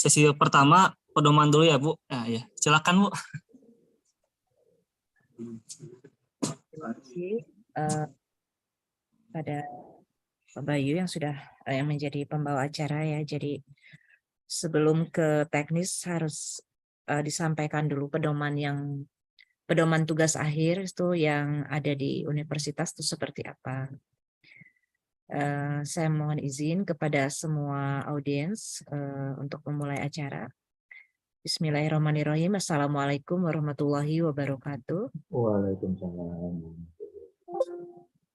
sesi pertama pedoman dulu ya Bu. Nah, ya, silakan Bu. Terima kasih pada Pak Bayu yang sudah yang menjadi pembawa acara ya. Jadi sebelum ke teknis harus disampaikan dulu pedoman tugas akhir itu yang ada di universitas itu seperti apa. Saya mohon izin kepada semua audiens untuk memulai acara. Bismillahirrahmanirrahim. Assalamualaikum warahmatullahi wabarakatuh. Waalaikumsalam.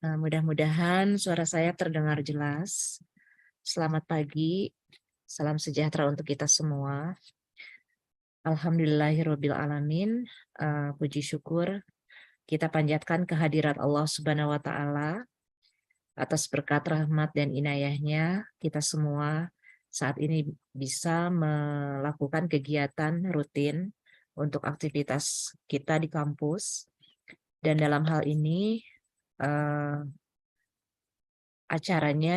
Mudah-mudahan suara saya terdengar jelas. Selamat pagi, salam sejahtera untuk kita semua. Alhamdulillahirabbil alamin. Puji syukur kita panjatkan kehadirat Allah Subhanahu wa taala atas berkat rahmat dan inayahnya kita semua saat ini bisa melakukan kegiatan rutin untuk aktivitas kita di kampus. Dan dalam hal ini acaranya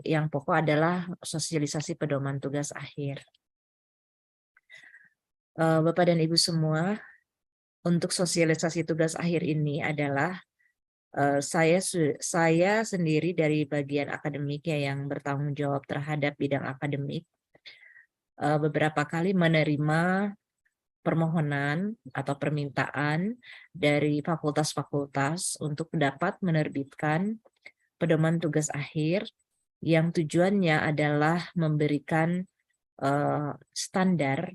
yang pokok adalah sosialisasi pedoman tugas akhir. Bapak dan Ibu semua, untuk sosialisasi tugas akhir ini adalah saya sendiri dari bagian akademik ya, yang bertanggung jawab terhadap bidang akademik, beberapa kali menerima permohonan atau permintaan dari fakultas-fakultas untuk dapat menerbitkan pedoman tugas akhir yang tujuannya adalah memberikan standar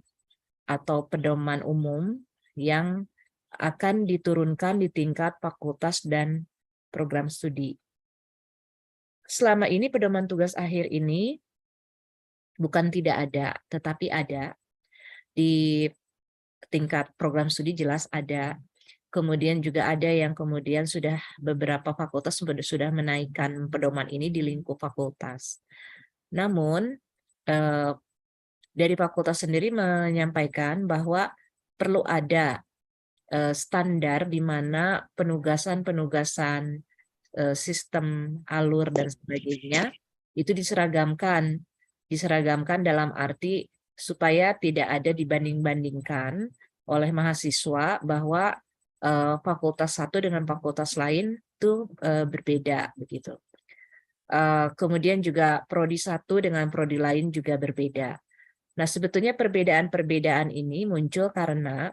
atau pedoman umum yang akan diturunkan di tingkat fakultas dan program studi. Selama ini pedoman tugas akhir ini bukan tidak ada, tetapi ada. Di tingkat program studi jelas ada. Kemudian juga ada yang kemudian sudah beberapa fakultas sudah menaikkan pedoman ini di lingkup fakultas. Namun dari fakultas sendiri menyampaikan bahwa perlu ada standar di mana penugasan sistem alur dan sebagainya itu diseragamkan dalam arti supaya tidak ada dibanding-bandingkan oleh mahasiswa bahwa fakultas satu dengan fakultas lain itu berbeda begitu. Kemudian juga prodi satu dengan prodi lain juga berbeda. Nah, sebetulnya perbedaan-perbedaan ini muncul karena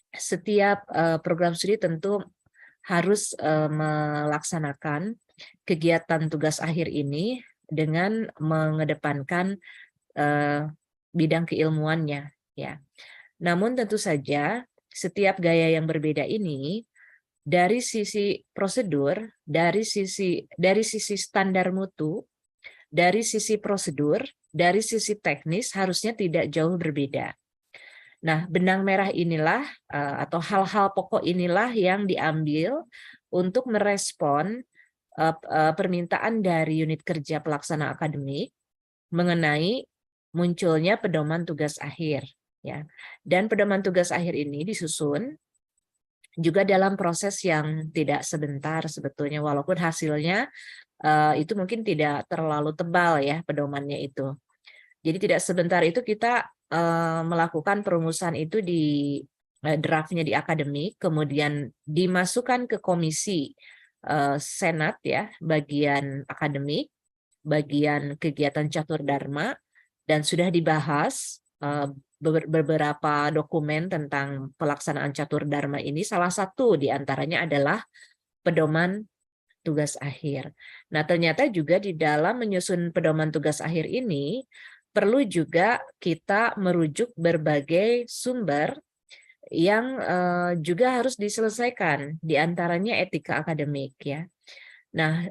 setiap program studi tentu harus melaksanakan kegiatan tugas akhir ini dengan mengedepankan bidang keilmuannya, ya. Namun tentu saja setiap gaya yang berbeda ini dari sisi prosedur, dari sisi standar mutu, dari sisi prosedur, dari sisi teknis harusnya tidak jauh berbeda. Nah, benang merah inilah atau hal-hal pokok inilah yang diambil untuk merespon permintaan dari unit kerja pelaksana akademik mengenai munculnya pedoman tugas akhir, ya. Dan pedoman tugas akhir ini disusun juga dalam proses yang tidak sebentar sebetulnya, walaupun hasilnya itu mungkin tidak terlalu tebal ya pedomannya itu. Jadi tidak sebentar itu kita melakukan perumusan itu di draftnya di akademik, kemudian dimasukkan ke komisi senat ya, bagian akademik, bagian kegiatan catur dharma, dan sudah dibahas beberapa dokumen tentang pelaksanaan catur dharma ini. Salah satu diantaranya adalah pedoman tugas akhir. Nah, ternyata juga di dalam menyusun pedoman tugas akhir ini perlu juga kita merujuk berbagai sumber yang juga harus diselesaikan, diantaranya etika akademik ya. Nah,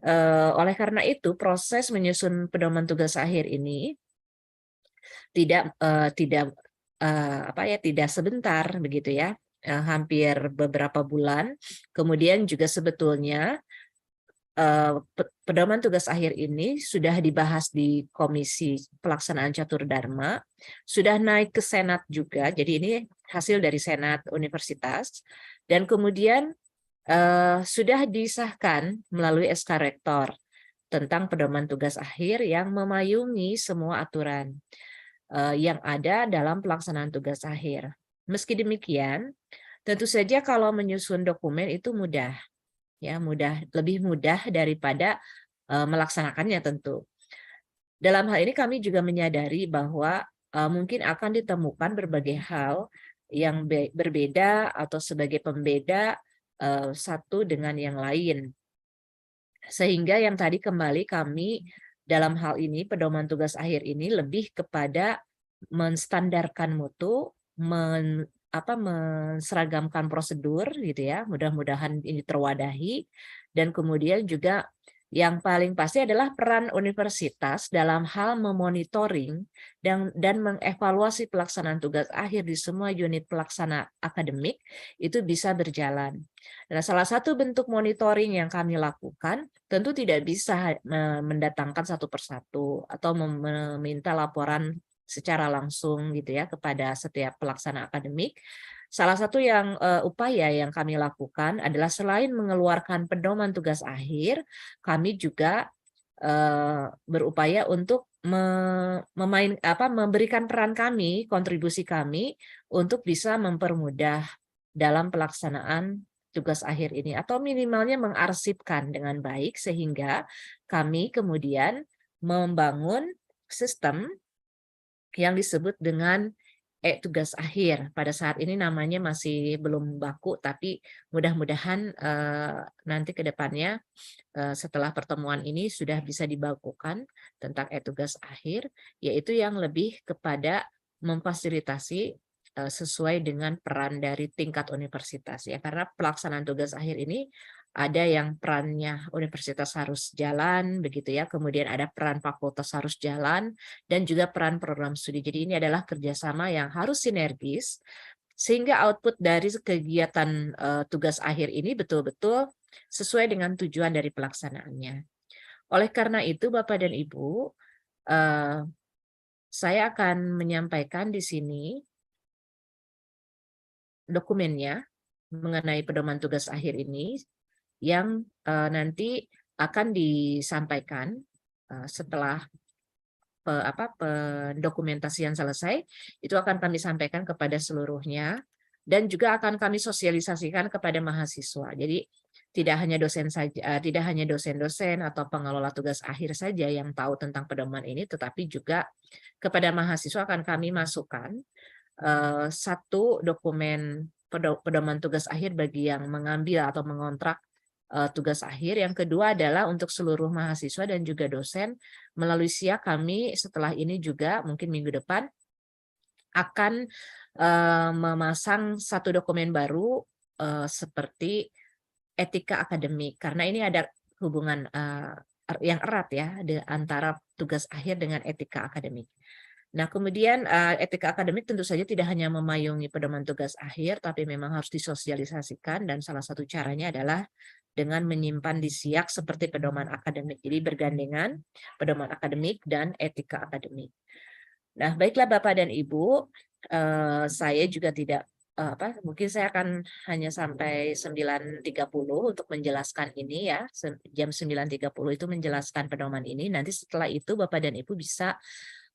oleh karena itu proses menyusun pedoman tugas akhir ini tidak sebentar begitu ya, hampir beberapa bulan. Kemudian juga sebetulnya pedoman tugas akhir ini sudah dibahas di Komisi Pelaksanaan Catur Dharma, sudah naik ke Senat juga, jadi ini hasil dari Senat Universitas, dan kemudian sudah disahkan melalui SK Rektor tentang pedoman tugas akhir yang memayungi semua aturan. yang ada dalam pelaksanaan tugas akhir. Meski demikian, tentu saja kalau menyusun dokumen itu mudah, ya lebih mudah daripada melaksanakannya tentu. Dalam hal ini kami juga menyadari bahwa mungkin akan ditemukan berbagai hal yang berbeda atau sebagai pembeda satu dengan yang lain. Sehingga yang tadi kembali kami dalam hal ini pedoman tugas akhir ini lebih kepada menstandarkan mutu, menseragamkan prosedur gitu ya. Mudah-mudahan ini terwadahi, dan kemudian juga yang paling pasti adalah peran universitas dalam hal memonitoring dan mengevaluasi pelaksanaan tugas akhir di semua unit pelaksana akademik itu bisa berjalan. Nah, salah satu bentuk monitoring yang kami lakukan tentu tidak bisa mendatangkan satu persatu atau meminta laporan secara langsung gitu ya kepada setiap pelaksana akademik. Salah satu upaya yang kami lakukan adalah selain mengeluarkan pedoman tugas akhir, kami juga berupaya untuk memberikan peran kami, kontribusi kami untuk bisa mempermudah dalam pelaksanaan tugas akhir ini, atau minimalnya mengarsipkan dengan baik sehingga kami kemudian membangun sistem yang disebut dengan tugas akhir. Pada saat ini namanya masih belum baku, tapi mudah-mudahan nanti ke depannya setelah pertemuan ini sudah bisa dibakukan tentang tugas akhir, yaitu yang lebih kepada memfasilitasi sesuai dengan peran dari tingkat universitas ya, karena pelaksanaan tugas akhir ini ada yang perannya universitas harus jalan begitu ya, kemudian ada peran fakultas harus jalan, dan juga peran program studi. Jadi ini adalah kerjasama yang harus sinergis sehingga output dari kegiatan tugas akhir ini betul-betul sesuai dengan tujuan dari pelaksanaannya. Oleh karena itu Bapak dan Ibu, saya akan menyampaikan di sini dokumennya mengenai pedoman tugas akhir ini yang nanti akan disampaikan setelah pendokumentasian selesai. Itu akan kami sampaikan kepada seluruhnya dan juga akan kami sosialisasikan kepada mahasiswa. Jadi tidak hanya dosen saja, tidak hanya dosen-dosen atau pengelola tugas akhir saja yang tahu tentang pedoman ini, tetapi juga kepada mahasiswa akan kami masukkan satu dokumen pedoman tugas akhir bagi yang mengambil atau mengontrak tugas akhir. Yang kedua adalah untuk seluruh mahasiswa dan juga dosen, melalui SIA kami setelah ini juga mungkin minggu depan akan memasang satu dokumen baru seperti etika akademik, karena ini ada hubungan yang erat ya antara tugas akhir dengan etika akademik. Nah, kemudian etika akademik tentu saja tidak hanya memayungi pedoman tugas akhir, tapi memang harus disosialisasikan, dan salah satu caranya adalah dengan menyimpan di SIAK seperti pedoman akademik. Jadi bergandengan pedoman akademik dan etika akademik. Nah, baiklah Bapak dan Ibu, saya juga tidak mungkin saya akan hanya sampai 9.30 untuk menjelaskan ini ya. Jam 9.30 itu menjelaskan pedoman ini. Nanti setelah itu Bapak dan Ibu bisa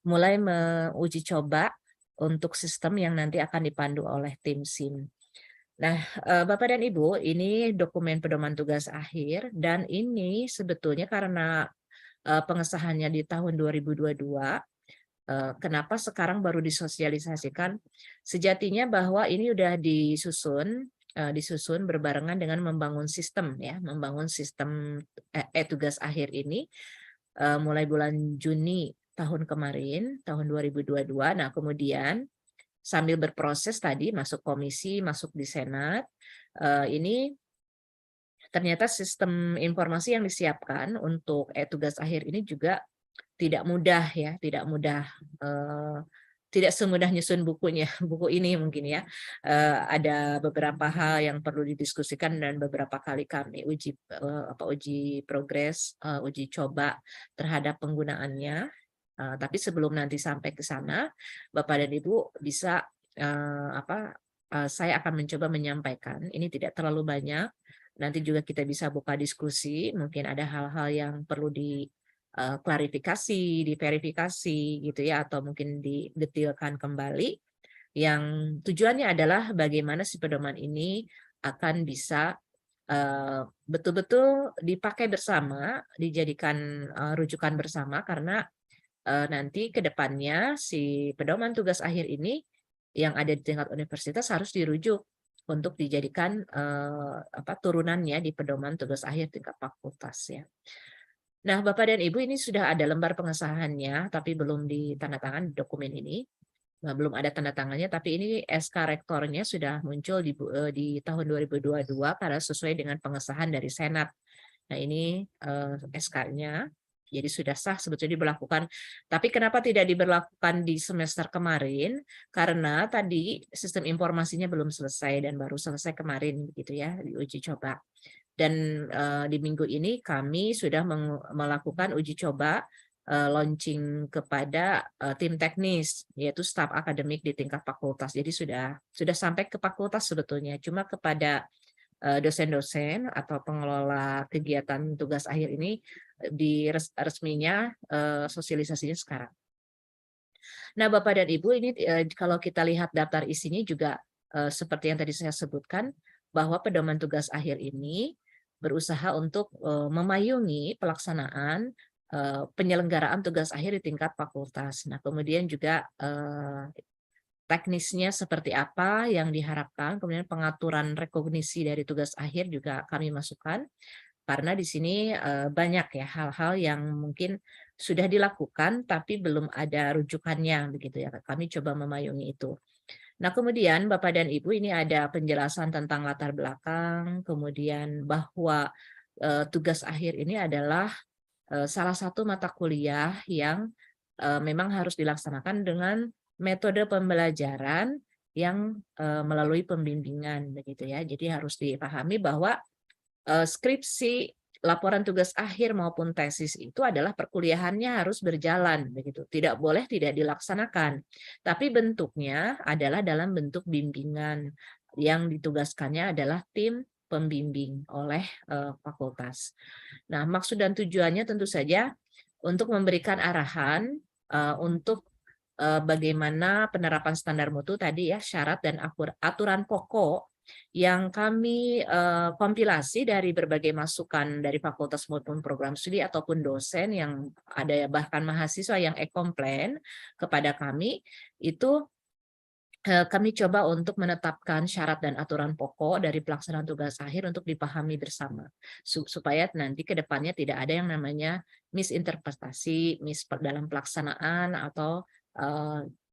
mulai menguji coba untuk sistem yang nanti akan dipandu oleh tim SIM. Nah, Bapak dan Ibu, ini dokumen pedoman tugas akhir, dan ini sebetulnya karena pengesahannya di tahun 2022, kenapa sekarang baru disosialisasikan? Sejatinya bahwa ini udah disusun berbarengan dengan membangun sistem ya, membangun sistem tugas akhir ini mulai bulan Juni tahun kemarin, tahun 2022. Nah, kemudian sambil berproses tadi masuk komisi, masuk di Senat, ini ternyata sistem informasi yang disiapkan untuk tugas akhir ini juga tidak mudah ya, tidak semudah nyusun bukunya, buku ini mungkin ya. Ada beberapa hal yang perlu didiskusikan dan beberapa kali kami uji progres, uji coba terhadap penggunaannya. Tapi sebelum nanti sampai ke sana, Bapak dan Ibu bisa saya akan mencoba menyampaikan. Ini tidak terlalu banyak. Nanti juga kita bisa buka diskusi. Mungkin ada hal-hal yang perlu klarifikasi, diverifikasi gitu ya, atau mungkin didetilkan kembali. Yang tujuannya adalah bagaimana si pedoman ini akan bisa betul-betul dipakai bersama, dijadikan rujukan bersama, karena nanti ke depannya si pedoman tugas akhir ini yang ada di tingkat universitas harus dirujuk untuk dijadikan turunannya di pedoman tugas akhir tingkat fakultas ya. Nah, Bapak dan Ibu, ini sudah ada lembar pengesahannya, tapi belum ditandatangani di dokumen ini. Nah, belum ada tanda tangannya, tapi ini SK rektornya sudah muncul di tahun 2022 karena sesuai dengan pengesahan dari Senat. Nah, ini SK-nya, jadi sudah sah sebetulnya diberlakukan. Tapi kenapa tidak diberlakukan di semester kemarin? Karena tadi sistem informasinya belum selesai dan baru selesai kemarin, gitu ya, di uji coba. Dan di minggu ini kami sudah melakukan uji coba launching kepada tim teknis, yaitu staf akademik di tingkat fakultas. Jadi sudah sampai ke fakultas sebetulnya, cuma kepada dosen-dosen atau pengelola kegiatan tugas akhir ini di resminya sosialisasinya sekarang. Nah, Bapak dan Ibu, ini kalau kita lihat daftar isinya juga seperti yang tadi saya sebutkan, bahwa pedoman tugas akhir ini berusaha untuk memayungi pelaksanaan penyelenggaraan tugas akhir di tingkat fakultas. Nah, kemudian juga teknisnya seperti apa yang diharapkan, kemudian pengaturan rekognisi dari tugas akhir juga kami masukkan, karena di sini banyak ya hal-hal yang mungkin sudah dilakukan tapi belum ada rujukannya, begitu ya. Kami coba memayungi itu. Nah, kemudian Bapak dan Ibu, ini ada penjelasan tentang latar belakang, kemudian bahwa tugas akhir ini adalah salah satu mata kuliah yang memang harus dilaksanakan dengan metode pembelajaran yang melalui pembimbingan, begitu ya. Jadi harus dipahami bahwa skripsi, laporan tugas akhir maupun tesis itu adalah perkuliahannya harus berjalan, begitu. Tidak boleh tidak dilaksanakan. Tapi bentuknya adalah dalam bentuk bimbingan, yang ditugaskannya adalah tim pembimbing oleh fakultas. Nah, maksud dan tujuannya tentu saja untuk memberikan arahan untuk bagaimana penerapan standar mutu tadi ya, syarat dan aturan pokok yang kami kompilasi dari berbagai masukan dari fakultas maupun program studi ataupun dosen yang ada, bahkan mahasiswa yang e-komplain kepada kami, itu kami coba untuk menetapkan syarat dan aturan pokok dari pelaksanaan tugas akhir untuk dipahami bersama, supaya nanti ke depannya tidak ada yang namanya misinterpretasi, dalam pelaksanaan atau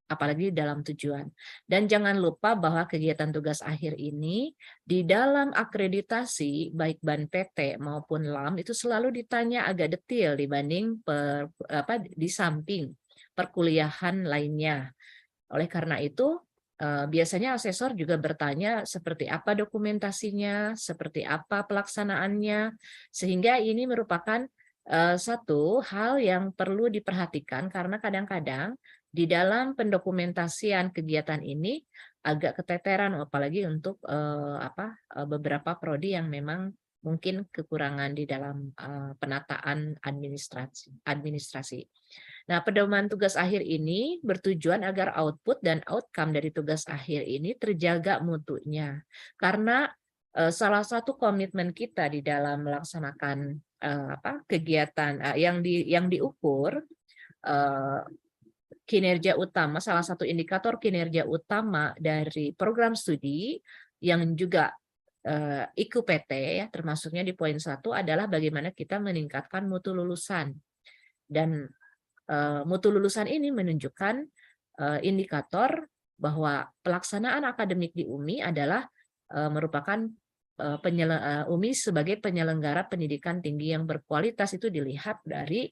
apalagi dalam tujuan. Dan jangan lupa bahwa kegiatan tugas akhir ini di dalam akreditasi baik BAN PT maupun LAM itu selalu ditanya agak detail dibanding di samping perkuliahan lainnya. Oleh karena itu, biasanya asesor juga bertanya seperti apa dokumentasinya, seperti apa pelaksanaannya, sehingga ini merupakan satu hal yang perlu diperhatikan, karena kadang-kadang di dalam pendokumentasian kegiatan ini agak keteteran, apalagi untuk beberapa prodi yang memang mungkin kekurangan di dalam penataan administrasi. Nah, pedoman tugas akhir ini bertujuan agar output dan outcome dari tugas akhir ini terjaga mutunya. Karena salah satu komitmen kita di dalam melaksanakan kegiatan yang diukur, kinerja utama, salah satu indikator kinerja utama dari program studi yang juga IQPT ya, termasuknya di poin 1 adalah bagaimana kita meningkatkan mutu lulusan. Dan mutu lulusan ini menunjukkan indikator bahwa pelaksanaan akademik di UMI adalah merupakan UMI sebagai penyelenggara pendidikan tinggi yang berkualitas, itu dilihat dari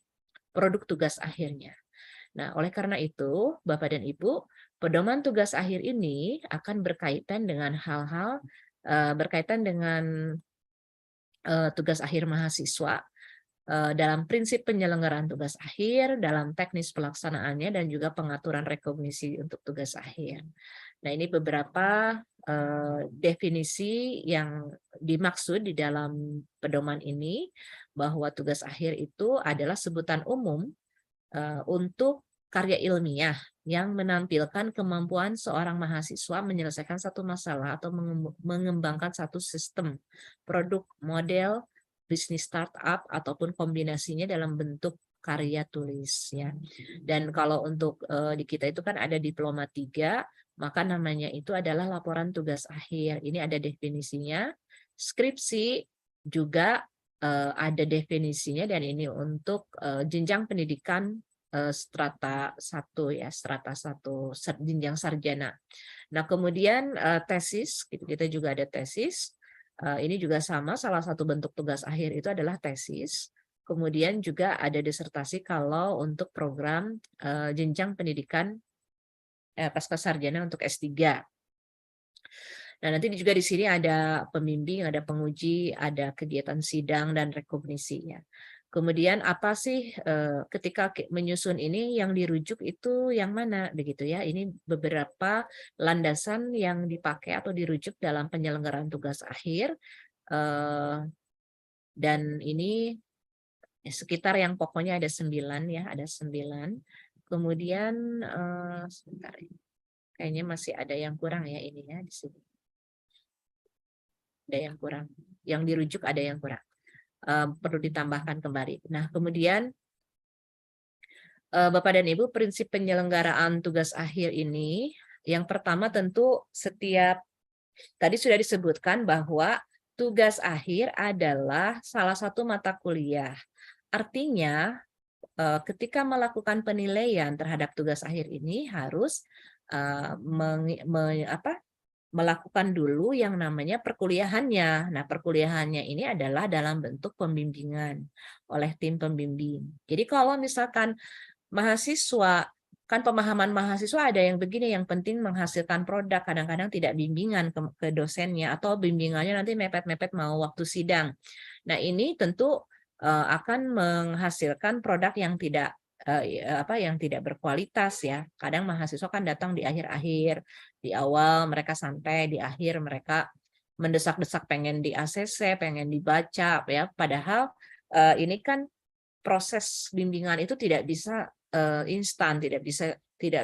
produk tugas akhirnya. Nah, oleh karena itu, Bapak dan Ibu, pedoman tugas akhir ini akan berkaitan dengan hal-hal berkaitan dengan tugas akhir mahasiswa, dalam prinsip penyelenggaraan tugas akhir, dalam teknis pelaksanaannya, dan juga pengaturan rekognisi untuk tugas akhir. Nah, ini beberapa definisi yang dimaksud di dalam pedoman ini, bahwa tugas akhir itu adalah sebutan umum untuk karya ilmiah yang menampilkan kemampuan seorang mahasiswa menyelesaikan satu masalah atau mengembangkan satu sistem, produk, model, bisnis startup, ataupun kombinasinya dalam bentuk karya tulis ya. Dan kalau untuk di kita itu kan ada diploma 3, maka namanya itu adalah laporan tugas akhir. Ini ada definisinya. Skripsi juga ada definisinya, dan ini untuk jenjang pendidikan strata 1 ya, strata 1 jenjang sarjana. Nah, kemudian tesis, kita juga ada tesis. Ini juga sama, salah satu bentuk tugas akhir itu adalah tesis. Kemudian juga ada disertasi kalau untuk program jenjang pendidikan pasca sarjana untuk S3. Nah, nanti juga di sini ada pembimbing, ada penguji, ada kegiatan sidang dan rekognisinya. Kemudian apa sih ketika menyusun ini yang dirujuk itu yang mana begitu ya? Ini beberapa landasan yang dipakai atau dirujuk dalam penyelenggaraan tugas akhir, dan ini sekitar yang pokoknya ada 9 ya, ada 9. Kemudian sebentar, kayaknya masih ada yang kurang ya ini ya di sini. Ada yang kurang, yang dirujuk ada yang kurang. Perlu ditambahkan kembali. Nah, kemudian Bapak dan Ibu, prinsip penyelenggaraan tugas akhir ini, yang pertama tentu setiap, tadi sudah disebutkan bahwa tugas akhir adalah salah satu mata kuliah. Artinya, ketika melakukan penilaian terhadap tugas akhir ini harus melakukan dulu yang namanya perkuliahannya. Nah, perkuliahannya ini adalah dalam bentuk pembimbingan oleh tim pembimbing. Jadi kalau misalkan mahasiswa, kan pemahaman mahasiswa ada yang begini, yang penting menghasilkan produk, kadang-kadang tidak bimbingan ke dosennya, atau bimbingannya nanti mepet-mepet mau waktu sidang. Nah, ini tentu akan menghasilkan produk yang tidak yang tidak berkualitas ya. Kadang mahasiswa kan datang di akhir-akhir, di awal mereka santai, di akhir mereka mendesak-desak pengen di ACC, pengen dibaca ya. Padahal ini kan proses bimbingan itu tidak bisa instan, tidak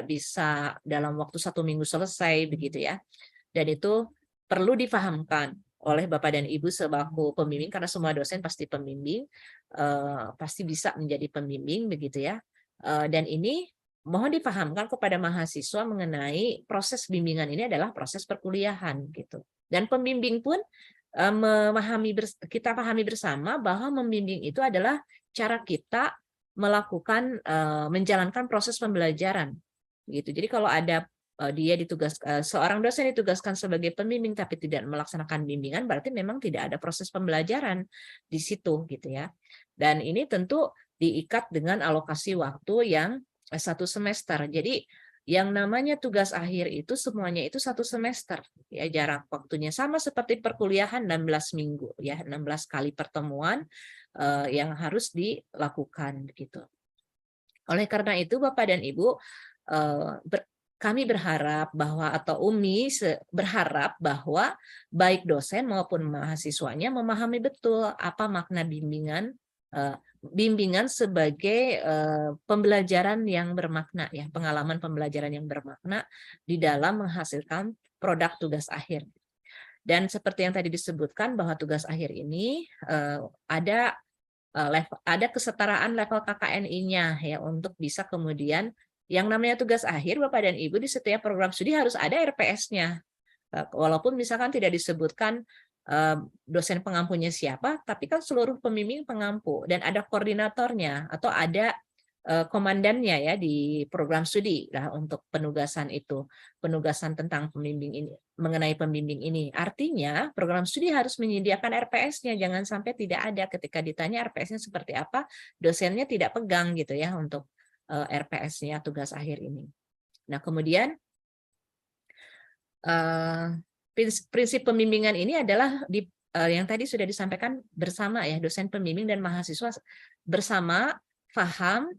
bisa dalam waktu 1 minggu selesai begitu ya. Dan itu perlu dipahamkan oleh Bapak dan Ibu selaku pembimbing, karena semua dosen pasti pembimbing, pasti bisa menjadi pembimbing begitu ya. Dan ini mohon dipahamkan kepada mahasiswa mengenai proses bimbingan ini adalah proses perkuliahan gitu. Dan pembimbing pun kita pahami bersama bahwa membimbing itu adalah cara kita melakukan menjalankan proses pembelajaran gitu. Jadi kalau ada dia seorang dosen ditugaskan sebagai pembimbing tapi tidak melaksanakan bimbingan, berarti memang tidak ada proses pembelajaran di situ gitu ya. Dan ini tentu diikat dengan alokasi waktu yang 1 semester. Jadi yang namanya tugas akhir itu semuanya itu 1 semester ya, jarak waktunya sama seperti perkuliahan 16 minggu ya, 16 kali pertemuan yang harus dilakukan gitu. Oleh karena itu Bapak dan Ibu, kami berharap bahwa, atau UMI berharap bahwa baik dosen maupun mahasiswanya memahami betul apa makna bimbingan sebagai pembelajaran yang bermakna ya, pengalaman pembelajaran yang bermakna di dalam menghasilkan produk tugas akhir. Dan seperti yang tadi disebutkan bahwa tugas akhir ini ada kesetaraan level KKNI-nya ya, untuk bisa kemudian yang namanya tugas akhir Bapak dan Ibu di setiap program studi harus ada RPS-nya. Walaupun misalkan tidak disebutkan dosen pengampunya siapa, tapi kan seluruh pembimbing pengampu dan ada koordinatornya atau ada komandannya ya di program studi lah untuk penugasan itu, penugasan tentang pembimbing ini, mengenai pembimbing ini. Artinya program studi harus menyediakan RPS-nya, jangan sampai tidak ada, ketika ditanya RPS-nya seperti apa, dosennya tidak pegang gitu ya untuk RPS-nya tugas akhir ini. Nah, kemudian prinsip pembimbingan ini adalah yang tadi sudah disampaikan bersama ya, dosen pembimbing dan mahasiswa bersama paham,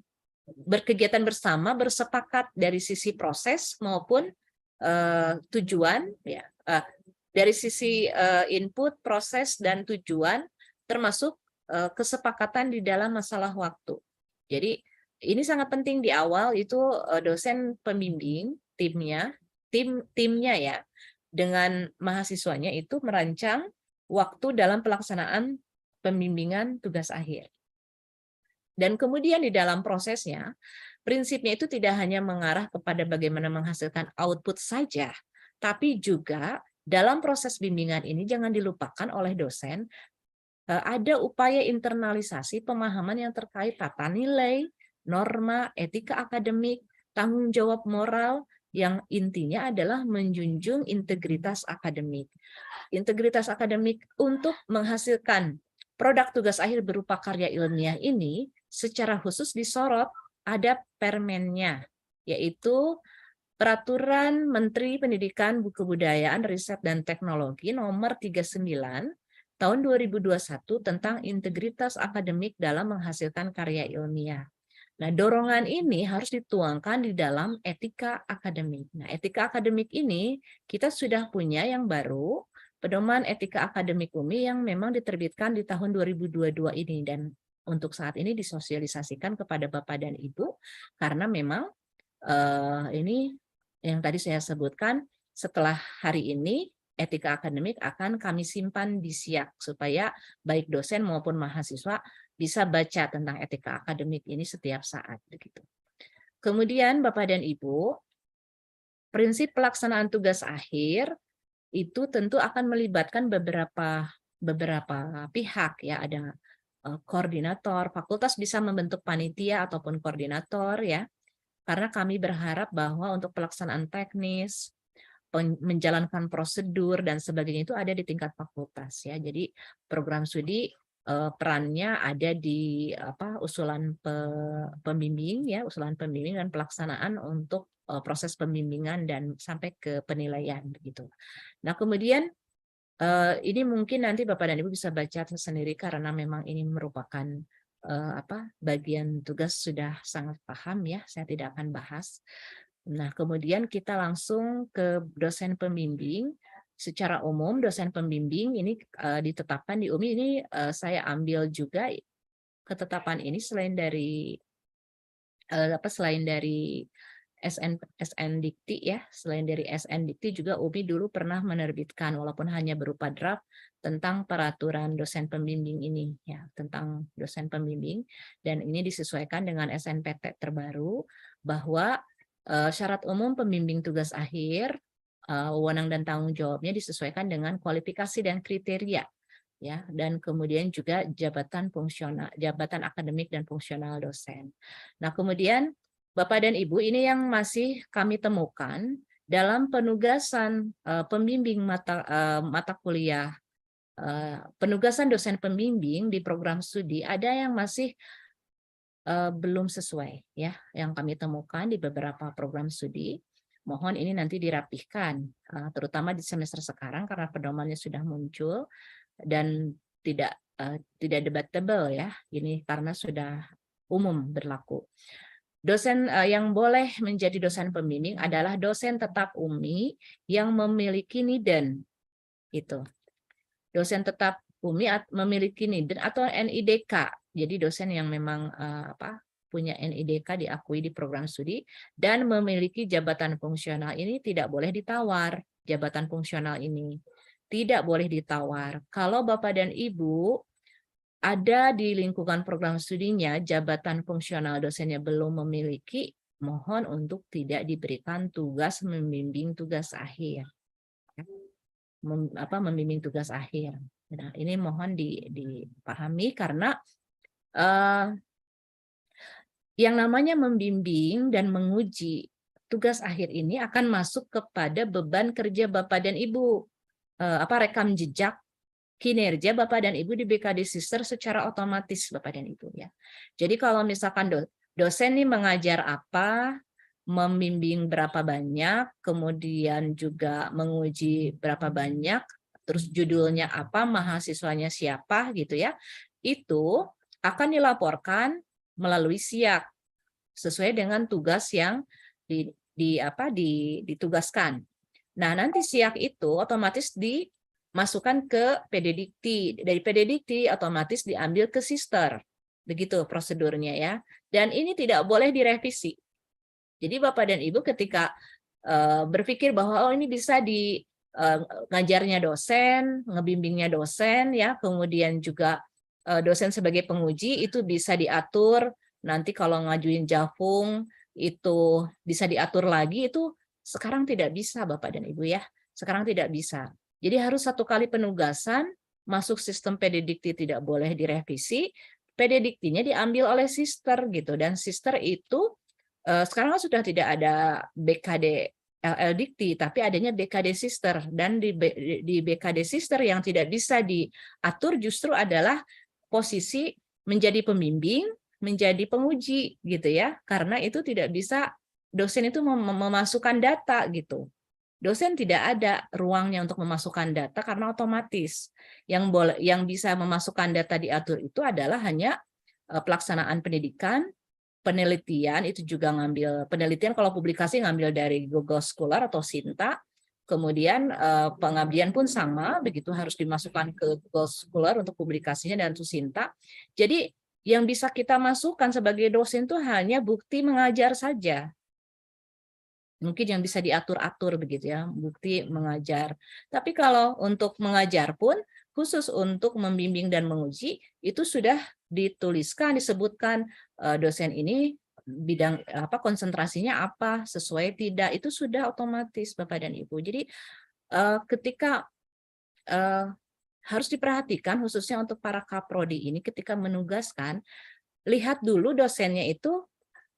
berkegiatan bersama, bersepakat dari sisi proses maupun tujuan ya, dari sisi input, proses dan tujuan, termasuk kesepakatan di dalam masalah waktu. Jadi ini sangat penting di awal itu dosen pembimbing timnya ya dengan mahasiswanya itu merancang waktu dalam pelaksanaan pembimbingan tugas akhir. Dan kemudian di dalam prosesnya, prinsipnya itu tidak hanya mengarah kepada bagaimana menghasilkan output saja, tapi juga dalam proses bimbingan ini jangan dilupakan oleh dosen, ada upaya internalisasi pemahaman yang terkait tata nilai, norma, etika akademik, tanggung jawab moral, yang intinya adalah menjunjung integritas akademik. Integritas akademik untuk menghasilkan produk tugas akhir berupa karya ilmiah ini secara khusus disorot ada permennya, yaitu Peraturan Menteri Pendidikan, Kebudayaan, Riset, dan Teknologi nomor 39 tahun 2021 tentang integritas akademik dalam menghasilkan karya ilmiah. Nah, dorongan ini harus dituangkan di dalam etika akademik. Nah, etika akademik ini kita sudah punya yang baru, Pedoman Etika Akademik UMI yang memang diterbitkan di tahun 2022 ini, dan untuk saat ini disosialisasikan kepada Bapak dan Ibu karena memang ini yang tadi saya sebutkan, setelah hari ini etika akademik akan kami simpan di SIAK supaya baik dosen maupun mahasiswa bisa baca tentang etika akademik ini setiap saat begitu. Kemudian Bapak dan Ibu, prinsip pelaksanaan tugas akhir itu tentu akan melibatkan beberapa pihak ya, ada koordinator, fakultas bisa membentuk panitia ataupun koordinator ya. Karena kami berharap bahwa untuk pelaksanaan teknis, menjalankan prosedur dan sebagainya itu ada di tingkat fakultas ya. Jadi program studi perannya ada di usulan pembimbing ya, usulan pembimbing dan pelaksanaan untuk proses pembimbingan dan sampai ke penilaian begitu. Nah, kemudian ini mungkin nanti Bapak dan Ibu bisa baca sendiri karena memang ini merupakan bagian tugas sudah sangat paham ya, saya tidak akan bahas. Nah, kemudian kita langsung ke dosen pembimbing. Secara umum dosen pembimbing ini ditetapkan di UMI ini saya ambil juga ketetapan ini selain dari SN Dikti ya, selain dari SN Dikti juga UMI dulu pernah menerbitkan walaupun hanya berupa draft tentang peraturan dosen pembimbing ini ya, tentang dosen pembimbing, dan ini disesuaikan dengan SNPT terbaru bahwa syarat umum pembimbing tugas akhir, wewenang dan tanggung jawabnya disesuaikan dengan kualifikasi dan kriteria ya, dan kemudian juga jabatan fungsional, jabatan akademik dan fungsional dosen. Nah, kemudian Bapak dan Ibu, ini yang masih kami temukan dalam penugasan pembimbing mata kuliah, penugasan dosen pembimbing di program studi ada yang masih belum sesuai ya, yang kami temukan di beberapa program studi. Mohon ini nanti dirapihkan, terutama di semester sekarang karena pedomannya sudah muncul dan tidak debatable ya, ini karena sudah umum berlaku. Dosen yang boleh menjadi dosen pembimbing adalah dosen tetap UMI yang memiliki NIDEN. Itu. Dosen tetap UMI memiliki NIDEN atau NIDK. Jadi dosen yang memang punya NIDK diakui di program studi dan memiliki jabatan fungsional ini tidak boleh ditawar. Jabatan fungsional ini tidak boleh ditawar. Kalau Bapak dan Ibu ada di lingkungan program studinya, jabatan fungsional dosennya belum memiliki, mohon untuk tidak diberikan tugas membimbing tugas akhir. Membimbing tugas akhir. Nah, ini mohon dipahami karena yang namanya membimbing dan menguji tugas akhir ini akan masuk kepada beban kerja Bapak dan Ibu. Rekam jejak kinerja Bapak dan Ibu di BKD Sister secara otomatis Bapak dan Ibu ya. Jadi kalau misalkan dosen nih mengajar apa, membimbing berapa banyak, kemudian juga menguji berapa banyak, terus judulnya apa, mahasiswanya siapa gitu ya, itu akan dilaporkan melalui SIAK sesuai dengan tugas yang ditugaskan. Nah, nanti SIAK itu otomatis dimasukkan ke PDDikti. Dari PDDikti otomatis diambil ke Sister. Begitu prosedurnya ya. Dan ini tidak boleh direvisi. Jadi Bapak dan Ibu ketika berpikir bahwa ini bisa ngajarnya dosen, ngebimbingnya dosen ya, kemudian juga dosen sebagai penguji itu bisa diatur. Nanti kalau ngajuin Jafung itu bisa diatur lagi, itu sekarang tidak bisa Bapak dan Ibu ya. Sekarang tidak bisa. Jadi harus 1 kali penugasan, masuk sistem PDDikti tidak boleh direvisi, PDDiktinya diambil oleh Sister gitu. Dan Sister itu sekarang sudah tidak ada BKD LL Dikti, tapi adanya BKD Sister. Dan di BKD Sister yang tidak bisa diatur justru adalah posisi menjadi pembimbing, menjadi penguji gitu ya, karena itu tidak bisa dosen itu memasukkan data gitu. Dosen tidak ada ruangnya untuk memasukkan data karena otomatis yang bisa memasukkan data diatur itu adalah hanya pelaksanaan pendidikan, penelitian itu juga ngambil penelitian kalau publikasi ngambil dari Google Scholar atau Sinta. Kemudian pengabdian pun sama, begitu harus dimasukkan ke Google Scholar untuk publikasinya dan Susinta. Jadi yang bisa kita masukkan sebagai dosen itu hanya bukti mengajar saja. Mungkin yang bisa diatur-atur begitu ya, bukti mengajar. Tapi kalau untuk mengajar pun, khusus untuk membimbing dan menguji, itu sudah dituliskan, disebutkan dosen ini bidang apa, konsentrasinya apa, sesuai tidak, itu sudah otomatis Bapak dan Ibu. Jadi ketika harus diperhatikan khususnya untuk para kaprodi ini ketika menugaskan, lihat dulu dosennya itu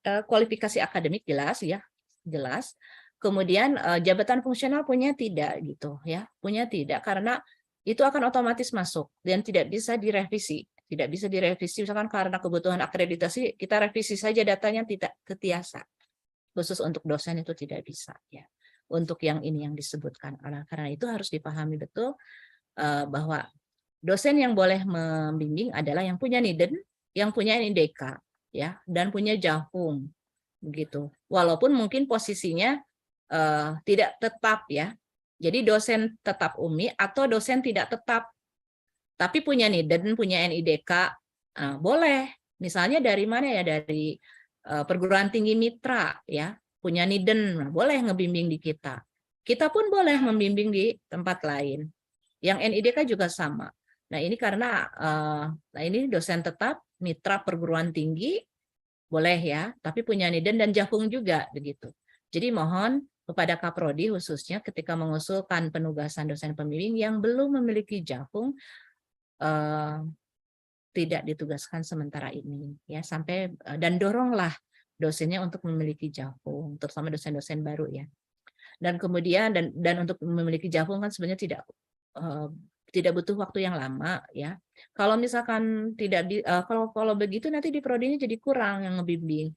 kualifikasi akademik jelas ya, jelas. Kemudian jabatan fungsional punya tidak gitu ya, punya tidak, karena itu akan otomatis masuk dan tidak bisa direvisi. Tidak bisa direvisi misalkan karena kebutuhan akreditasi kita revisi saja datanya tidak ketiasa. Khusus untuk dosen itu tidak bisa ya. Untuk yang ini yang disebutkan. Karena itu harus dipahami betul bahwa dosen yang boleh membimbing adalah yang punya NIDEN, yang punya NIDK ya, dan punya Jafung begitu. Walaupun mungkin posisinya tidak tetap ya. Jadi dosen tetap UMI atau dosen tidak tetap tapi punya NIDEN, punya NIDK, boleh. Misalnya dari mana ya, dari perguruan tinggi mitra ya, punya NIDEN, boleh ngebimbing di kita. Kita pun boleh membimbing di tempat lain. Yang NIDK juga sama. Nah ini karena ini dosen tetap, mitra perguruan tinggi, boleh ya, tapi punya NIDEN dan Jafung juga begitu. Jadi mohon kepada Kaprodi khususnya ketika mengusulkan penugasan dosen pembimbing yang belum memiliki Jafung, tidak ditugaskan sementara ini ya, sampai dan doronglah dosennya untuk memiliki Jafung, terutama dosen-dosen baru ya. Dan kemudian dan untuk memiliki Jafung kan sebenarnya tidak butuh waktu yang lama ya. Kalau misalkan kalau begitu nanti di prodinya jadi kurang yang ngebimbing.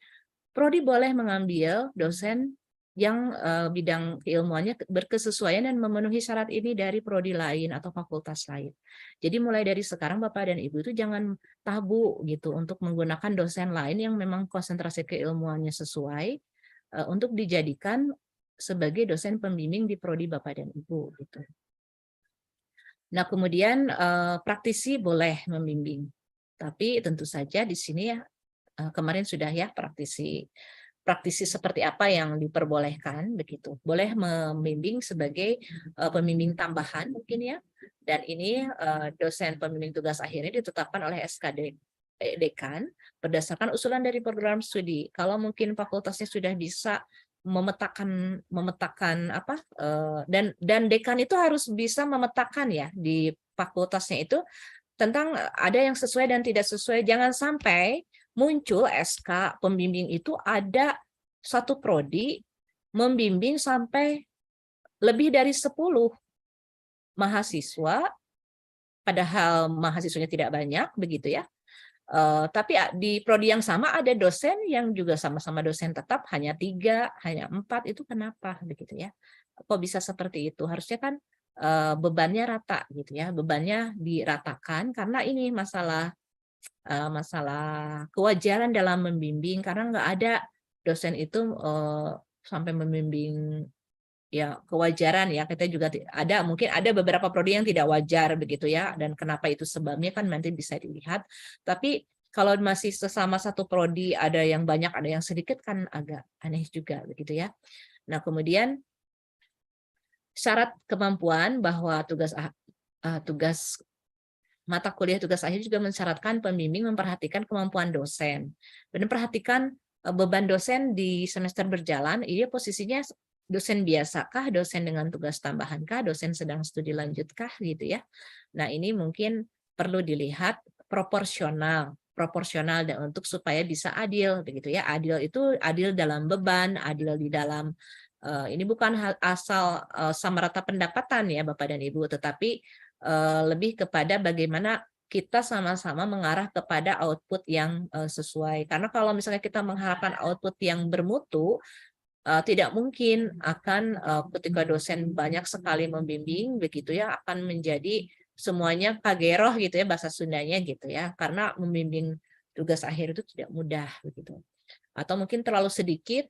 Prodi boleh mengambil dosen yang bidang keilmuannya berkesesuaian dan memenuhi syarat ini dari prodi lain atau fakultas lain. Jadi mulai dari sekarang Bapak dan Ibu itu jangan tabu gitu untuk menggunakan dosen lain yang memang konsentrasi keilmuannya sesuai untuk dijadikan sebagai dosen pembimbing di prodi Bapak dan Ibu gitu. Nah, kemudian praktisi boleh membimbing. Tapi tentu saja di sini ya kemarin sudah ya praktisi seperti apa yang diperbolehkan begitu. Boleh membimbing sebagai pembimbing tambahan mungkin ya. Dan ini dosen pembimbing tugas akhirnya ditetapkan oleh SKD dekan berdasarkan usulan dari program studi. Kalau mungkin fakultasnya sudah bisa memetakan apa dan dekan itu harus bisa memetakan ya di fakultasnya itu tentang ada yang sesuai dan tidak sesuai. Jangan sampai muncul SK pembimbing itu ada satu prodi membimbing sampai lebih dari 10 mahasiswa, padahal mahasiswanya tidak banyak, begitu ya. Tapi di prodi yang sama ada dosen yang juga sama-sama dosen tetap, hanya 3, hanya 4, itu kenapa begitu ya? Kok bisa seperti itu? Harusnya kan bebannya rata gitu ya, bebannya diratakan karena ini masalah kewajaran dalam membimbing, karena nggak ada dosen itu sampai membimbing ya kewajaran ya. Kita juga ada, mungkin ada beberapa prodi yang tidak wajar begitu ya, dan kenapa itu sebabnya kan nanti bisa dilihat. Tapi kalau masih sesama satu prodi ada yang banyak ada yang sedikit kan agak aneh juga begitu ya. Nah kemudian syarat kemampuan bahwa tugas mata kuliah tugas akhir juga mensyaratkan pembimbing memperhatikan kemampuan dosen. Dan perhatikan beban dosen di semester berjalan, ini posisinya dosen biasakah, dosen dengan tugas tambahankah, dosen sedang studi lanjutkah gitu ya. Nah, ini mungkin perlu dilihat proporsional dan untuk supaya bisa adil begitu ya. Adil itu adil dalam beban, adil di dalam ini bukan asal sama rata pendapatan ya Bapak dan Ibu, tetapi lebih kepada bagaimana kita sama-sama mengarah kepada output yang sesuai. Karena kalau misalnya kita mengharapkan output yang bermutu, tidak mungkin akan ketika dosen banyak sekali membimbing begitu ya, akan menjadi semuanya kageroh gitu ya bahasa Sundanya gitu ya, karena membimbing tugas akhir itu tidak mudah begitu. Atau mungkin terlalu sedikit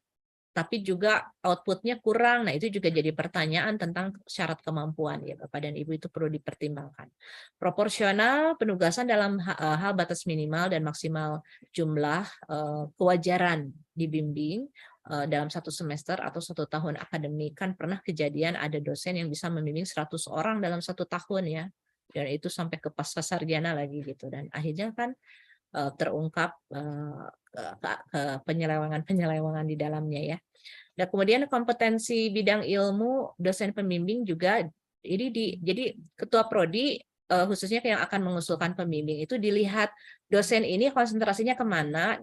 tapi juga outputnya kurang. Nah, itu juga jadi pertanyaan tentang syarat kemampuan ya Bapak dan Ibu, itu perlu dipertimbangkan. Proporsional penugasan dalam hal batas minimal dan maksimal jumlah kewajaran dibimbing dalam satu semester atau 1 tahun akademik. Kan pernah kejadian ada dosen yang bisa membimbing 100 orang dalam 1 tahun ya. Dan itu sampai ke pasca sarjana lagi gitu. Dan akhirnya kan terungkap penyelewengan di dalamnya ya. Dan kemudian kompetensi bidang ilmu dosen pembimbing juga ini jadi ketua prodi khususnya yang akan mengusulkan pembimbing itu dilihat dosen ini konsentrasinya kemana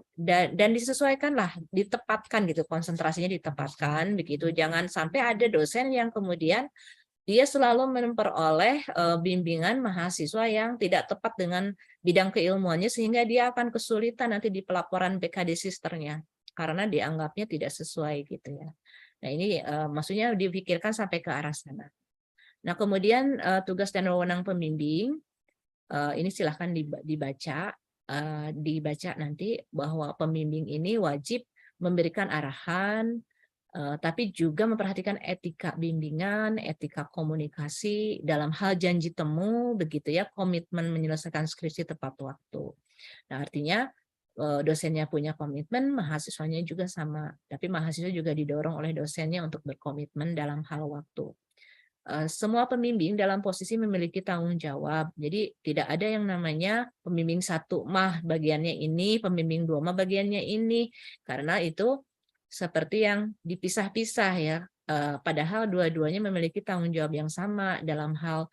dan disesuaikanlah, ditepatkan gitu, konsentrasinya ditepatkan begitu. Jangan sampai ada dosen yang kemudian dia selalu memperoleh bimbingan mahasiswa yang tidak tepat dengan bidang keilmuannya, sehingga dia akan kesulitan nanti di pelaporan BKD sisternya karena dianggapnya tidak sesuai gitu ya. Nah ini maksudnya dipikirkan sampai ke arah sana. Nah kemudian tugas dan wewenang pembimbing ini silahkan dibaca nanti bahwa pembimbing ini wajib memberikan arahan, tapi juga memperhatikan etika bimbingan, etika komunikasi dalam hal janji temu, begitu ya, komitmen menyelesaikan skripsi tepat waktu. Nah, artinya dosennya punya komitmen, mahasiswanya juga sama. Tapi mahasiswa juga didorong oleh dosennya untuk berkomitmen dalam hal waktu. Semua pembimbing dalam posisi memiliki tanggung jawab. Jadi tidak ada yang namanya pembimbing 1 mah bagiannya ini, pembimbing 2 mah bagiannya ini. Karena itu seperti yang dipisah-pisah ya, padahal dua-duanya memiliki tanggung jawab yang sama dalam hal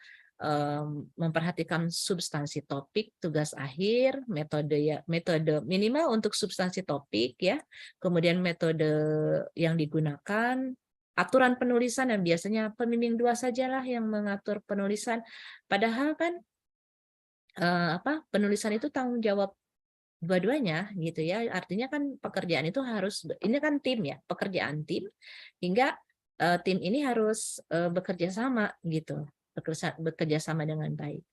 memperhatikan substansi topik tugas akhir, metode minimal untuk substansi topik ya, kemudian metode yang digunakan, aturan penulisan yang biasanya pembimbing 2 sajalah yang mengatur penulisan, padahal kan penulisan itu tanggung jawab dua-duanya gitu ya. Artinya kan pekerjaan itu harus, ini kan tim ya, pekerjaan tim, hingga tim ini harus bekerja sama gitu, bekerja sama dengan baik.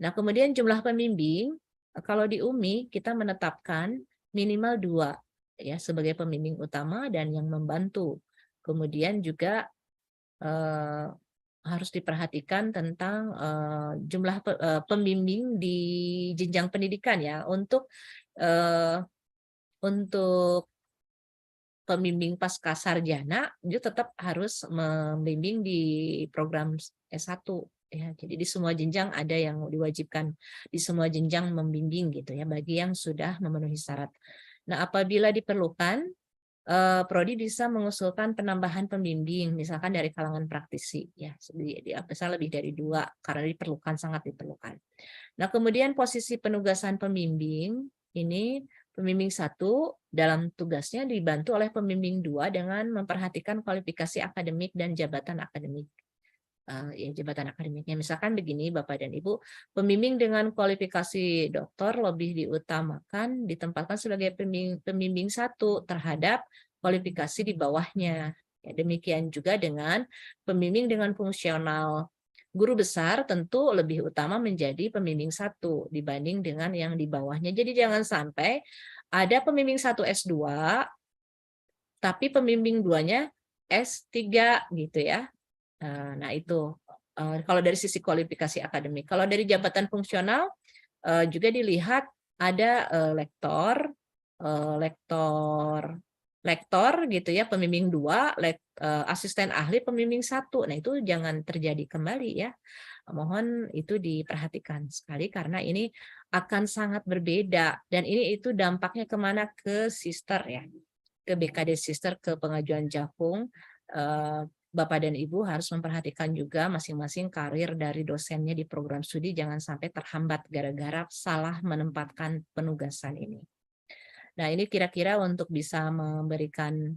Nah kemudian jumlah pembimbing, kalau di UMI kita menetapkan minimal 2 ya sebagai pembimbing utama dan yang membantu. Kemudian juga harus diperhatikan tentang jumlah pembimbing di jenjang pendidikan ya. Untuk pembimbing pasca sarjana itu tetap harus membimbing di program S1 ya. Jadi di semua jenjang ada yang diwajibkan, di semua jenjang membimbing gitu ya bagi yang sudah memenuhi syarat. Nah, apabila diperlukan prodi bisa mengusulkan penambahan pembimbing, misalkan dari kalangan praktisi, ya, bisa lebih dari 2 karena diperlukan, sangat diperlukan. Nah, kemudian posisi penugasan pembimbing ini, pembimbing 1 dalam tugasnya dibantu oleh pembimbing 2 dengan memperhatikan kualifikasi akademik dan jabatan akademik. Jabatan akademiknya. Misalkan begini Bapak dan Ibu, pembimbing dengan kualifikasi doktor lebih diutamakan ditempatkan sebagai pembimbing 1 terhadap kualifikasi di bawahnya. Ya, demikian juga dengan pembimbing dengan fungsional guru besar tentu lebih utama menjadi pembimbing 1 dibanding dengan yang di bawahnya. Jadi jangan sampai ada pembimbing 1 S2 tapi pembimbing 2-nya S3 gitu ya. Nah itu kalau dari sisi kualifikasi akademik. Kalau dari jabatan fungsional juga dilihat ada lektor gitu ya, pembimbing 2, asisten ahli pembimbing 1. Nah itu jangan terjadi kembali ya. Mohon itu diperhatikan sekali karena ini akan sangat berbeda dan ini itu dampaknya kemana, ke sister ya, ke BKD sister, ke pengajuan Jakung. Bapak dan Ibu harus memperhatikan juga masing-masing karir dari dosennya di program studi jangan sampai terhambat gara-gara salah menempatkan penugasan ini. Nah, ini kira-kira untuk bisa memberikan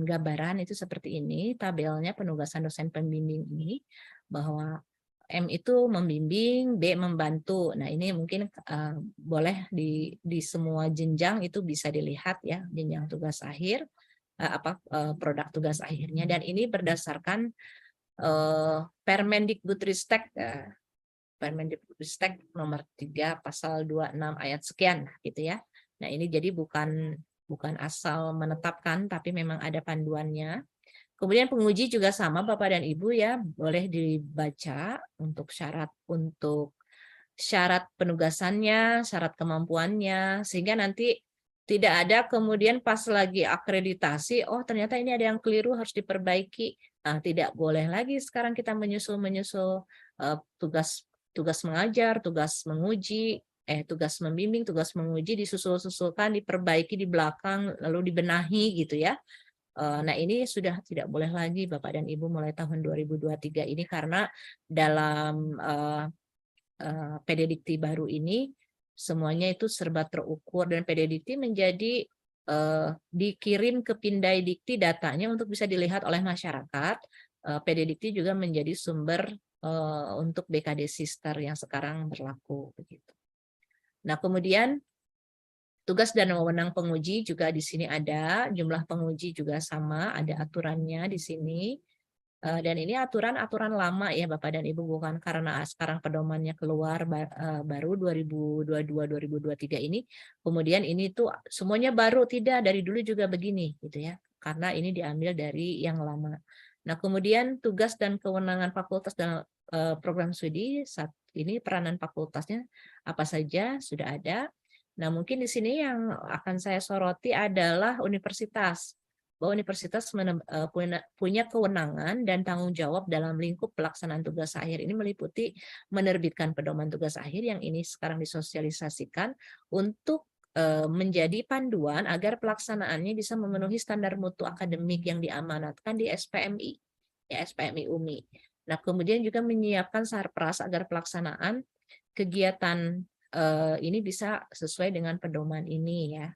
gambaran itu seperti ini tabelnya penugasan dosen pembimbing ini, bahwa M itu membimbing, B membantu. Nah, ini mungkin boleh di semua jenjang itu bisa dilihat ya, jenjang tugas akhir, produk tugas akhirnya, dan ini berdasarkan Permendikbudristek Permendikbudristek nomor 3 pasal 26 ayat sekian gitu ya. Nah, ini jadi bukan asal menetapkan tapi memang ada panduannya. Kemudian penguji juga sama Bapak dan Ibu ya, boleh dibaca untuk syarat penugasannya, syarat kemampuannya, sehingga nanti tidak ada kemudian pas lagi akreditasi, oh ternyata ini ada yang keliru harus diperbaiki. Nah, tidak boleh lagi sekarang kita menyusul tugas mengajar, tugas menguji, tugas membimbing, tugas menguji disusul-susulkan, diperbaiki di belakang, lalu dibenahi gitu ya. Nah, ini sudah tidak boleh lagi Bapak dan Ibu mulai tahun 2023 ini, karena dalam PDDikti baru ini semuanya itu serba terukur dan PDDikti menjadi dikirim ke Pindaidikti datanya untuk bisa dilihat oleh masyarakat. PDDikti juga menjadi sumber untuk BKD sister yang sekarang berlaku begitu. Nah, kemudian tugas dan wewenang penguji juga di sini ada, jumlah penguji juga sama, ada aturannya di sini. Dan ini aturan lama ya Bapak dan Ibu, bukan karena sekarang pedomannya keluar baru 2022-2023 ini, kemudian ini tuh semuanya baru, tidak, dari dulu juga begini gitu ya, karena ini diambil dari yang lama. Nah, kemudian tugas dan kewenangan fakultas dalam program studi saat ini, peranan fakultasnya apa saja sudah ada. Nah, mungkin di sini yang akan saya soroti adalah universitas, bahwa universitas punya kewenangan dan tanggung jawab dalam lingkup pelaksanaan tugas akhir. Ini meliputi menerbitkan pedoman tugas akhir yang ini sekarang disosialisasikan untuk menjadi panduan agar pelaksanaannya bisa memenuhi standar mutu akademik yang diamanatkan di SPMI, ya, SPMI UMI. Nah, kemudian juga menyiapkan sarpras agar pelaksanaan kegiatan ini bisa sesuai dengan pedoman ini ya.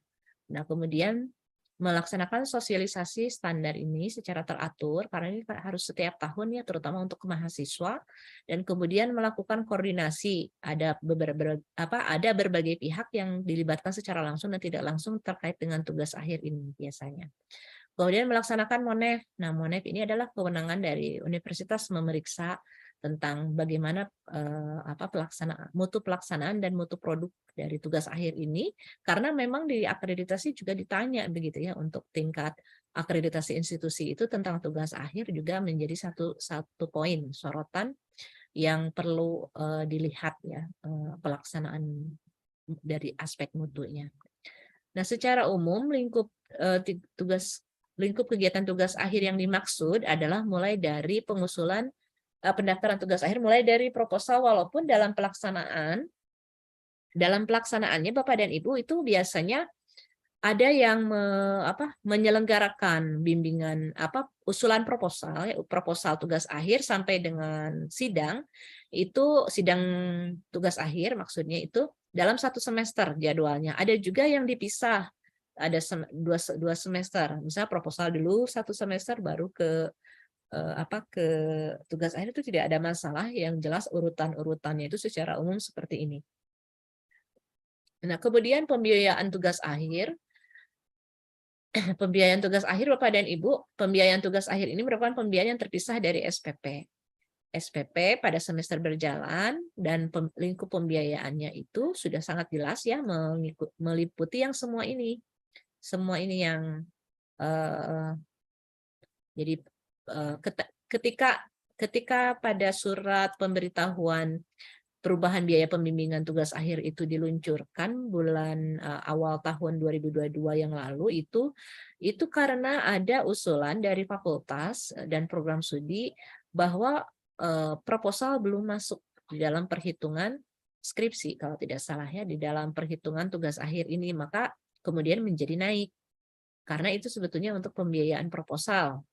Nah, kemudian melaksanakan sosialisasi standar ini secara teratur, karena ini harus setiap tahun ya, terutama untuk mahasiswa, dan kemudian melakukan koordinasi. Ada berbagai pihak yang dilibatkan secara langsung dan tidak langsung terkait dengan tugas akhir ini biasanya. Kemudian melaksanakan MONEF. Nah, MONEF ini adalah kewenangan dari universitas memeriksa tentang bagaimana mutu pelaksanaan dan mutu produk dari tugas akhir ini, karena memang di akreditasi juga ditanya begitu ya, untuk tingkat akreditasi institusi itu tentang tugas akhir juga menjadi satu poin sorotan yang perlu dilihat ya, pelaksanaan dari aspek mutunya. Nah, secara umum lingkup kegiatan tugas akhir yang dimaksud adalah mulai dari pengusulan pendaftaran tugas akhir, mulai dari proposal, walaupun dalam pelaksanaannya Bapak dan Ibu itu biasanya ada yang menyelenggarakan bimbingan usulan proposal tugas akhir sampai dengan sidang tugas akhir, maksudnya itu dalam 1 semester jadwalnya. Ada juga yang dipisah, ada 2 semester, misalnya proposal dulu 1 semester baru ke tugas akhir, itu tidak ada masalah, yang jelas urutannya itu secara umum seperti ini. Nah, kemudian pembiayaan tugas akhir. Pembiayaan tugas akhir Bapak dan Ibu, pembiayaan tugas akhir ini merupakan pembiayaan yang terpisah dari SPP. SPP pada semester berjalan dan lingkup pembiayaannya itu sudah sangat jelas ya meliputi yang semua ini. Semua ini yang jadi ketika pada surat pemberitahuan perubahan biaya pembimbingan tugas akhir itu diluncurkan bulan awal tahun 2022 yang lalu itu karena ada usulan dari fakultas dan program studi bahwa proposal belum masuk di dalam perhitungan skripsi kalau tidak salah ya, di dalam perhitungan tugas akhir ini, maka kemudian menjadi naik karena itu sebetulnya untuk pembiayaan proposal.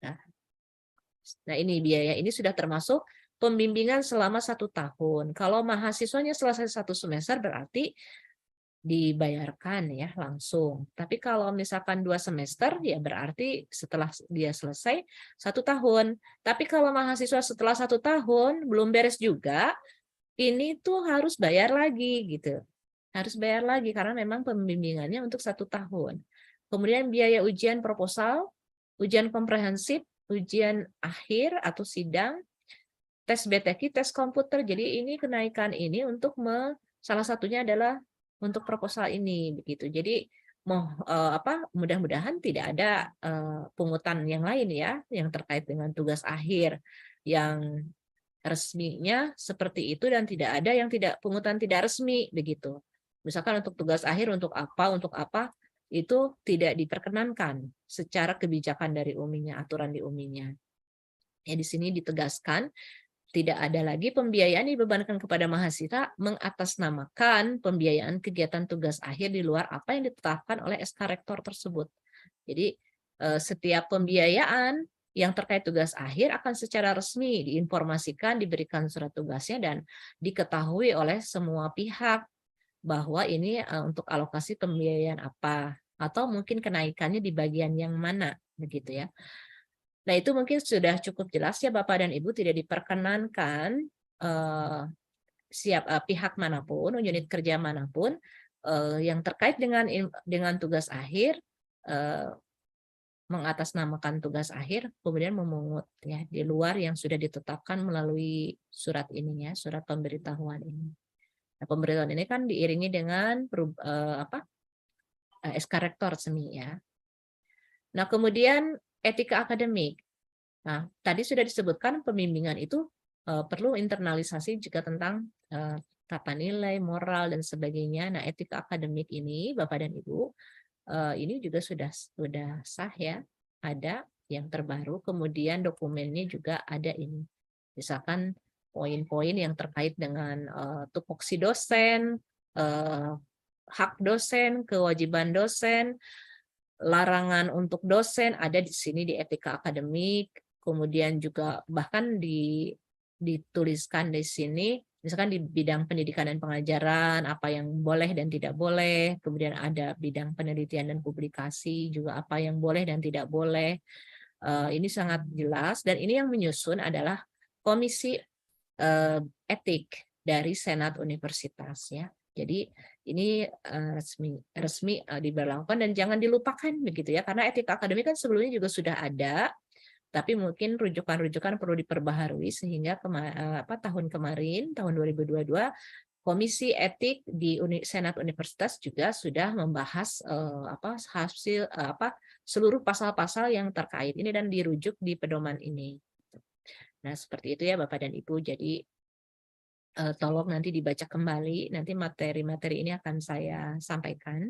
Nah ini biaya ini sudah termasuk pembimbingan selama 1 tahun. Kalau mahasiswanya selesai 1 semester berarti dibayarkan ya langsung. Tapi kalau misalkan 2 semester ya berarti setelah dia selesai 1 tahun. Tapi kalau mahasiswa setelah 1 tahun belum beres juga, ini tuh harus bayar lagi gitu. Harus bayar lagi karena memang pembimbingannya untuk 1 tahun. Kemudian biaya ujian proposal, ujian komprehensif, ujian akhir atau sidang, tes BTQ, tes komputer. Jadi ini kenaikan ini untuk salah satunya adalah untuk proposal ini begitu. Jadi mudah-mudahan tidak ada pungutan yang lain ya yang terkait dengan tugas akhir yang resminya seperti itu dan tidak ada yang pungutan tidak resmi begitu. Misalkan untuk tugas akhir untuk apa itu tidak diperkenankan secara kebijakan dari UMI-nya, aturan di UMI-nya. Ya di sini ditegaskan tidak ada lagi pembiayaan dibebankan kepada mahasiswa mengatasnamakan pembiayaan kegiatan tugas akhir di luar apa yang ditetapkan oleh SK Rektor tersebut. Jadi setiap pembiayaan yang terkait tugas akhir akan secara resmi diinformasikan, diberikan surat tugasnya dan diketahui oleh semua pihak bahwa ini untuk alokasi pembiayaan apa atau mungkin kenaikannya di bagian yang mana begitu ya. Nah, itu mungkin sudah cukup jelas ya Bapak dan Ibu, tidak diperkenankan pihak manapun, unit kerja manapun yang terkait dengan tugas akhir mengatasnamakan tugas akhir kemudian memungut ya di luar yang sudah ditetapkan melalui surat ini ya, surat pemberitahuan ini. Nah, pemberitahuan ini kan diiringi dengan SK Rektor seni ya. Nah, kemudian etika akademik. Nah, tadi sudah disebutkan pembimbingan itu perlu internalisasi juga tentang tata nilai, moral, dan sebagainya. Nah, etika akademik ini, Bapak dan Ibu, ini juga sudah sah ya, ada yang terbaru. Kemudian dokumennya juga ada ini. Misalkan poin-poin yang terkait dengan tupoksi dosen, hak dosen, kewajiban dosen, larangan untuk dosen ada di sini di etika akademik, kemudian juga bahkan dituliskan di sini, misalkan di bidang pendidikan dan pengajaran, apa yang boleh dan tidak boleh, kemudian ada bidang penelitian dan publikasi, juga apa yang boleh dan tidak boleh. Ini sangat jelas, dan ini yang menyusun adalah komisi etik dari Senat Universitas ya. Jadi ini resmi diberlakukan dan jangan dilupakan begitu ya, karena etika akademik kan sebelumnya juga sudah ada, tapi mungkin rujukan-rujukan perlu diperbaharui sehingga tahun kemarin tahun 2022 Komisi Etik di Senat Universitas juga sudah membahas seluruh pasal-pasal yang terkait ini dan dirujuk di pedoman ini. Nah, seperti itu ya Bapak dan Ibu. Jadi tolong nanti dibaca kembali, nanti materi-materi ini akan saya sampaikan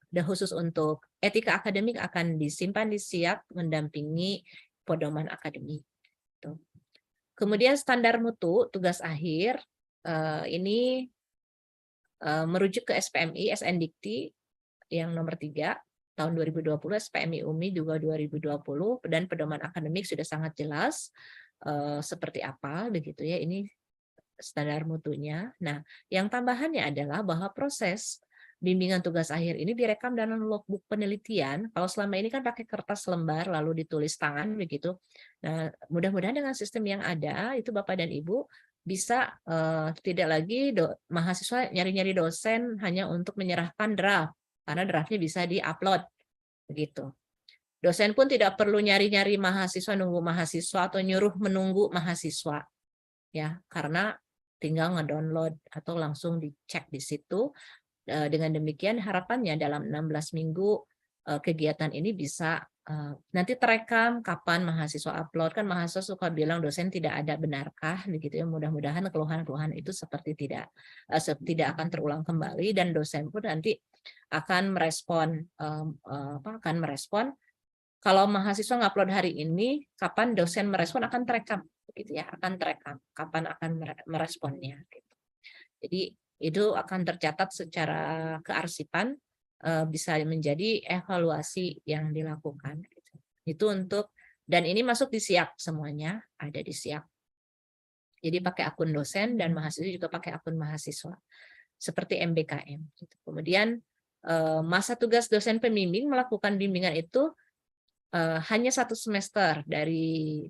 dan khusus untuk etika akademik akan disimpan di siap mendampingi pedoman akademik. Kemudian standar mutu tugas akhir ini merujuk ke SPMI SNDikti yang nomor 3 tahun 2020, SPMI UMI juga 2020, dan pedoman akademik sudah sangat jelas seperti apa begitu ya, ini standar mutunya. Nah, yang tambahannya adalah bahwa proses bimbingan tugas akhir ini direkam dalam logbook penelitian. Kalau selama ini kan pakai kertas lembar lalu ditulis tangan begitu. Nah, mudah-mudahan dengan sistem yang ada itu Bapak dan Ibu bisa tidak lagi mahasiswa nyari-nyari dosen hanya untuk menyerahkan draft, karena draftnya bisa di-upload begitu. Dosen pun tidak perlu nyari-nyari mahasiswa, nunggu mahasiswa atau nyuruh menunggu mahasiswa, ya, karena tinggal ngedownload atau langsung dicek di situ. Dengan demikian harapannya dalam 16 minggu kegiatan ini bisa nanti terekam kapan mahasiswa upload. Kan mahasiswa suka bilang dosen tidak ada, benarkah begitu ya. Mudah-mudahan keluhan-keluhan itu seperti tidak akan terulang kembali, dan dosen pun nanti akan merespon kalau mahasiswa ngupload hari ini, kapan dosen merespon akan terekam gitu ya, akan terekam kapan akan meresponnya gitu. Jadi itu akan tercatat secara kearsipan, bisa menjadi evaluasi yang dilakukan gitu. Itu untuk, dan ini masuk di SIAK semuanya, ada di SIAK. Jadi pakai akun dosen dan mahasiswa juga pakai akun mahasiswa seperti MBKM gitu. Kemudian masa tugas dosen pembimbing melakukan bimbingan itu hanya 1 semester dari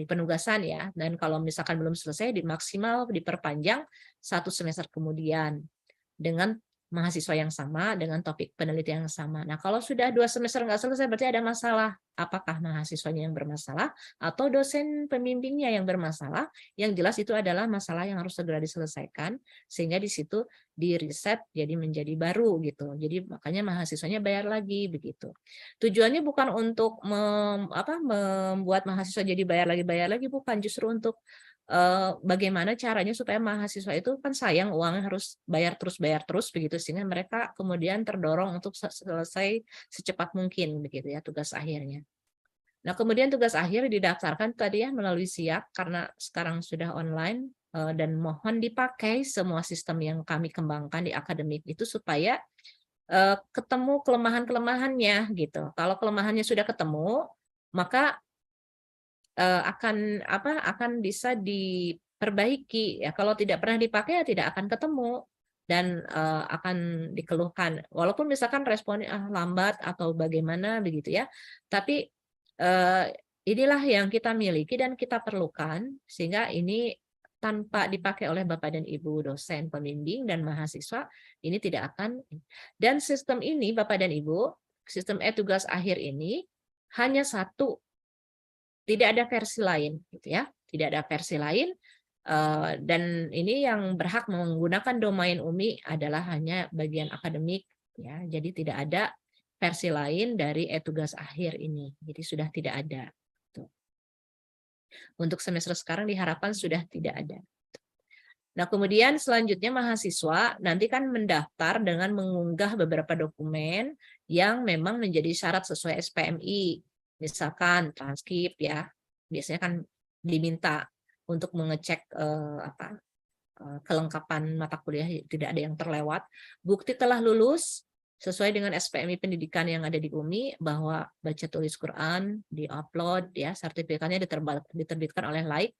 penugasan ya, dan kalau misalkan belum selesai maksimal diperpanjang 1 semester kemudian dengan mahasiswa yang sama dengan topik penelitian yang sama. Nah, kalau sudah 2 semester nggak selesai berarti ada masalah. Apakah mahasiswanya yang bermasalah atau dosen pembimbingnya yang bermasalah? Yang jelas itu adalah masalah yang harus segera diselesaikan, sehingga di situ di-reset jadi menjadi baru gitu. Jadi makanya mahasiswanya bayar lagi begitu. Tujuannya bukan untuk membuat mahasiswa jadi bayar lagi, bukan, justru untuk bagaimana caranya supaya mahasiswa itu kan sayang uangnya harus bayar terus begitu, sehingga mereka kemudian terdorong untuk selesai secepat mungkin begitu ya tugas akhirnya. Nah, kemudian tugas akhir didaftarkan tadi ya melalui SIAK karena sekarang sudah online, dan mohon dipakai semua sistem yang kami kembangkan di akademik itu supaya ketemu kelemahan-kelemahannya gitu. Kalau kelemahannya sudah ketemu, maka akan bisa diperbaiki ya. Kalau tidak pernah dipakai ya tidak akan ketemu dan akan dikeluhkan. Walaupun misalkan responnya lambat atau bagaimana begitu ya. Tapi inilah yang kita miliki dan kita perlukan, sehingga ini tanpa dipakai oleh Bapak dan Ibu dosen pembimbing dan mahasiswa ini tidak akan. Dan sistem ini Bapak dan Ibu, sistem tugas akhir ini hanya satu, tidak ada versi lain gitu ya, tidak ada versi lain, dan ini yang berhak menggunakan domain UMI adalah hanya bagian akademik ya, jadi tidak ada versi lain dari tugas akhir ini, jadi sudah tidak ada. Untuk semester sekarang diharapkan sudah tidak ada. Nah, kemudian selanjutnya mahasiswa nanti kan mendaftar dengan mengunggah beberapa dokumen yang memang menjadi syarat sesuai SPMI. Misalkan transkrip ya, biasanya kan diminta untuk mengecek kelengkapan mata kuliah tidak ada yang terlewat. Bukti telah lulus sesuai dengan SPMI pendidikan yang ada di UMI bahwa baca tulis Quran diupload ya, sertifikatnya diterbitkan oleh LAIK.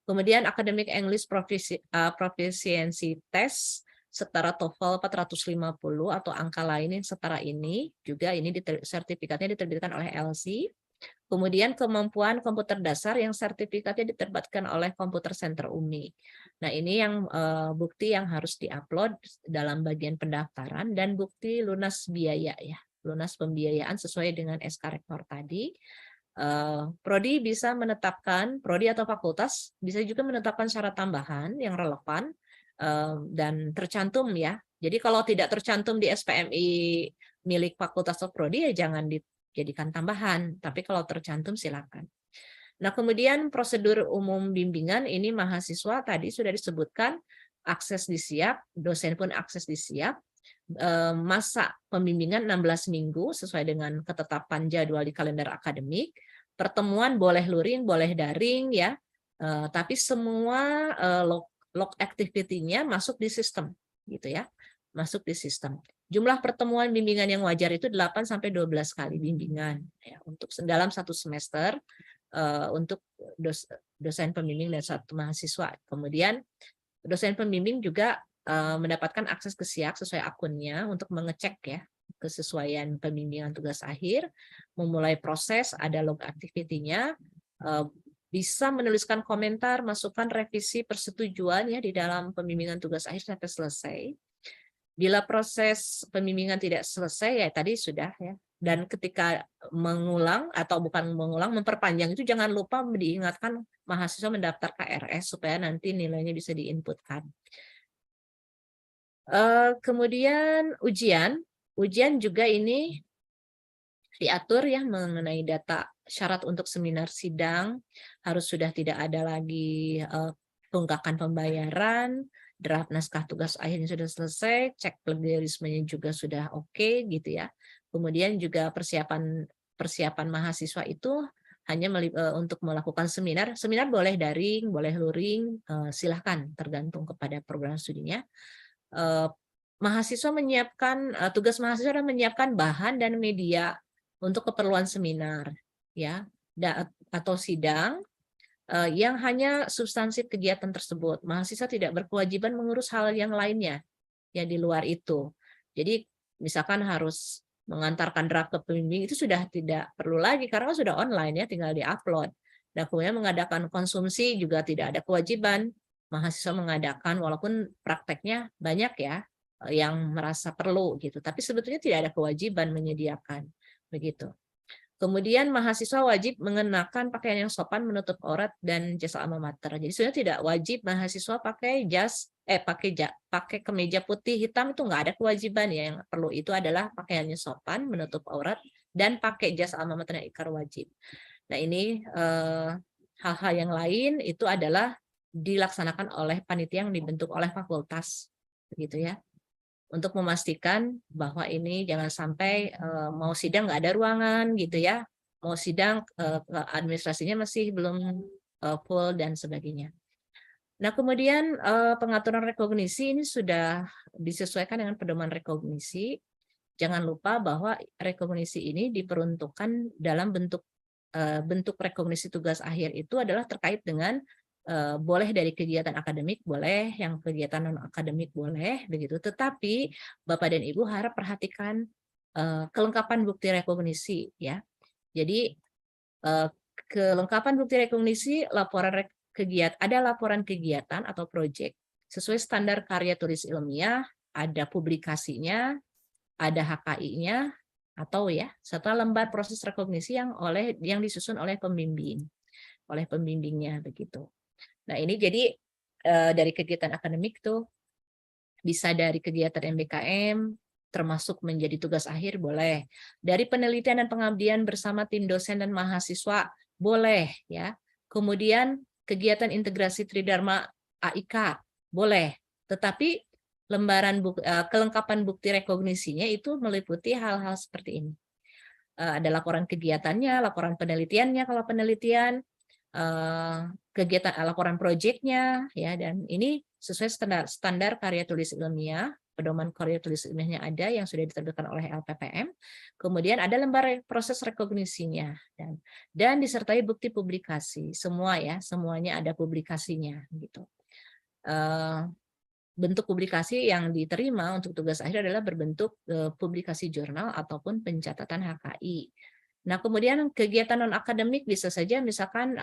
Kemudian Academic English Proficiency Test setara TOEFL 450 atau angka lain yang setara ini juga ini sertifikatnya diterbitkan oleh LC. Kemudian kemampuan komputer dasar yang sertifikatnya diterbitkan oleh Computer Center UMI. Nah, ini yang bukti yang harus diupload dalam bagian pendaftaran dan bukti lunas biaya ya, lunas pembiayaan sesuai dengan SK Rektor tadi. Prodi bisa menetapkan, prodi atau fakultas bisa juga menetapkan syarat tambahan yang relevan dan tercantum ya. Jadi kalau tidak tercantum di SPMI milik fakultas atau prodi ya jangan dijadikan tambahan, tapi kalau tercantum silakan. Nah, kemudian prosedur umum bimbingan ini mahasiswa tadi sudah disebutkan akses di SIAK, dosen pun akses di SIAK. Masa pembimbingan 16 minggu sesuai dengan ketetapan jadwal di kalender akademik. Pertemuan boleh luring, boleh daring ya. Tapi semua log activity-nya masuk di sistem gitu ya. Masuk di sistem. Jumlah pertemuan bimbingan yang wajar itu 8 sampai 12 kali bimbingan ya, untuk dalam 1 semester untuk dosen pembimbing dan 1 mahasiswa. Kemudian dosen pembimbing juga mendapatkan akses ke SIAK sesuai akunnya untuk mengecek ya kesesuaian pembimbingan tugas akhir, memulai proses, ada log activity-nya, bisa menuliskan komentar, masukan, revisi, persetujuan ya di dalam pembimbingan tugas akhir sampai selesai. Bila proses pembimbingan tidak selesai ya tadi sudah ya Dan ketika mengulang atau bukan mengulang, memperpanjang itu jangan lupa diingatkan mahasiswa mendaftar KRS supaya nanti nilainya bisa diinputkan. Kemudian ujian juga ini diatur ya mengenai data syarat untuk seminar sidang, harus sudah tidak ada lagi tunggakan pembayaran, draft naskah tugas akhirnya sudah selesai, cek plagiarismenya juga sudah oke gitu ya. Kemudian juga persiapan mahasiswa itu hanya untuk melakukan seminar boleh daring, boleh luring, silahkan tergantung kepada program studinya. Mahasiswa menyiapkan tugas mahasiswa adalah menyiapkan bahan dan media untuk keperluan seminar ya atau sidang yang hanya substansi kegiatan tersebut. Mahasiswa tidak berkewajiban mengurus hal yang lainnya ya di luar itu. Jadi misalkan harus mengantarkan draft ke pembimbing itu sudah tidak perlu lagi karena sudah online ya, tinggal diupload. Dan kemudian mengadakan konsumsi juga tidak ada kewajiban. Mahasiswa mengadakan walaupun prakteknya banyak ya yang merasa perlu gitu, tapi sebetulnya tidak ada kewajiban menyediakan begitu. Kemudian mahasiswa wajib mengenakan pakaian yang sopan menutup aurat dan jas alma mater. Jadi sebenarnya tidak wajib mahasiswa pakai pakai kemeja putih hitam, itu nggak ada kewajiban ya. Yang perlu itu adalah pakaiannya sopan menutup aurat dan pakai jas alma mater yang ikrar wajib. Nah ini hal-hal yang lain itu adalah dilaksanakan oleh panitia yang dibentuk oleh fakultas begitu ya, untuk memastikan bahwa ini jangan sampai mau sidang nggak ada ruangan gitu ya, mau sidang administrasinya masih belum full dan sebagainya. Nah kemudian pengaturan rekognisi ini sudah disesuaikan dengan pedoman rekognisi. Jangan lupa bahwa rekognisi ini diperuntukkan dalam bentuk rekognisi tugas akhir itu adalah terkait dengan boleh dari kegiatan akademik, boleh yang kegiatan non akademik boleh begitu. Tetapi Bapak dan Ibu harap perhatikan kelengkapan bukti rekognisi ya. Jadi kelengkapan bukti rekognisi ada laporan kegiatan atau proyek sesuai standar karya tulis ilmiah, ada publikasinya, ada HKI-nya atau ya serta lembar proses rekognisi yang disusun oleh pembimbingnya begitu. Nah ini jadi dari kegiatan akademik tuh bisa dari kegiatan MBKM termasuk menjadi tugas akhir boleh, dari penelitian dan pengabdian bersama tim dosen dan mahasiswa boleh ya, kemudian kegiatan integrasi Tridharma AIK boleh, tetapi kelengkapan bukti rekognisinya itu meliputi hal-hal seperti ini. Ada laporan kegiatannya, laporan penelitiannya kalau penelitian, kegiatan laporan proyeknya ya, dan ini sesuai standar karya tulis ilmiah, pedoman karya tulis ilmiahnya ada yang sudah diterbitkan oleh LPPM. Kemudian ada lembar proses rekognisinya dan disertai bukti publikasi. Semuanya ada publikasinya gitu. Bentuk publikasi yang diterima untuk tugas akhir adalah berbentuk publikasi jurnal ataupun pencatatan HKI. Nah, kemudian kegiatan non-akademik bisa saja misalkan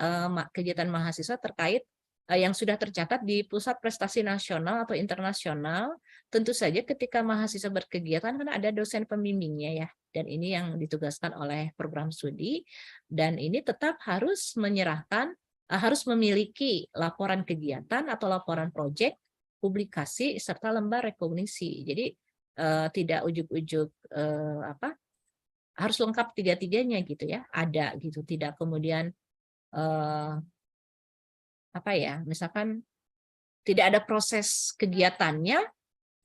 kegiatan mahasiswa terkait yang sudah tercatat di pusat prestasi nasional atau internasional. Tentu saja ketika mahasiswa berkegiatan kan ada dosen pembimbingnya ya, dan ini yang ditugaskan oleh program studi, dan ini tetap harus harus memiliki laporan kegiatan atau laporan proyek, publikasi, serta lembar rekognisi. Jadi tidak ujuk-ujuk harus lengkap tiga-tiganya gitu ya, ada gitu, tidak kemudian misalkan tidak ada proses kegiatannya,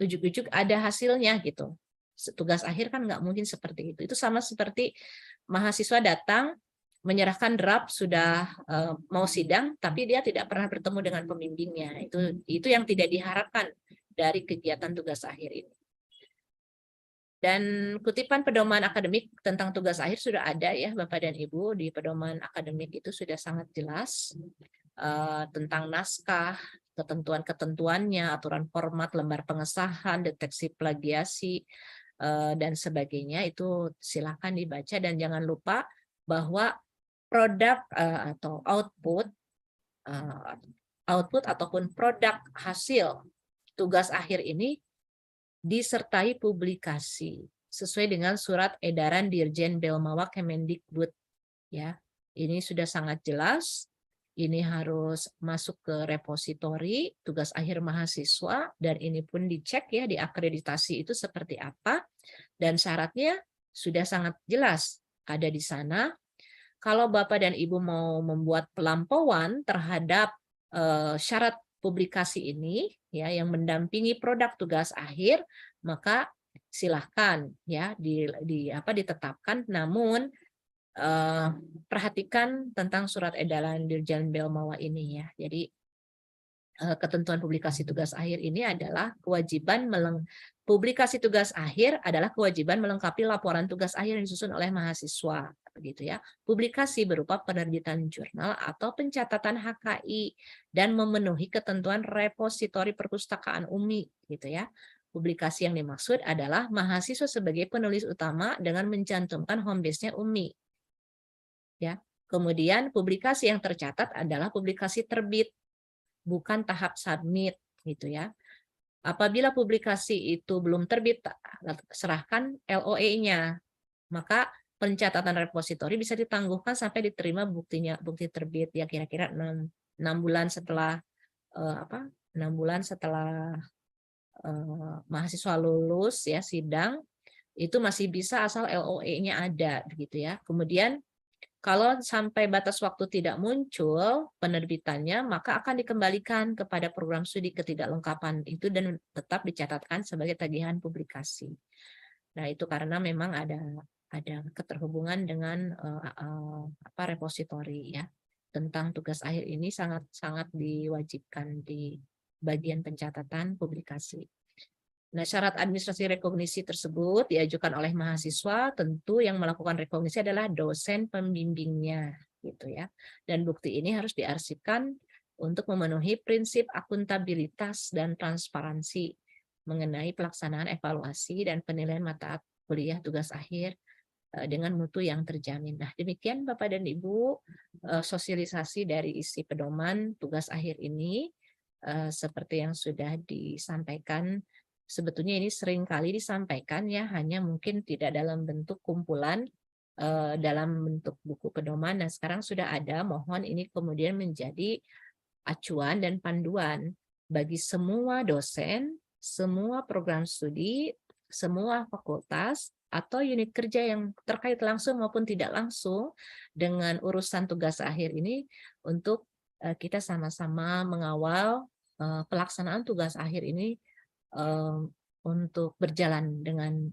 ujuk-ujuk ada hasilnya gitu. Tugas akhir kan nggak mungkin seperti itu. Itu sama seperti mahasiswa datang menyerahkan draft sudah mau sidang, tapi dia tidak pernah bertemu dengan pembimbingnya. Itu yang tidak diharapkan dari kegiatan tugas akhir ini. Dan kutipan pedoman akademik tentang tugas akhir sudah ada ya Bapak dan Ibu, di pedoman akademik itu sudah sangat jelas tentang naskah, ketentuan-ketentuannya, aturan format, lembar pengesahan, deteksi plagiasi, dan sebagainya. Itu silakan dibaca, dan jangan lupa bahwa produk atau output ataupun produk hasil tugas akhir ini disertai publikasi. sesuai dengan surat edaran Dirjen Belmawa Kemendikbud. Ya, ini sudah sangat jelas. Ini harus masuk ke repositori tugas akhir mahasiswa dan ini pun dicek ya di akreditasi itu seperti apa dan syaratnya sudah sangat jelas ada di sana. Kalau Bapak dan Ibu mau membuat pelampauan terhadap syarat publikasi ini ya yang mendampingi produk tugas akhir, maka silahkan ya ditetapkan, namun perhatikan tentang surat edaran Dirjen Belmawa ini ya. Jadi ketentuan publikasi tugas akhir ini adalah kewajiban publikasi tugas akhir adalah kewajiban melengkapi laporan tugas akhir yang disusun oleh mahasiswa, begitu ya. Publikasi berupa penerbitan jurnal atau pencatatan HKI dan memenuhi ketentuan repositori perpustakaan UMI, gitu ya. Publikasi yang dimaksud adalah mahasiswa sebagai penulis utama dengan mencantumkan home base-nya UMI. Ya. Kemudian publikasi yang tercatat adalah publikasi terbit, bukan tahap submit, gitu ya. Apabila publikasi itu belum terbit, serahkan LOE-nya. Maka pencatatan repositori bisa ditangguhkan sampai diterima bukti terbit ya kira-kira 6 bulan setelah 6 bulan setelah mahasiswa lulus ya sidang, itu masih bisa asal LOE-nya ada begitu ya. Kemudian kalau sampai batas waktu tidak muncul penerbitannya, maka akan dikembalikan kepada program studi ketidaklengkapan itu dan tetap dicatatkan sebagai tagihan publikasi. Nah, itu karena memang ada keterhubungan dengan repositori ya. Tentang tugas akhir ini sangat diwajibkan di bagian pencatatan publikasi. Nah, syarat administrasi rekognisi tersebut diajukan oleh mahasiswa, tentu yang melakukan rekognisi adalah dosen pembimbingnya, gitu ya. Dan bukti ini harus diarsipkan untuk memenuhi prinsip akuntabilitas dan transparansi mengenai pelaksanaan evaluasi dan penilaian mata kuliah tugas akhir dengan mutu yang terjamin. Nah, demikian Bapak dan Ibu sosialisasi dari isi pedoman tugas akhir ini seperti yang sudah disampaikan. Sebetulnya ini sering kali disampaikan ya, hanya mungkin tidak dalam bentuk kumpulan, dalam bentuk buku pedoman. Nah, sekarang sudah ada, mohon ini kemudian menjadi acuan dan panduan bagi semua dosen, semua program studi, semua fakultas, atau unit kerja yang terkait langsung maupun tidak langsung dengan urusan tugas akhir ini untuk kita sama-sama mengawal pelaksanaan tugas akhir ini untuk berjalan dengan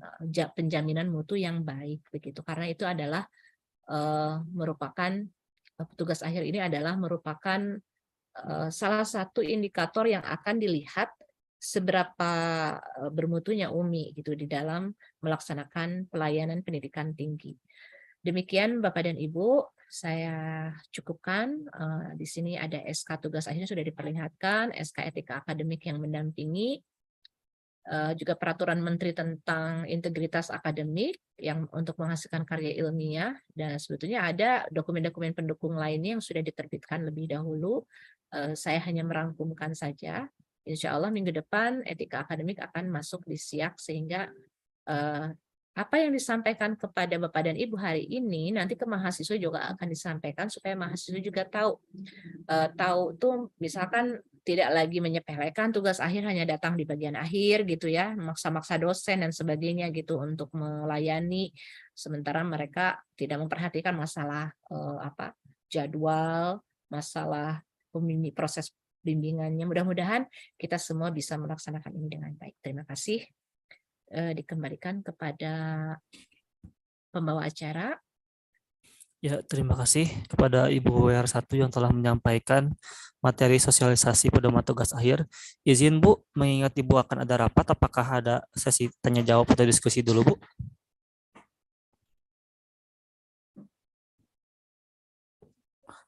penjaminan mutu yang baik begitu, karena itu adalah merupakan tugas akhir ini adalah merupakan salah satu indikator yang akan dilihat seberapa bermutunya UMI gitu di dalam melaksanakan pelayanan pendidikan tinggi. Demikian Bapak dan Ibu, saya cukupkan. Di sini ada SK tugas akhirnya sudah diperlihatkan, SK etika akademik yang mendampingi, juga peraturan menteri tentang integritas akademik yang untuk menghasilkan karya ilmiah, dan sebetulnya ada dokumen-dokumen pendukung lainnya yang sudah diterbitkan lebih dahulu. Saya hanya merangkumkan saja. Insya Allah minggu depan etika akademik akan masuk di SIAK, sehingga apa yang disampaikan kepada Bapak dan Ibu hari ini nanti ke mahasiswa juga akan disampaikan supaya mahasiswa juga tahu tuh, misalkan tidak lagi menyepelekan tugas akhir hanya datang di bagian akhir gitu ya, maksa-maksa dosen dan sebagainya gitu untuk melayani, sementara mereka tidak memperhatikan masalah jadwal, masalah proses bimbingannya. Mudah-mudahan kita semua bisa melaksanakan ini dengan baik. Terima kasih. Dikembalikan kepada pembawa acara. Ya, terima kasih kepada Ibu WR1 yang telah menyampaikan materi sosialisasi pedoman tugas akhir. Izin Bu, mengingat Ibu akan ada rapat, apakah ada sesi tanya jawab atau diskusi dulu Bu?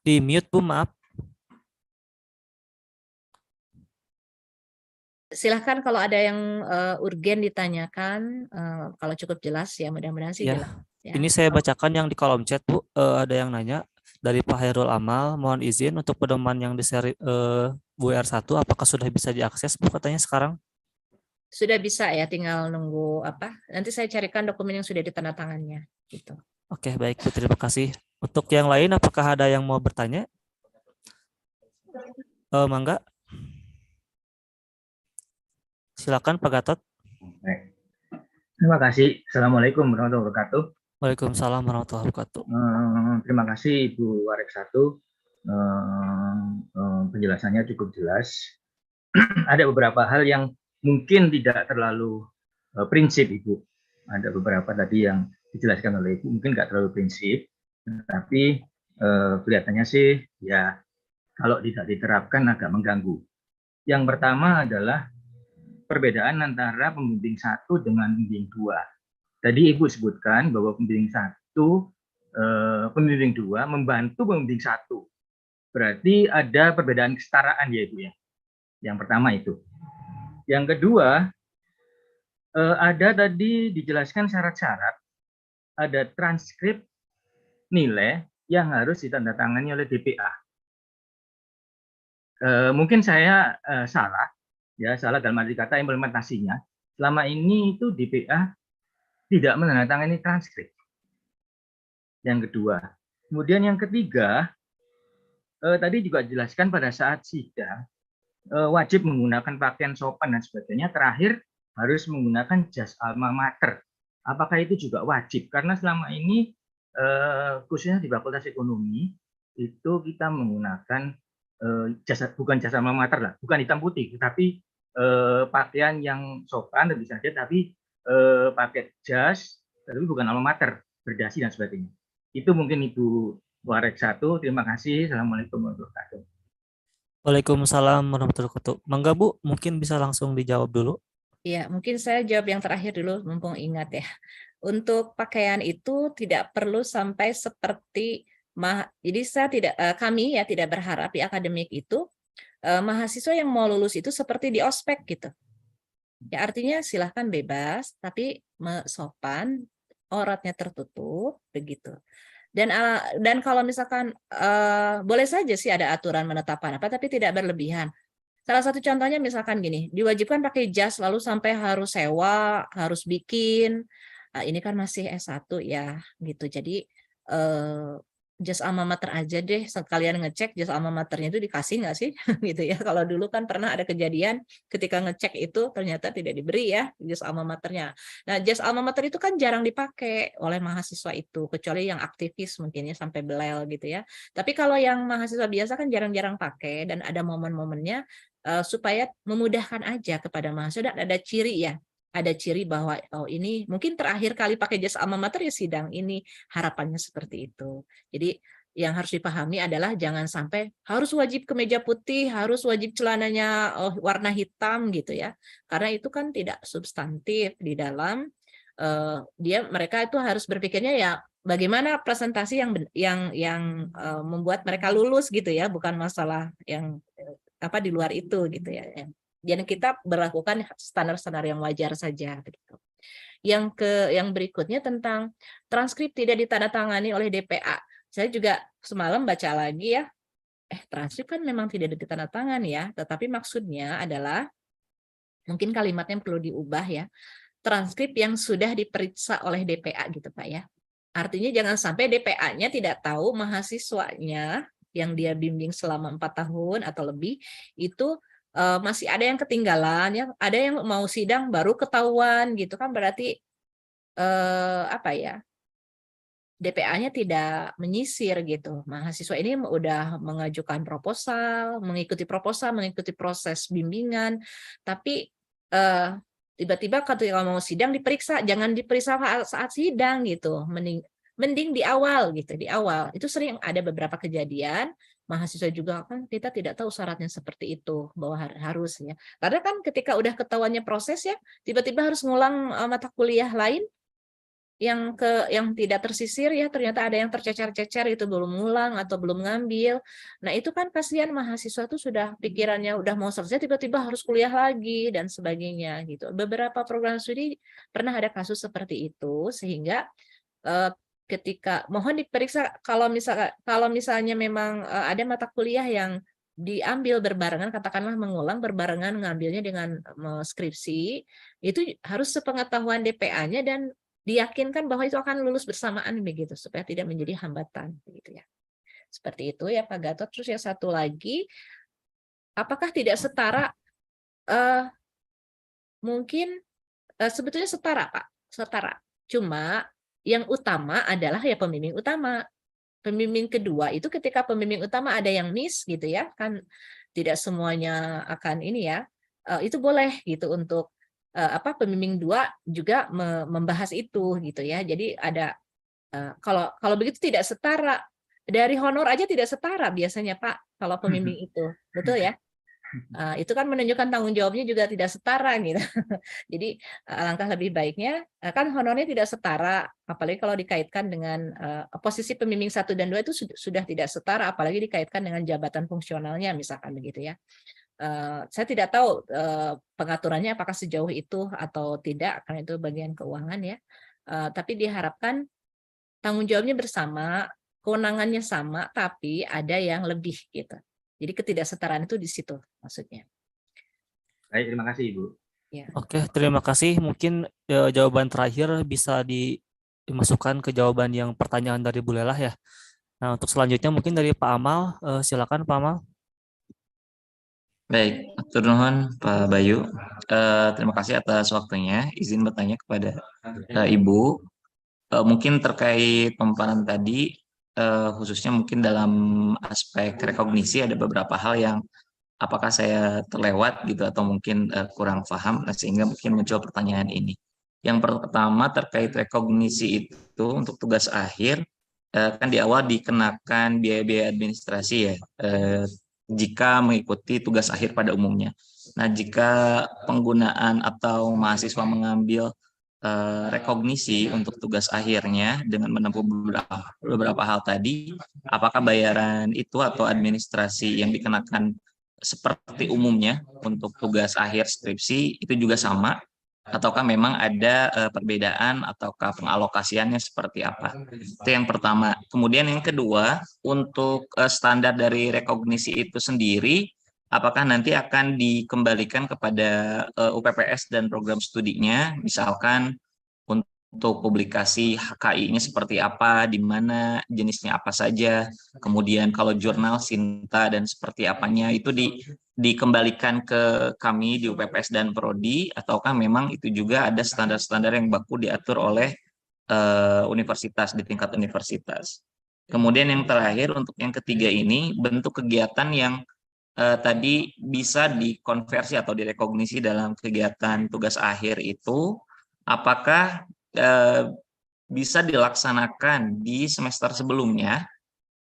Di mute Bu, maaf. Silahkan kalau ada yang urgen ditanyakan, kalau cukup jelas ya mudah-mudahan sih Ya. jelas. Ya. Ini saya bacakan yang di kolom chat Bu, ada yang nanya dari Pak Hairul Amal, mohon izin untuk pedoman yang di seri Bu WR1 apakah sudah bisa diakses Bu katanya sekarang? Sudah bisa ya, tinggal nunggu apa? Nanti saya carikan dokumen yang sudah ditandatangannya gitu. Oke, baik Bu, terima kasih. Untuk yang lain, apakah ada yang mau bertanya? Mangga, silakan Pak Gatot. Baik. Terima kasih. Assalamualaikum warahmatullahi wabarakatuh. Waalaikumsalam warahmatullahi wabarakatuh. Terima kasih Ibu Warek 1. Penjelasannya cukup jelas. Ada beberapa hal yang mungkin tidak terlalu prinsip Ibu. Ada beberapa tadi yang dijelaskan oleh Ibu mungkin nggak terlalu prinsip, tapi kelihatannya sih ya kalau tidak diterapkan agak mengganggu. Yang pertama adalah perbedaan antara pembimbing 1 dengan pembimbing 2. Tadi Ibu sebutkan bahwa pembimbing 2 membantu pembimbing 1. Berarti ada perbedaan kesetaraan ya Ibu ya. Yang pertama itu. Yang kedua, ada tadi dijelaskan syarat-syarat, ada transkrip nilai yang harus ditandatangani oleh DPA. Mungkin saya salah dalam arti kata implementasinya. Selama ini itu DPA tidak menandatangani transkrip. Yang kedua. Kemudian yang ketiga, tadi juga dijelaskan pada saat sidang, wajib menggunakan pakaian sopan dan sebagainya. Terakhir, harus menggunakan jas alma mater. Apakah itu juga wajib? Karena selama ini, khususnya di Fakultas Ekonomi, itu kita menggunakan bukan jas alma mater lah, bukan hitam putih, tetapi pakaian yang sopan tentu saja, tapi pakai jas, tapi bukan alma mater, berdasi dan sebagainya. Itu mungkin Ibu Warek 1. Terima kasih. Assalamualaikum warahmatullahi wabarakatuh. Waalaikumsalam warahmatullahi wabarakatuh. Mangga Bu, mungkin bisa langsung dijawab dulu. Ya, mungkin saya jawab yang terakhir dulu, mumpung ingat ya. Untuk pakaian itu tidak perlu sampai seperti, jadi saya tidak, kami ya tidak berharap di akademik itu mahasiswa yang mau lulus itu seperti di ospek gitu. Ya artinya silahkan bebas, tapi sopan, auratnya tertutup, begitu. Dan kalau misalkan boleh saja sih ada aturan menetapkan apa, tapi tidak berlebihan. Salah satu contohnya misalkan gini, diwajibkan pakai jas lalu sampai harus sewa, harus bikin. Nah, ini kan masih S1 ya, gitu. Jadi jas alma mater aja deh, sekalian ngecek jas alma maternya itu dikasih nggak sih, gitu ya. Kalau dulu kan pernah ada kejadian ketika ngecek itu ternyata tidak diberi ya jas alma maternya. Nah, jas alma mater itu kan jarang dipakai oleh mahasiswa itu, kecuali yang aktivis mungkin ya sampai belel gitu ya. Tapi kalau yang mahasiswa biasa kan jarang-jarang pakai dan ada momen-momennya, supaya memudahkan aja kepada mahasiswa dan ada ciri ya, ada ciri bahwa oh ini mungkin terakhir kali pakai jas alma mater ya sidang ini, harapannya seperti itu. Jadi yang harus dipahami adalah jangan sampai harus wajib kemeja putih, harus wajib celananya warna hitam gitu ya, karena itu kan tidak substantif di dalam mereka itu harus berpikirnya ya bagaimana presentasi yang membuat mereka lulus gitu ya, bukan masalah yang apa di luar itu gitu ya. Dan kita berlakukan standar-standar yang wajar saja begitu. Yang berikutnya tentang transkrip tidak ditandatangani oleh DPA. Saya juga semalam baca lagi ya. Transkrip kan memang tidak ditandatangani ya, tetapi maksudnya adalah mungkin kalimatnya perlu diubah ya. Transkrip yang sudah diperiksa oleh DPA gitu Pak ya. Artinya jangan sampai DPA-nya tidak tahu mahasiswanya yang dia bimbing selama 4 tahun atau lebih itu masih ada yang ketinggalan ya, ada yang mau sidang baru ketahuan gitu kan, berarti apa ya, DPA-nya tidak menyisir gitu. Mahasiswa ini udah mengajukan proposal, mengikuti proses bimbingan, tapi tiba-tiba ketika mau sidang diperiksa, jangan diperiksa saat sidang gitu. Mending di awal gitu, di awal. Itu sering ada beberapa kejadian, mahasiswa juga kan kita tidak tahu syaratnya seperti itu, bahwa harusnya. Karena kan ketika udah ketahuannya proses ya, tiba-tiba harus ngulang mata kuliah lain yang tidak tersisir ya, ternyata ada yang tercecer-cecer itu belum ngulang atau belum ngambil. Nah, itu kan kasihan mahasiswa tuh sudah pikirannya udah mau selesai tiba-tiba harus kuliah lagi dan sebagainya gitu. Beberapa program studi pernah ada kasus seperti itu sehingga ketika mohon diperiksa kalau misalnya memang ada mata kuliah yang diambil berbarengan, katakanlah mengulang berbarengan ngambilnya dengan skripsi, itu harus sepengetahuan DPA-nya dan diyakinkan bahwa itu akan lulus bersamaan begitu, supaya tidak menjadi hambatan begitu ya. Seperti itu ya Pak Gatot. Terus yang satu lagi, apakah tidak setara? Mungkin sebetulnya setara Pak, setara. Cuma yang utama adalah ya pembimbing utama. Pembimbing kedua itu ketika pembimbing utama ada yang miss gitu ya, kan tidak semuanya akan ini ya, itu boleh gitu untuk pembimbing dua juga membahas itu gitu ya. Jadi ada kalau begitu tidak setara, dari honor aja tidak setara biasanya Pak kalau pembimbing itu, betul ya? Itu kan menunjukkan tanggung jawabnya juga tidak setara gitu. Jadi alangkah lebih baiknya kan honornya tidak setara, apalagi kalau dikaitkan dengan posisi pembimbing 1 dan 2 itu sudah tidak setara, apalagi dikaitkan dengan jabatan fungsionalnya misalkan begitu ya. Saya tidak tahu pengaturannya apakah sejauh itu atau tidak, karena itu bagian keuangan ya. Tapi diharapkan tanggung jawabnya bersama, kewenangannya sama, tapi ada yang lebih gitu. Jadi ketidaksetaraan itu di situ maksudnya. Baik, terima kasih Ibu. Ya. Oke, terima kasih. Mungkin jawaban terakhir bisa dimasukkan ke jawaban yang pertanyaan dari Bu Lelah ya. Nah, untuk selanjutnya mungkin dari Pak Amal, silakan Pak Amal. Baik, atur nuhun Pak Bayu. Terima kasih atas waktunya. Izin bertanya kepada Ibu. Mungkin terkait pemaparan tadi, khususnya mungkin dalam aspek rekognisi ada beberapa hal yang apakah saya terlewat gitu atau mungkin kurang paham, sehingga mungkin muncul pertanyaan ini. Yang pertama terkait rekognisi itu untuk tugas akhir, kan di awal dikenakan biaya-biaya administrasi ya, jika mengikuti tugas akhir pada umumnya. Nah, jika penggunaan atau mahasiswa mengambil rekognisi untuk tugas akhirnya dengan menempuh beberapa hal tadi, apakah bayaran itu atau administrasi yang dikenakan seperti umumnya untuk tugas akhir skripsi itu juga sama, ataukah memang ada perbedaan ataukah pengalokasiannya seperti apa? Itu yang pertama. Kemudian yang kedua, untuk standar dari rekognisi itu sendiri, apakah nanti akan dikembalikan kepada UPPS dan program studinya, misalkan untuk publikasi HKI-nya seperti apa, di mana jenisnya apa saja, kemudian kalau jurnal Sinta dan seperti apanya itu dikembalikan ke kami di UPPS dan Prodi, ataukah memang itu juga ada standar-standar yang baku diatur oleh universitas di tingkat universitas. Kemudian yang terakhir untuk yang ketiga ini, bentuk kegiatan yang tadi bisa dikonversi atau direkognisi dalam kegiatan tugas akhir itu, apakah bisa dilaksanakan di semester sebelumnya,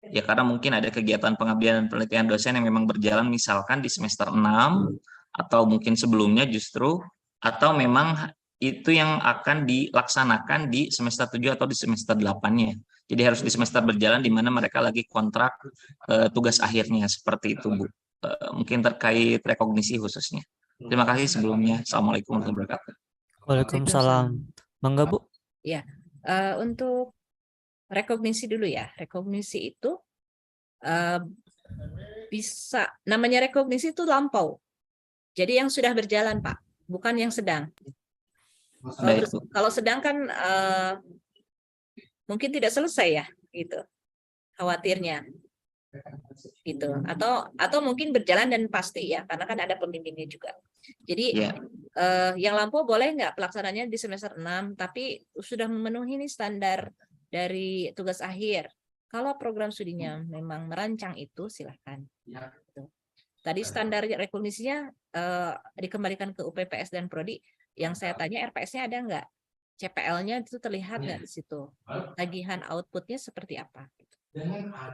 ya karena mungkin ada kegiatan pengabdian dan penelitian dosen yang memang berjalan misalkan di semester 6 atau mungkin sebelumnya justru, atau memang itu yang akan dilaksanakan di semester 7 atau di semester 8-nya. Jadi harus di semester berjalan di mana mereka lagi kontrak tugas akhirnya, seperti itu Bu. Mungkin terkait rekognisi khususnya. Terima kasih sebelumnya. Assalamualaikum warahmatullahi wabarakatuh. Waalaikumsalam. Mangga Bu. Ya, untuk rekognisi dulu ya. Rekognisi itu bisa, namanya rekognisi itu lampau. Jadi yang sudah berjalan Pak, bukan yang sedang. Kalau sedang kan mungkin tidak selesai ya, gitu. Khawatirnya. Gitu, atau mungkin berjalan dan pasti ya, karena kan ada pembimbingnya juga. Jadi yang lampau boleh nggak pelaksananya di semester 6, tapi sudah memenuhi nih standar dari tugas akhir. Kalau program studinya memang merancang itu, silahkan. Gitu. Tadi standar rekognisinya dikembalikan ke UPPS dan Prodi. Yang saya tanya RPS-nya ada nggak? CPL-nya itu terlihat nggak di situ? Tagihan outputnya seperti apa?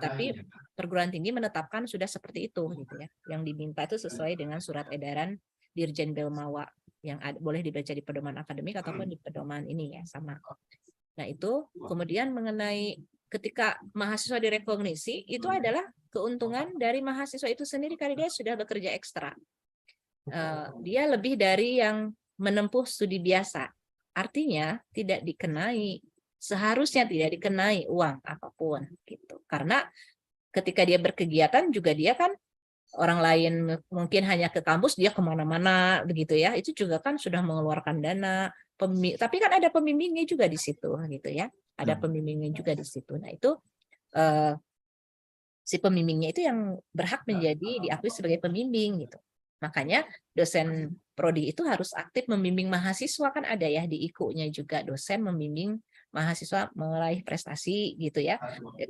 Tapi perguruan tinggi menetapkan sudah seperti itu gitu ya. Yang diminta itu sesuai dengan surat edaran Dirjen Belmawa yang boleh dibaca di pedoman akademik ataupun di pedoman ini ya, sama. Nah, itu kemudian mengenai ketika mahasiswa direkognisi, itu adalah keuntungan dari mahasiswa itu sendiri karena dia sudah bekerja ekstra. Dia lebih dari yang menempuh studi biasa. Artinya tidak dikenai, seharusnya tidak dikenai uang apapun gitu. Karena ketika dia berkegiatan juga dia kan orang lain mungkin hanya ke kampus, dia kemana-mana begitu ya, itu juga kan sudah mengeluarkan dana. Tapi kan ada pembimbingnya juga di situ gitu ya, ada pembimbingnya juga di situ. Nah itu si pembimbingnya itu yang berhak menjadi diakui sebagai pembimbing gitu. Makanya dosen prodi itu harus aktif membimbing mahasiswa, kan ada ya di IKU-nya juga dosen membimbing mahasiswa meraih prestasi gitu ya.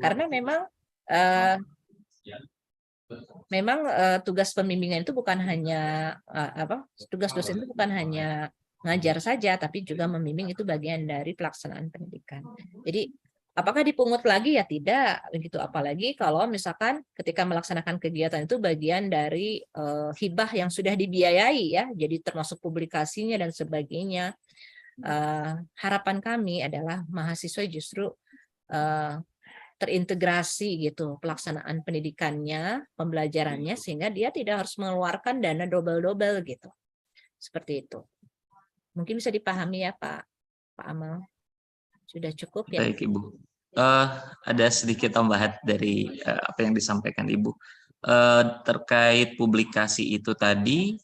Karena memang tugas pembimbingan itu bukan hanya tugas dosen itu bukan hanya ngajar saja, tapi juga membimbing itu bagian dari pelaksanaan pendidikan. Jadi apakah dipungut lagi? Ya tidak begitu, apalagi kalau misalkan ketika melaksanakan kegiatan itu bagian dari hibah yang sudah dibiayai ya, jadi termasuk publikasinya dan sebagainya. Harapan kami adalah mahasiswa justru terintegrasi gitu pelaksanaan pendidikannya, pembelajarannya, sehingga dia tidak harus mengeluarkan dana double-double gitu. Seperti itu. Mungkin bisa dipahami ya Pak Amal. Sudah cukup ya? Baik Ibu. Ada sedikit tambahan dari apa yang disampaikan Ibu. Terkait publikasi itu tadi,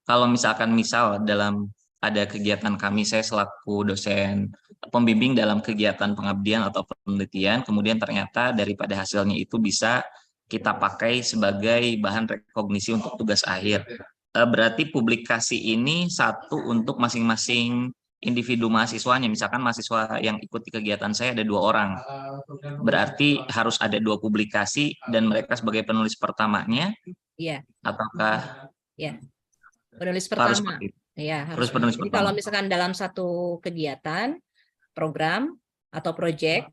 kalau misalkan dalam ada kegiatan kami, saya selaku dosen pembimbing dalam kegiatan pengabdian atau penelitian, kemudian ternyata daripada hasilnya itu bisa kita pakai sebagai bahan rekognisi untuk tugas akhir. Berarti publikasi ini satu untuk masing-masing individu mahasiswanya. Misalkan mahasiswa yang ikuti kegiatan saya ada 2 orang. Berarti harus ada 2 publikasi dan mereka sebagai penulis pertamanya. Iya. Ataukah ya, penulis harus pertama. seperti itu? Ya, harus. Harus penulis Jadi pertama. kalau misalkan dalam satu kegiatan, program atau proyek,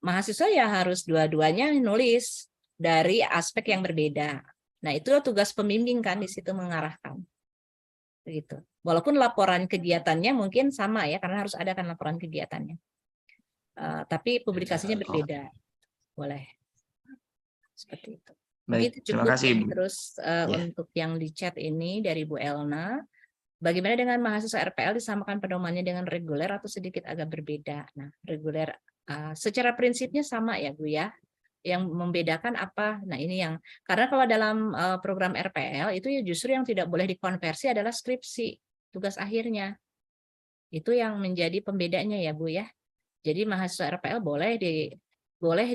mahasiswa ya harus dua-duanya nulis dari aspek yang berbeda. Nah, itu tugas pembimbing kan di situ mengarahkan. Begitu. Walaupun laporan kegiatannya mungkin sama ya, karena harus ada kan laporan kegiatannya. Tapi publikasinya berbeda. Boleh. Seperti itu. Mungkin Baik, itu terima cukup kasih, ya. Ibu. Terus untuk yang di chat ini dari Bu Elna, bagaimana dengan mahasiswa RPL disamakan pedomannya dengan reguler atau sedikit agak berbeda? Nah, reguler secara prinsipnya sama ya Bu ya. Yang membedakan apa? Nah, ini yang karena kalau dalam program RPL itu ya justru yang tidak boleh dikonversi adalah skripsi, tugas akhirnya. Itu yang menjadi pembedanya ya Bu ya. Jadi mahasiswa RPL boleh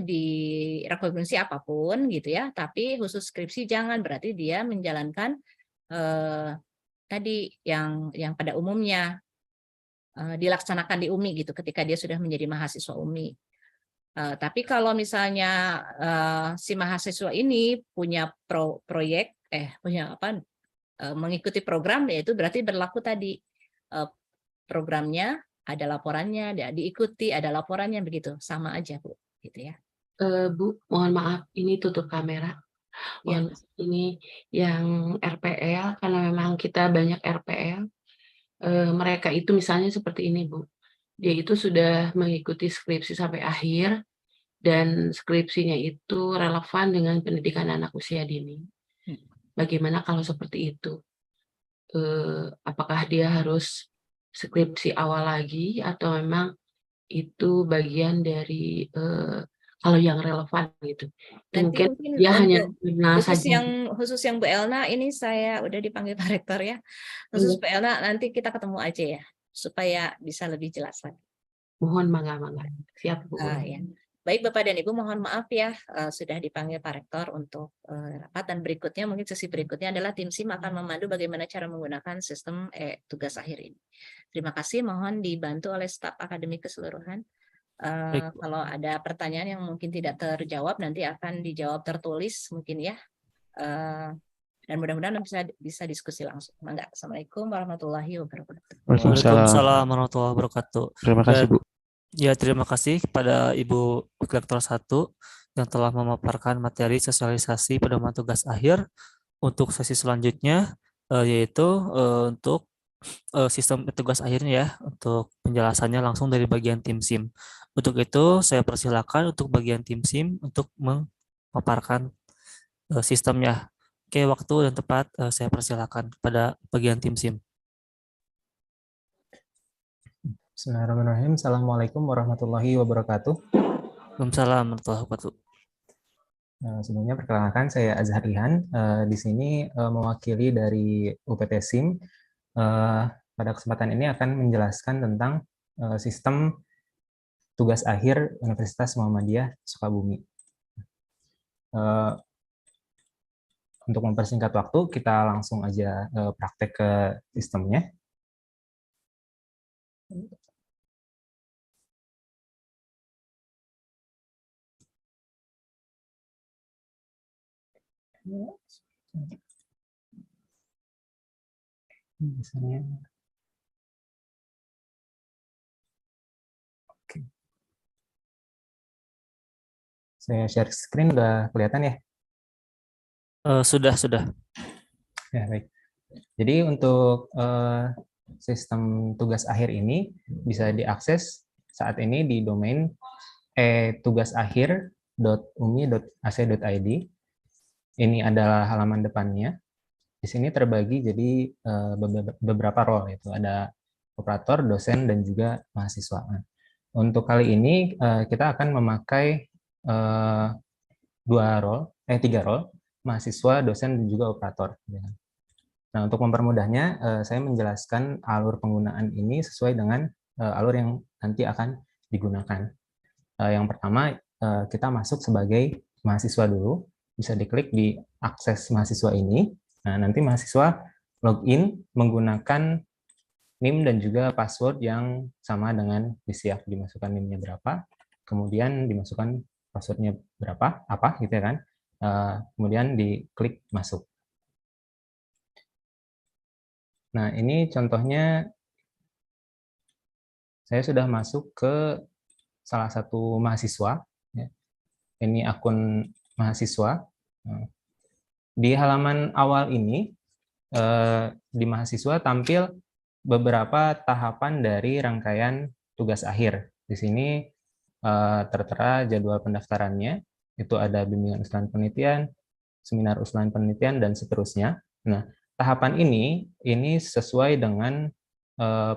direkognisi apapun gitu ya, tapi khusus skripsi jangan, berarti dia menjalankan tadi yang pada umumnya dilaksanakan di UMI gitu ketika dia sudah menjadi mahasiswa UMI. Tapi kalau misalnya si mahasiswa ini punya proyek mengikuti program, yaitu berarti berlaku tadi programnya ada laporannya, diikuti ada laporannya, begitu sama aja Bu, gitu ya. Bu, mohon maaf, ini tutup kamera. Ya. Ini yang RPL, karena memang kita banyak RPL. Mereka itu misalnya seperti ini Bu, dia itu sudah mengikuti skripsi sampai akhir, dan skripsinya itu relevan dengan pendidikan anak usia dini. Bagaimana kalau seperti itu? Apakah dia harus skripsi awal lagi, atau memang itu bagian dari kalau yang relevan gitu? Nanti Mungkin dia hanya khusus yang Bu Elna, ini saya udah dipanggil Pak Rektor ya. Khusus Bu Elna nanti kita ketemu aja ya, supaya bisa lebih jelas lagi. Mohon mangga. Siap Bu. Ya. Baik Bapak dan Ibu, mohon maaf ya sudah dipanggil Pak Rektor untuk rapat, dan berikutnya mungkin sesi berikutnya adalah tim SIM akan memandu bagaimana cara menggunakan sistem tugas akhir ini. Terima kasih, mohon dibantu oleh staf akademik keseluruhan. Kalau ada pertanyaan yang mungkin tidak terjawab, nanti akan dijawab tertulis mungkin ya. Dan mudah-mudahan bisa diskusi langsung. Assalamualaikum warahmatullahi wabarakatuh. Waalaikumsalam warahmatullahi wabarakatuh. Terima kasih Bu. Ya, terima kasih kepada Ibu Lektor 1 yang telah memaparkan materi sosialisasi pedoman tugas akhir. Untuk sesi selanjutnya yaitu untuk sistem tugas akhirnya ya, untuk penjelasannya langsung dari bagian tim SIM. Untuk itu saya persilakan untuk bagian tim SIM untuk memaparkan sistemnya. Oke, waktu dan tempat saya persilakan kepada bagian tim SIM. Bismillahirrahmanirrahim. Assalamualaikum warahmatullahi wabarakatuh. Waalaikumsalam warahmatullahi wabarakatuh. Sebelumnya perkenalkan saya Azhar Ihan. Di sini mewakili dari UPT SIM. Pada kesempatan ini akan menjelaskan tentang sistem tugas akhir Universitas Muhammadiyah Sukabumi. Untuk mempersingkat waktu, kita langsung aja praktek ke sistemnya. Misalnya, oke. Saya share screen, udah kelihatan ya? Sudah. Ya, baik. Jadi untuk sistem tugas akhir ini bisa diakses saat ini di domain tugasakhir.umi.ac.id. Ini adalah halaman depannya. Di sini terbagi jadi beberapa role, yaitu ada operator, dosen, dan juga mahasiswa. Nah, untuk kali ini kita akan memakai tiga role, mahasiswa, dosen, dan juga operator. Nah, untuk mempermudahnya, saya menjelaskan alur penggunaan ini sesuai dengan alur yang nanti akan digunakan. Yang pertama, kita masuk sebagai mahasiswa dulu. Bisa diklik di akses mahasiswa ini. Nah, nanti mahasiswa login menggunakan NIM dan juga password yang sama dengan di Siak. Dimasukkan NIM-nya berapa, kemudian dimasukkan password-nya berapa, apa gitu ya kan. Kemudian diklik masuk. Nah, ini contohnya saya sudah masuk ke salah satu mahasiswa. Ini akun mahasiswa. Di halaman awal ini, di mahasiswa tampil beberapa tahapan dari rangkaian tugas akhir. Di sini tertera jadwal pendaftarannya, itu ada bimbingan usulan penelitian, seminar usulan penelitian, dan seterusnya. Nah, tahapan ini sesuai dengan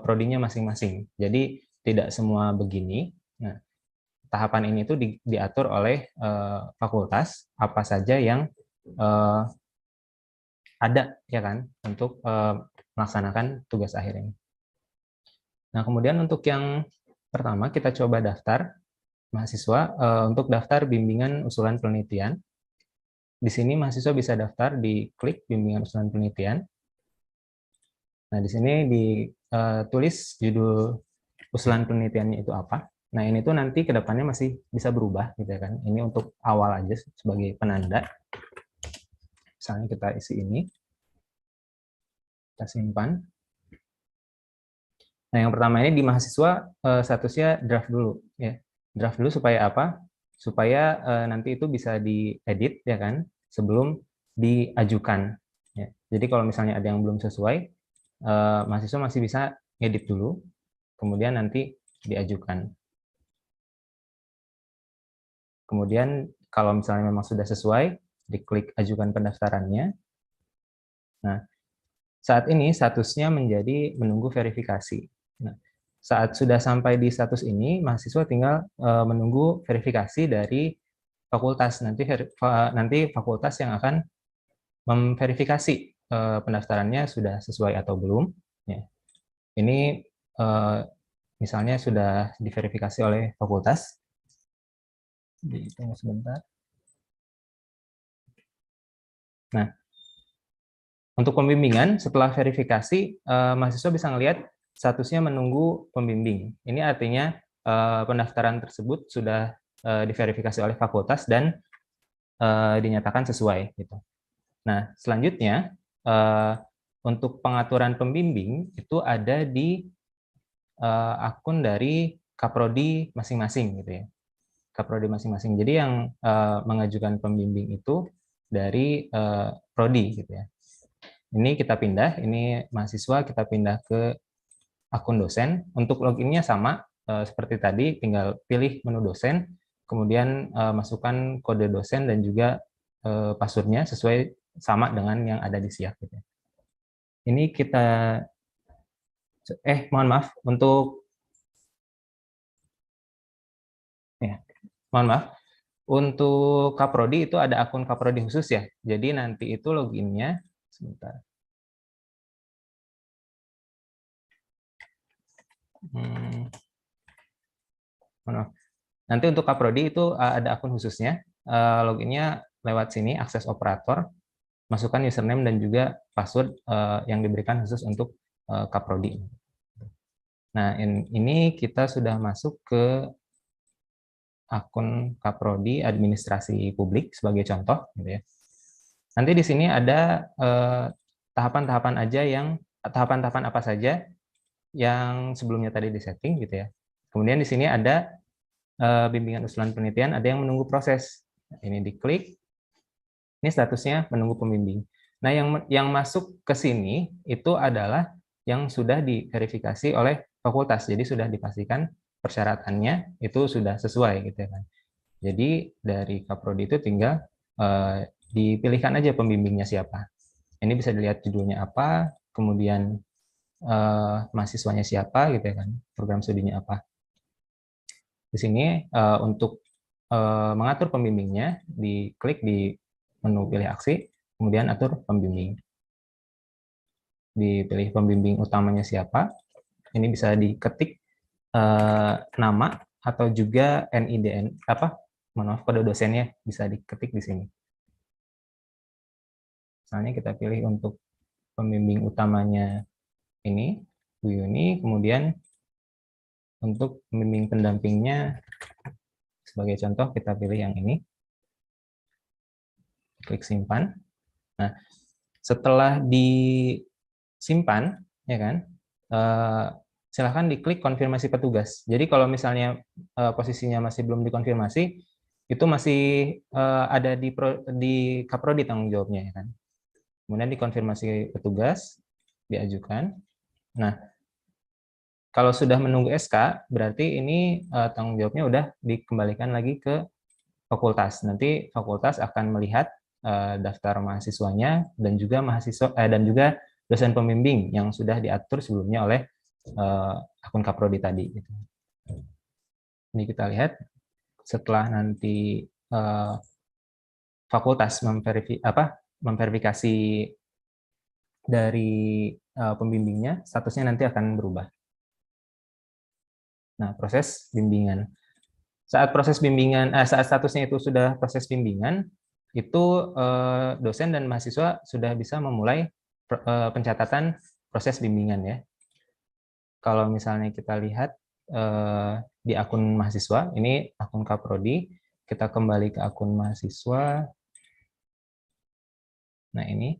prodinya masing-masing. Jadi tidak semua begini. Nah, tahapan ini tuh diatur oleh fakultas apa saja yang ada ya kan untuk melaksanakan tugas akhir ini. Nah, kemudian untuk yang pertama kita coba daftar mahasiswa untuk daftar bimbingan usulan penelitian. Di sini mahasiswa bisa daftar di klik bimbingan usulan penelitian. Nah, di sini ditulis judul usulan penelitiannya itu apa. Nah, ini tuh nanti ke depannya masih bisa berubah gitu ya kan. Ini untuk awal aja sebagai penanda. Misalnya kita isi ini. Kita simpan. Nah, yang pertama ini di mahasiswa statusnya draft dulu ya. Draft dulu supaya apa? Supaya nanti itu bisa diedit ya kan sebelum diajukan ya. Jadi kalau misalnya ada yang belum sesuai, mahasiswa masih bisa ngedit dulu, kemudian nanti diajukan. Kemudian kalau misalnya memang sudah sesuai, diklik ajukan pendaftarannya. Nah, saat ini statusnya menjadi menunggu verifikasi. Nah, saat sudah sampai di status ini, mahasiswa tinggal menunggu verifikasi dari fakultas. Nanti fakultas yang akan memverifikasi pendaftarannya sudah sesuai atau belum. Ya. Ini misalnya sudah diverifikasi oleh fakultas. Tunggu sebentar. Nah, untuk pembimbingan, setelah verifikasi, mahasiswa bisa melihat statusnya menunggu pembimbing. Ini artinya pendaftaran tersebut sudah diverifikasi oleh fakultas dan dinyatakan sesuai. Gitu. Nah, selanjutnya, untuk pengaturan pembimbing itu ada di akun dari Kaprodi masing-masing. Gitu ya. Kaprodi masing-masing. Jadi yang mengajukan pembimbing itu dari prodi. Gitu ya. Ini kita pindah, ini mahasiswa kita pindah ke akun dosen. Untuk loginnya sama, seperti tadi, tinggal pilih menu dosen, kemudian masukkan kode dosen dan juga passwordnya sesuai sama dengan yang ada di Siak. Gitu. Ini kita, mohon maaf, mohon maaf, Untuk Kaprodi itu ada akun Kaprodi khusus ya. Jadi nanti itu loginnya, sebentar. Maaf. Nanti untuk Kaprodi itu ada akun khususnya. Loginnya lewat sini, akses operator, masukkan username dan juga password yang diberikan khusus untuk Kaprodi. Nah, ini kita sudah masuk ke akun Kaprodi administrasi publik sebagai contoh, gitu ya. Nanti di sini ada tahapan-tahapan tahapan-tahapan apa saja yang sebelumnya tadi disetting, gitu ya. Kemudian di sini ada bimbingan usulan penelitian, ada yang menunggu proses. Ini diklik, ini statusnya menunggu pembimbing. Nah, yang masuk ke sini itu adalah yang sudah diverifikasi oleh fakultas, jadi sudah dipastikan persyaratannya itu sudah sesuai, gitu kan. Jadi dari Kaprodi itu tinggal dipilihkan aja pembimbingnya siapa. Ini bisa dilihat judulnya apa, kemudian mahasiswanya siapa, gitu ya kan, program studinya apa. Di sini untuk mengatur pembimbingnya, diklik di menu pilih aksi, kemudian atur pembimbing. Dipilih pembimbing utamanya siapa. Ini bisa diketik nama atau juga NIDN kode dosennya bisa diketik di sini. Misalnya kita pilih untuk pembimbing utamanya ini Bu Yuni, kemudian untuk pembimbing pendampingnya sebagai contoh kita pilih yang ini. Klik simpan. Nah, setelah disimpan, ya kan, silahkan diklik konfirmasi petugas. Jadi kalau misalnya posisinya masih belum dikonfirmasi, itu masih ada di Kaprodi tanggung jawabnya, ya kan. Kemudian dikonfirmasi petugas, diajukan. Nah, kalau sudah menunggu SK, berarti ini tanggung jawabnya udah dikembalikan lagi ke fakultas. Nanti fakultas akan melihat daftar mahasiswanya dan juga juga dosen pembimbing yang sudah diatur sebelumnya oleh akun Kaprodi tadi. Gitu. Ini kita lihat setelah nanti fakultas memverifikasi dari pembimbingnya, statusnya nanti akan berubah. Nah, proses bimbingan. Saat statusnya itu sudah proses bimbingan, itu dosen dan mahasiswa sudah bisa memulai pencatatan proses bimbingan ya. Kalau misalnya kita lihat di akun mahasiswa, ini akun Kaprodi, kita kembali ke akun mahasiswa. Nah, ini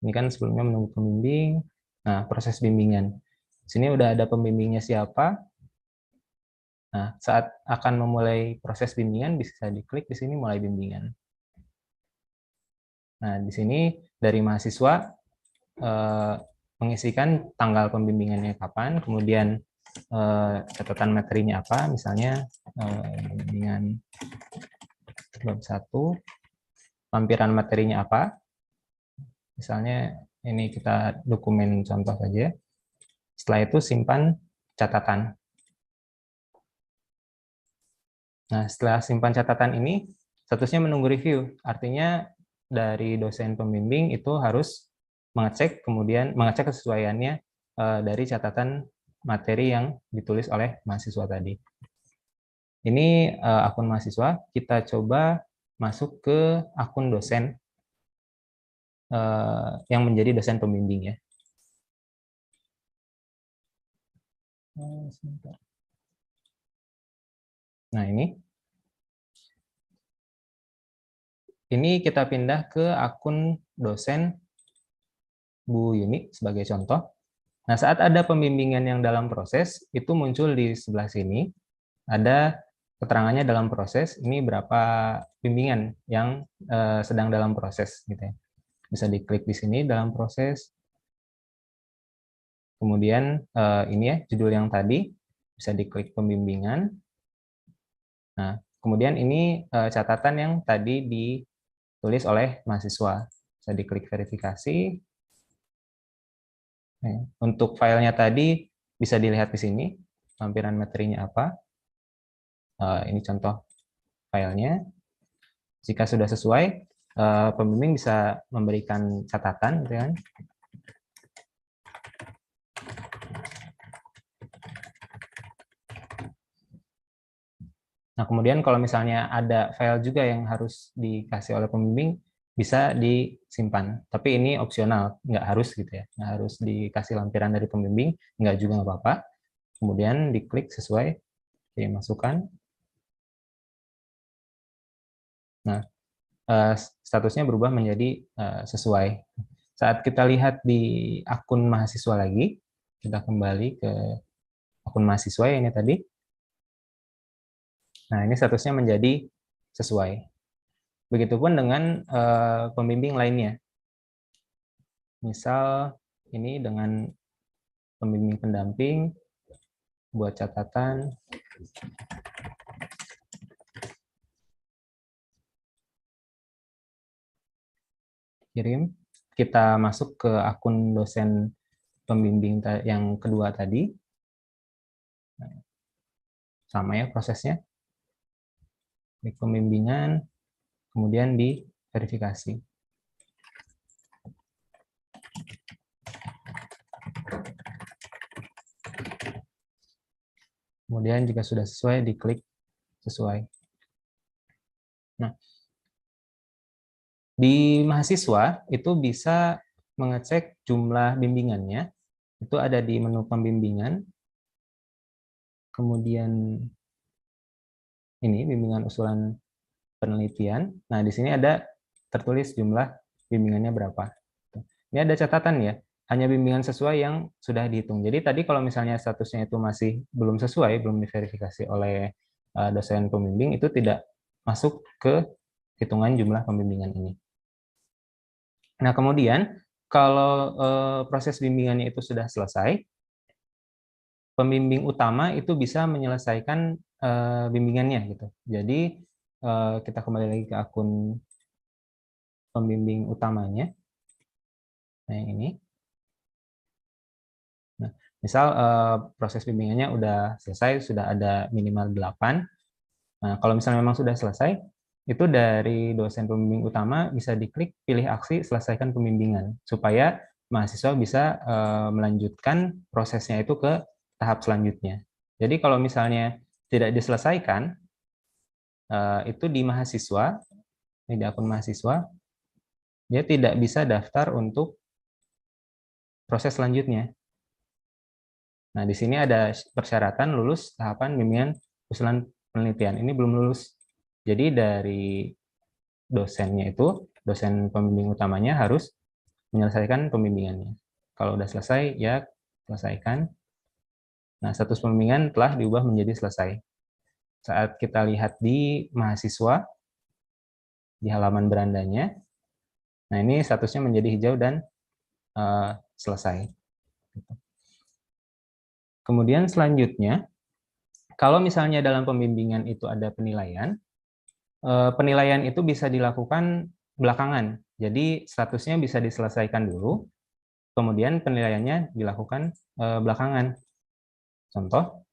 kan sebelumnya menunggu pembimbing. Nah, proses bimbingan. Sini udah ada pembimbingnya siapa. Nah, saat akan memulai proses bimbingan, bisa diklik di sini mulai bimbingan. Nah, di sini dari mahasiswa mengisikan tanggal pembimbingannya kapan, kemudian catatan materinya apa, misalnya bimbingan bab 1, lampiran materinya apa. Misalnya ini kita dokumen contoh saja. Setelah itu simpan catatan. Nah, setelah simpan catatan ini, statusnya menunggu review. Artinya dari dosen pembimbing itu harus mengecek kesesuaiannya dari catatan materi yang ditulis oleh mahasiswa tadi. Ini akun mahasiswa, kita coba masuk ke akun dosen yang menjadi dosen pembimbing ya. Nah, ini kita pindah ke akun dosen Bu Yuni sebagai contoh. Nah, saat ada pembimbingan yang dalam proses, itu muncul di sebelah sini, ada keterangannya dalam proses, ini berapa bimbingan yang sedang dalam proses. Gitu ya. Bisa diklik di sini dalam proses. Kemudian ini ya, judul yang tadi, bisa diklik pembimbingan. Nah, kemudian ini catatan yang tadi ditulis oleh mahasiswa. Bisa diklik verifikasi. Nah, untuk filenya tadi bisa dilihat di sini, lampiran materinya apa. Ini contoh filenya. Jika sudah sesuai, pembimbing bisa memberikan catatan, gitu kan. Nah, kemudian kalau misalnya ada file juga yang harus dikasih oleh pembimbing, bisa disimpan. Tapi ini opsional, nggak harus gitu ya. Nggak harus dikasih lampiran dari pembimbing, nggak juga nggak apa-apa. Kemudian diklik sesuai, dimasukkan. Nah, statusnya berubah menjadi sesuai. Saat kita lihat di akun mahasiswa lagi, kita kembali ke akun mahasiswa ini tadi. Nah, ini statusnya menjadi sesuai. Begitupun dengan pembimbing lainnya. Misal ini dengan pembimbing pendamping, buat catatan. Kirim. Kita masuk ke akun dosen pembimbing yang kedua tadi. Sama ya prosesnya. Klik pembimbingan, kemudian di verifikasi. Kemudian jika sudah sesuai, diklik sesuai. Nah, di mahasiswa itu bisa mengecek jumlah bimbingannya. Itu ada di menu pembimbingan. Kemudian ini bimbingan usulan penelitian. Nah, di sini ada tertulis jumlah bimbingannya berapa. Ini ada catatan ya, hanya bimbingan sesuai yang sudah dihitung. Jadi tadi kalau misalnya statusnya itu masih belum sesuai, belum diverifikasi oleh dosen pembimbing, itu tidak masuk ke hitungan jumlah pembimbingan ini. Nah, kemudian kalau proses bimbingannya itu sudah selesai, pembimbing utama itu bisa menyelesaikan bimbingannya gitu. Jadi kita kembali lagi ke akun pembimbing utamanya. Nah, yang ini. Nah, misal proses bimbingannya udah selesai, sudah ada minimal 8. Nah, kalau misalnya memang sudah selesai, itu dari dosen pembimbing utama bisa diklik pilih aksi selesaikan pembimbingan, supaya mahasiswa bisa melanjutkan prosesnya itu ke tahap selanjutnya. Jadi kalau misalnya tidak diselesaikan, itu di mahasiswa, di akun mahasiswa, dia tidak bisa daftar untuk proses selanjutnya. Nah, di sini ada persyaratan lulus tahapan bimbingan usulan penelitian. Ini belum lulus. Jadi dari dosennya itu, dosen pembimbing utamanya harus menyelesaikan pembimbingannya. Kalau udah selesai, ya selesaikan. Nah, status pembimbingan telah diubah menjadi selesai. Saat kita lihat di mahasiswa, di halaman berandanya, nah ini statusnya menjadi hijau dan selesai. Kemudian selanjutnya, kalau misalnya dalam pembimbingan itu ada penilaian, penilaian itu bisa dilakukan belakangan. Jadi statusnya bisa diselesaikan dulu, kemudian penilaiannya dilakukan belakangan. Contoh,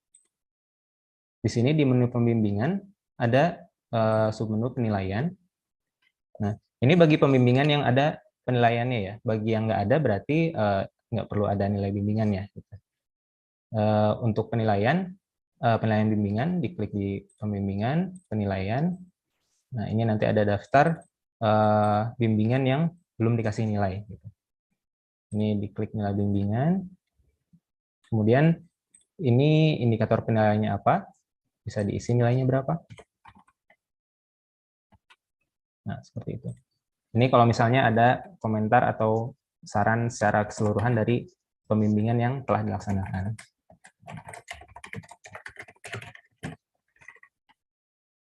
di sini di menu pembimbingan ada submenu penilaian. Nah, ini bagi pembimbingan yang ada penilaiannya ya. Bagi yang nggak ada berarti nggak perlu ada nilai bimbingannya. Untuk penilaian bimbingan, diklik di pembimbingan, penilaian. Nah, ini nanti ada daftar bimbingan yang belum dikasih nilai. Ini diklik nilai bimbingan. Kemudian ini indikator penilaiannya apa? Bisa diisi nilainya berapa. Nah, seperti itu. Ini kalau misalnya ada komentar atau saran secara keseluruhan dari pembimbingan yang telah dilaksanakan.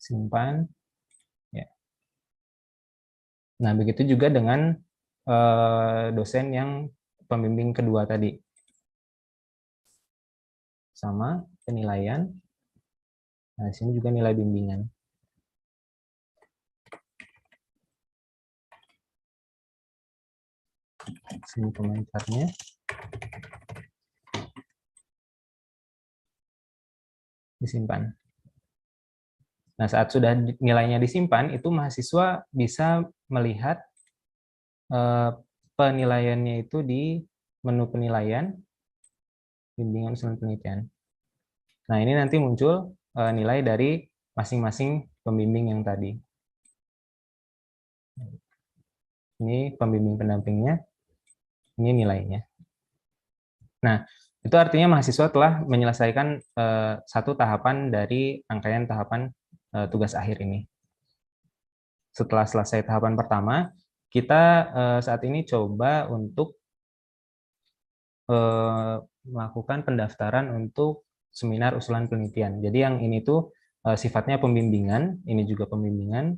Simpan. Ya. Nah, begitu juga dengan dosen yang pembimbing kedua tadi. Sama penilaian. Nah, di sini juga nilai bimbingan. Sini komentarnya. Disimpan. Nah, saat sudah nilainya disimpan, itu mahasiswa bisa melihat penilaiannya itu di menu penilaian bimbingan usulan penelitian. Nah, ini nanti muncul nilai dari masing-masing pembimbing yang tadi. Ini pembimbing pendampingnya, ini nilainya. Nah, itu artinya mahasiswa telah menyelesaikan satu tahapan dari rangkaian tahapan tugas akhir ini. Setelah selesai tahapan pertama, kita saat ini coba untuk melakukan pendaftaran untuk seminar usulan penelitian. Jadi yang ini tuh sifatnya pembimbingan, ini juga pembimbingan,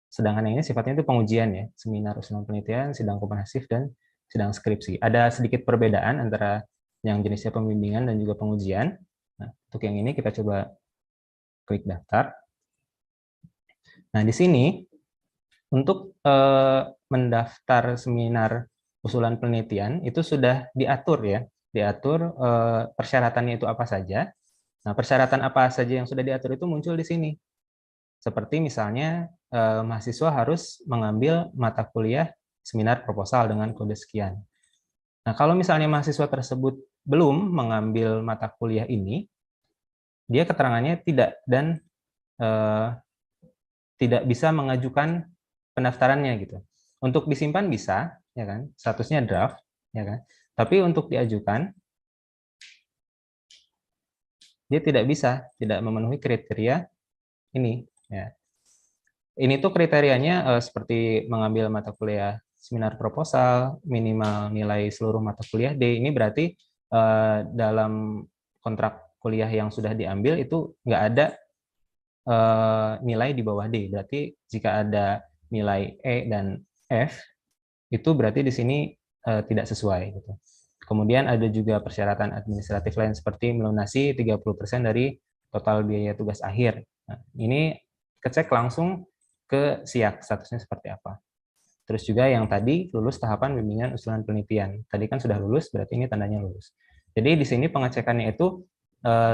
sedangkan yang ini sifatnya itu pengujian ya, seminar usulan penelitian, sidang komprehensif, dan sidang skripsi. Ada sedikit perbedaan antara yang jenisnya pembimbingan dan juga pengujian. Nah, untuk yang ini kita coba klik daftar. Nah, di sini untuk mendaftar seminar usulan penelitian itu sudah diatur ya, diatur persyaratannya itu apa saja. Nah, persyaratan apa saja yang sudah diatur itu muncul di sini. Seperti misalnya mahasiswa harus mengambil mata kuliah seminar proposal dengan kode sekian. Nah, kalau misalnya mahasiswa tersebut belum mengambil mata kuliah ini, dia keterangannya tidak dan tidak bisa mengajukan pendaftarannya gitu. Untuk disimpan bisa, ya kan? Statusnya draft, ya kan? Tapi untuk diajukan dia tidak bisa, tidak memenuhi kriteria ini, ya. Ini tuh kriterianya seperti mengambil mata kuliah seminar proposal, minimal nilai seluruh mata kuliah D. Ini berarti dalam kontrak kuliah yang sudah diambil itu nggak ada nilai di bawah D. Berarti jika ada nilai E dan F, itu berarti di sini tidak sesuai. Gitu. Kemudian ada juga persyaratan administratif lain seperti melunasi 30% dari total biaya tugas akhir. Nah, ini kecek langsung ke SIAK, statusnya seperti apa. Terus juga yang tadi lulus tahapan bimbingan usulan penelitian. Tadi kan sudah lulus, berarti ini tandanya lulus. Jadi di sini pengecekannya itu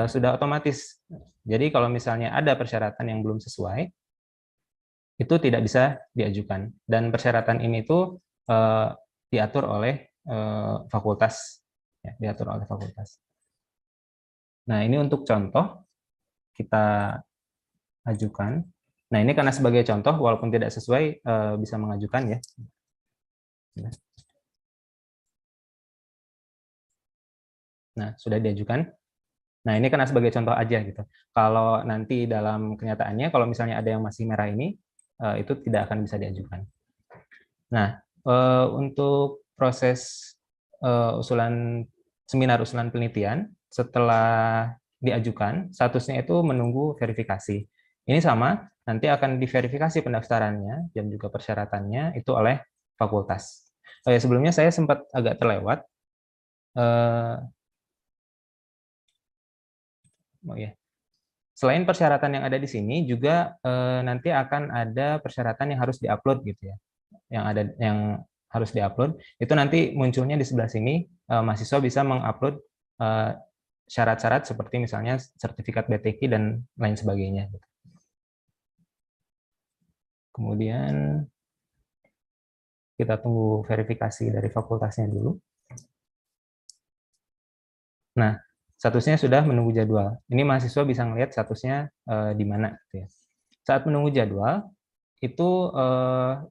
sudah otomatis. Jadi kalau misalnya ada persyaratan yang belum sesuai, itu tidak bisa diajukan. Dan persyaratan ini tuh diatur oleh fakultas, ya, diatur oleh fakultas. Nah, ini untuk contoh kita ajukan. Nah, ini karena sebagai contoh, walaupun tidak sesuai, bisa mengajukan ya. Nah, sudah diajukan. Nah, ini karena sebagai contoh aja gitu. Kalau nanti dalam kenyataannya, kalau misalnya ada yang masih merah ini, itu tidak akan bisa diajukan. Nah, untuk proses seminar usulan penelitian, setelah diajukan, statusnya itu menunggu verifikasi. Ini sama, nanti akan diverifikasi pendaftarannya dan juga persyaratannya itu oleh fakultas. Sebelumnya saya sempat agak terlewat. Oh ya. Selain persyaratan yang ada di sini, juga nanti akan ada persyaratan yang harus diupload gitu ya. Yang harus diupload itu nanti munculnya di sebelah sini. Mahasiswa bisa mengupload syarat-syarat seperti misalnya sertifikat BTQ dan lain sebagainya. Kemudian kita tunggu verifikasi dari fakultasnya dulu. Nah, statusnya sudah menunggu jadwal. Ini mahasiswa bisa melihat statusnya di mana. Gitu ya. Saat menunggu jadwal, itu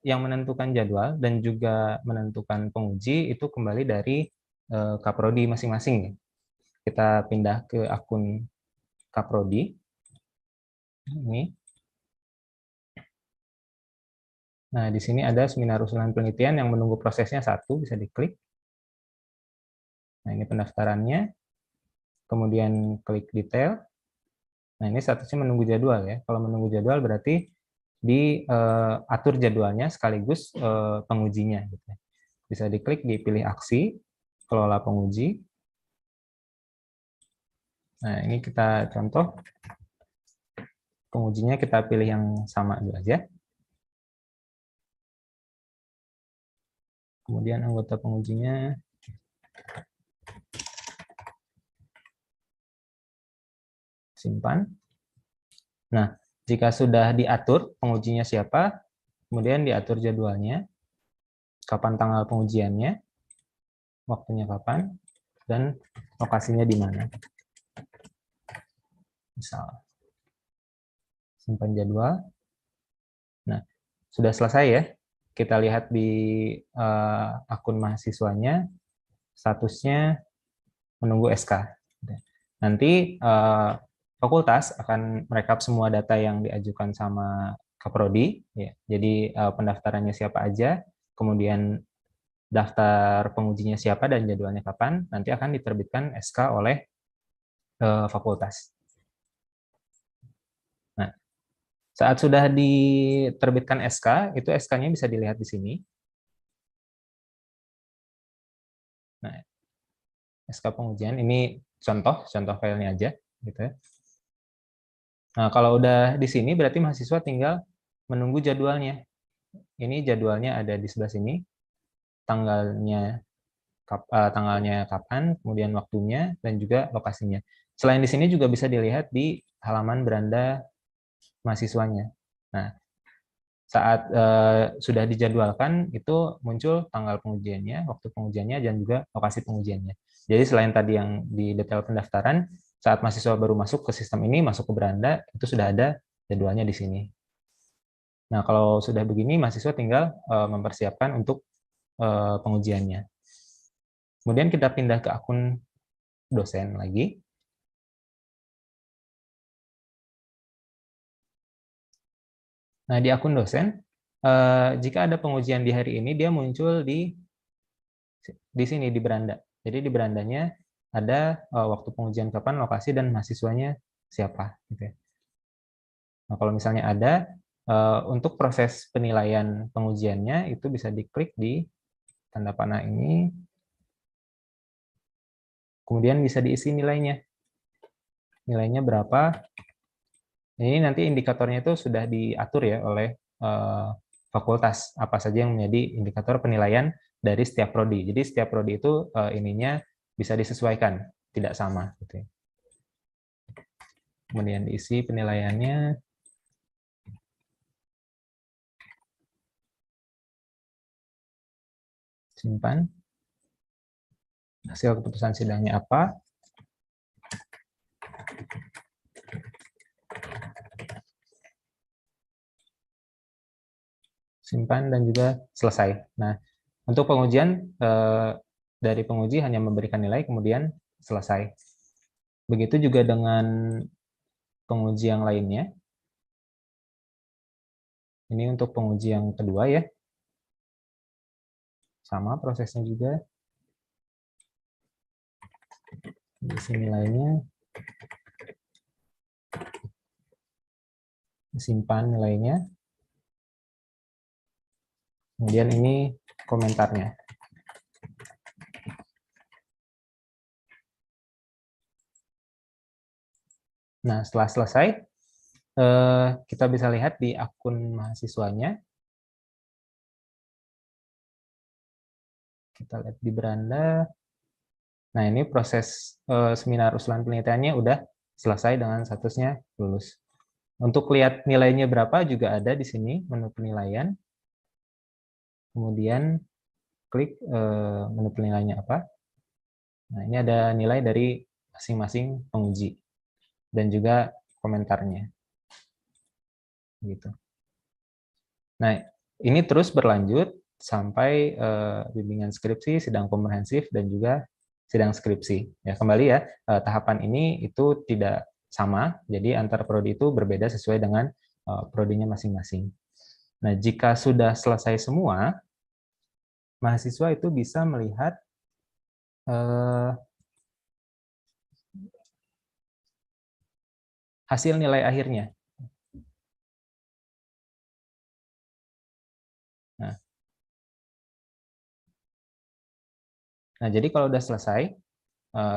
yang menentukan jadwal dan juga menentukan penguji itu kembali dari Kaprodi masing-masing. Kita pindah ke akun Kaprodi. Ini. Nah, di sini ada seminar usulan penelitian yang menunggu prosesnya satu, bisa diklik. Nah, ini pendaftarannya. Kemudian klik detail. Nah, ini statusnya menunggu jadwal ya. Kalau menunggu jadwal berarti diatur jadwalnya sekaligus pengujinya. Gitu. Bisa diklik, dipilih aksi, kelola penguji. Nah, ini kita contoh. Pengujinya kita pilih yang sama dulu aja. Kemudian anggota pengujinya simpan. Nah, Jika sudah diatur pengujinya siapa, kemudian diatur jadwalnya, kapan tanggal pengujiannya, waktunya kapan, dan lokasinya di mana. Misal, simpan jadwal. Nah, sudah selesai ya. Kita lihat di akun mahasiswanya, statusnya menunggu SK. Nanti fakultas akan merekap semua data yang diajukan sama Kaprodi. Ya. Jadi pendaftarannya siapa aja, kemudian daftar pengujinya siapa dan jadwalnya kapan, nanti akan diterbitkan SK oleh fakultas. Nah, saat sudah diterbitkan SK, itu SK-nya bisa dilihat di sini. Nah, SK pengujian ini contoh filenya aja, gitu ya. Nah, kalau udah di sini berarti mahasiswa tinggal menunggu jadwalnya. Ini jadwalnya ada di sebelah sini, tanggalnya kapan, kemudian waktunya, dan juga lokasinya. Selain di sini juga bisa dilihat di halaman beranda mahasiswanya. Nah, saat sudah dijadwalkan, itu muncul tanggal pengujiannya, waktu pengujiannya, dan juga lokasi pengujiannya. Jadi selain tadi yang di detail pendaftaran, saat mahasiswa baru masuk ke sistem ini, masuk ke beranda, itu sudah ada jadwalnya di sini. Nah, kalau sudah begini, mahasiswa tinggal mempersiapkan untuk pengujiannya. Kemudian kita pindah ke akun dosen lagi. Nah, di akun dosen, jika ada pengujian di hari ini, dia muncul di sini, di beranda. Jadi di berandanya ada waktu pengujian kapan, lokasi, dan mahasiswanya siapa. Gitu ya. Nah, kalau misalnya ada, untuk proses penilaian pengujiannya, itu bisa diklik di tanda panah ini, kemudian bisa diisi nilainya. Nilainya berapa? Ini nanti indikatornya itu sudah diatur ya oleh fakultas, apa saja yang menjadi indikator penilaian dari setiap prodi. Jadi setiap prodi itu ininya bisa disesuaikan, tidak sama. Gitu ya. Kemudian diisi penilaiannya. Simpan. Hasil keputusan sidangnya apa? Simpan dan juga selesai. Nah, untuk pengujian, dari penguji hanya memberikan nilai, kemudian selesai. Begitu juga dengan penguji yang lainnya. Ini untuk penguji yang kedua ya. Sama prosesnya juga. Isi nilainya. Simpan nilainya. Kemudian ini komentarnya. Nah, setelah selesai, kita bisa lihat di akun mahasiswanya. Kita lihat di beranda. Nah, ini proses seminar usulan penelitiannya udah selesai dengan statusnya lulus. Untuk lihat nilainya berapa juga ada di sini, menu penilaian. Kemudian klik menu penilaiannya apa. Nah, ini ada nilai dari masing-masing penguji dan juga komentarnya. Gitu. Nah, ini terus berlanjut sampai bimbingan skripsi, sidang komprehensif, dan juga sidang skripsi. Ya, kembali ya, tahapan ini itu tidak sama, jadi antar prodi itu berbeda sesuai dengan prodinya masing-masing. Nah, jika sudah selesai semua, mahasiswa itu bisa melihat hasil nilai akhirnya. Nah, jadi kalau udah selesai,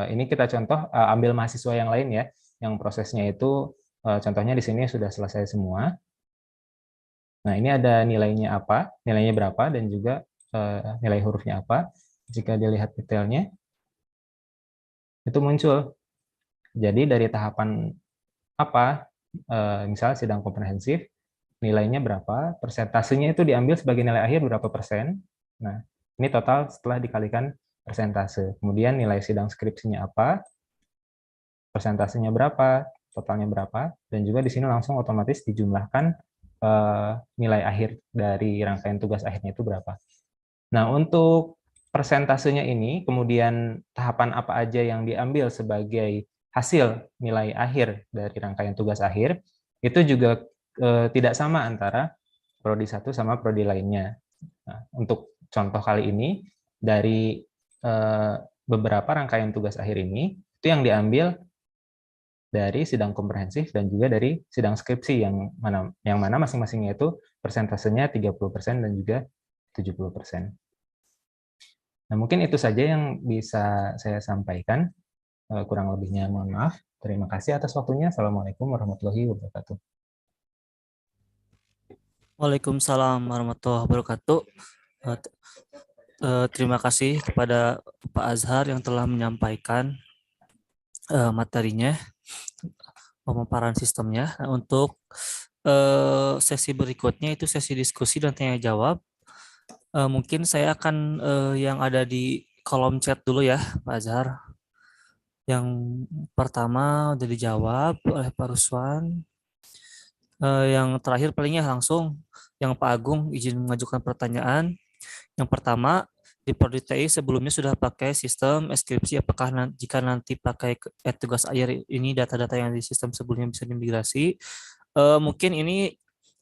ini kita contoh ambil mahasiswa yang lain ya, yang prosesnya itu contohnya di sini sudah selesai semua. Nah, ini ada nilainya apa, nilainya berapa, dan juga nilai hurufnya apa. Jika dilihat detailnya, itu muncul. Jadi dari tahapan apa misalnya sidang komprehensif, nilainya berapa, persentasenya itu diambil sebagai nilai akhir berapa persen. Nah, ini total setelah dikalikan persentase. Kemudian nilai sidang skripsinya apa, persentasenya berapa, totalnya berapa, dan juga di sini langsung otomatis dijumlahkan nilai akhir dari rangkaian tugas akhirnya itu berapa. Nah, untuk persentasenya ini, kemudian tahapan apa aja yang diambil sebagai hasil nilai akhir dari rangkaian tugas akhir, itu juga tidak sama antara prodi satu sama prodi lainnya. Nah, untuk contoh kali ini, dari beberapa rangkaian tugas akhir ini, itu yang diambil dari sidang komprehensif dan juga dari sidang skripsi yang mana masing-masingnya itu persentasenya 30% dan juga 70%. Nah, mungkin itu saja yang bisa saya sampaikan. Kurang lebihnya mohon maaf. Terima kasih atas waktunya. Assalamualaikum warahmatullahi wabarakatuh. Waalaikumsalam warahmatullahi wabarakatuh. Terima kasih kepada Pak Azhar yang telah menyampaikan materinya, pemaparan sistemnya. Nah, untuk sesi berikutnya itu sesi diskusi dan tanya jawab. Mungkin saya akan yang ada di kolom chat dulu ya, Pak Azhar. Yang pertama udah dijawab oleh Pak Ruswan. Yang terakhir palingnya langsung yang Pak Agung izin mengajukan pertanyaan. Yang pertama, di Prodi TI sebelumnya sudah pakai sistem skripsi, apakah jika nanti pakai tugas akhir ini data-data yang di sistem sebelumnya bisa dimigrasi? Mungkin ini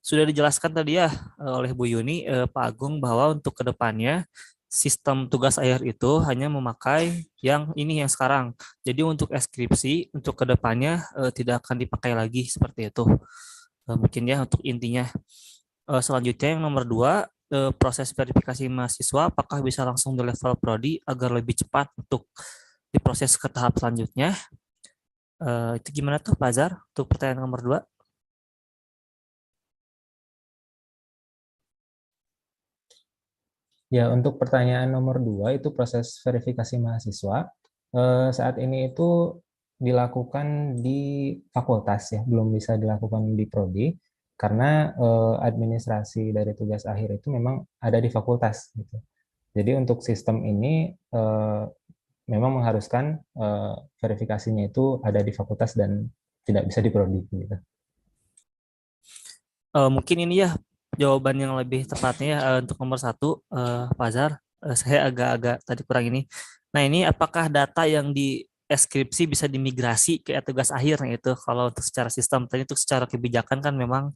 sudah dijelaskan tadi ya oleh Bu Yuni, Pak Agung, bahwa untuk kedepannya sistem tugas akhir itu hanya memakai yang ini yang sekarang. Jadi untuk skripsi untuk kedepannya tidak akan dipakai lagi seperti itu. Mungkin ya untuk intinya. Selanjutnya yang nomor 2, proses verifikasi mahasiswa apakah bisa langsung di level prodi agar lebih cepat untuk diproses ke tahap selanjutnya. Itu gimana tuh Pak Azhar untuk pertanyaan nomor 2? Ya, untuk pertanyaan nomor 2 itu proses verifikasi mahasiswa. Saat ini itu dilakukan di fakultas ya, belum bisa dilakukan di prodi karena administrasi dari tugas akhir itu memang ada di fakultas gitu. Jadi untuk sistem ini memang mengharuskan verifikasinya itu ada di fakultas dan tidak bisa di prodi gitu. Mungkin ini ya jawaban yang lebih tepatnya untuk nomor 1, Pak Azhar. Saya agak-agak tadi kurang ini. Nah, ini apakah data yang di skripsi bisa dimigrasi ke tugas akhir? Nah, itu kalau untuk secara sistem, tadi untuk secara kebijakan kan memang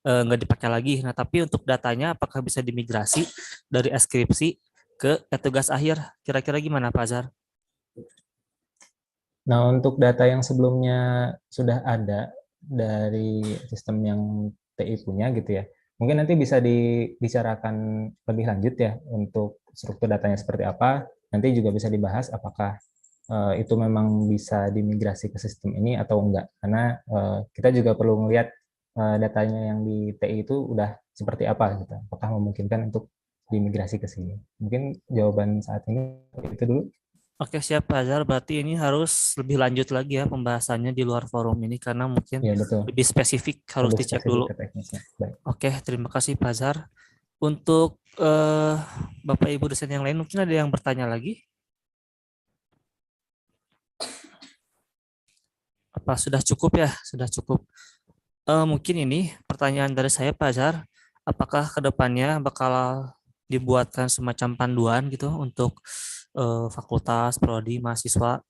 nggak dipakai lagi. Nah, tapi untuk datanya apakah bisa dimigrasi dari skripsi ke tugas akhir? Kira-kira gimana Pak Azhar? Nah, untuk data yang sebelumnya sudah ada dari sistem yang TI punya gitu ya, mungkin nanti bisa dibicarakan lebih lanjut ya untuk struktur datanya seperti apa. Nanti juga bisa dibahas apakah itu memang bisa dimigrasi ke sistem ini atau enggak. Karena kita juga perlu melihat datanya yang di TI itu udah seperti apa gitu. Apakah memungkinkan untuk dimigrasi ke sini. Mungkin jawaban saat ini itu dulu. Oke, siap Pak Azhar. Berarti ini harus lebih lanjut lagi ya pembahasannya di luar forum ini karena mungkin Ya, betul. lebih spesifik harus Lebih dicek spesifik dulu. ke teknisnya. Baik. Oke, terima kasih Pak Azhar. Untuk Bapak Ibu dosen yang lain mungkin ada yang bertanya lagi? Apa sudah cukup ya? Sudah cukup. Mungkin ini pertanyaan dari saya Pak Azhar. Apakah kedepannya bakal dibuatkan semacam panduan gitu untuk fakultas, prodi, mahasiswa,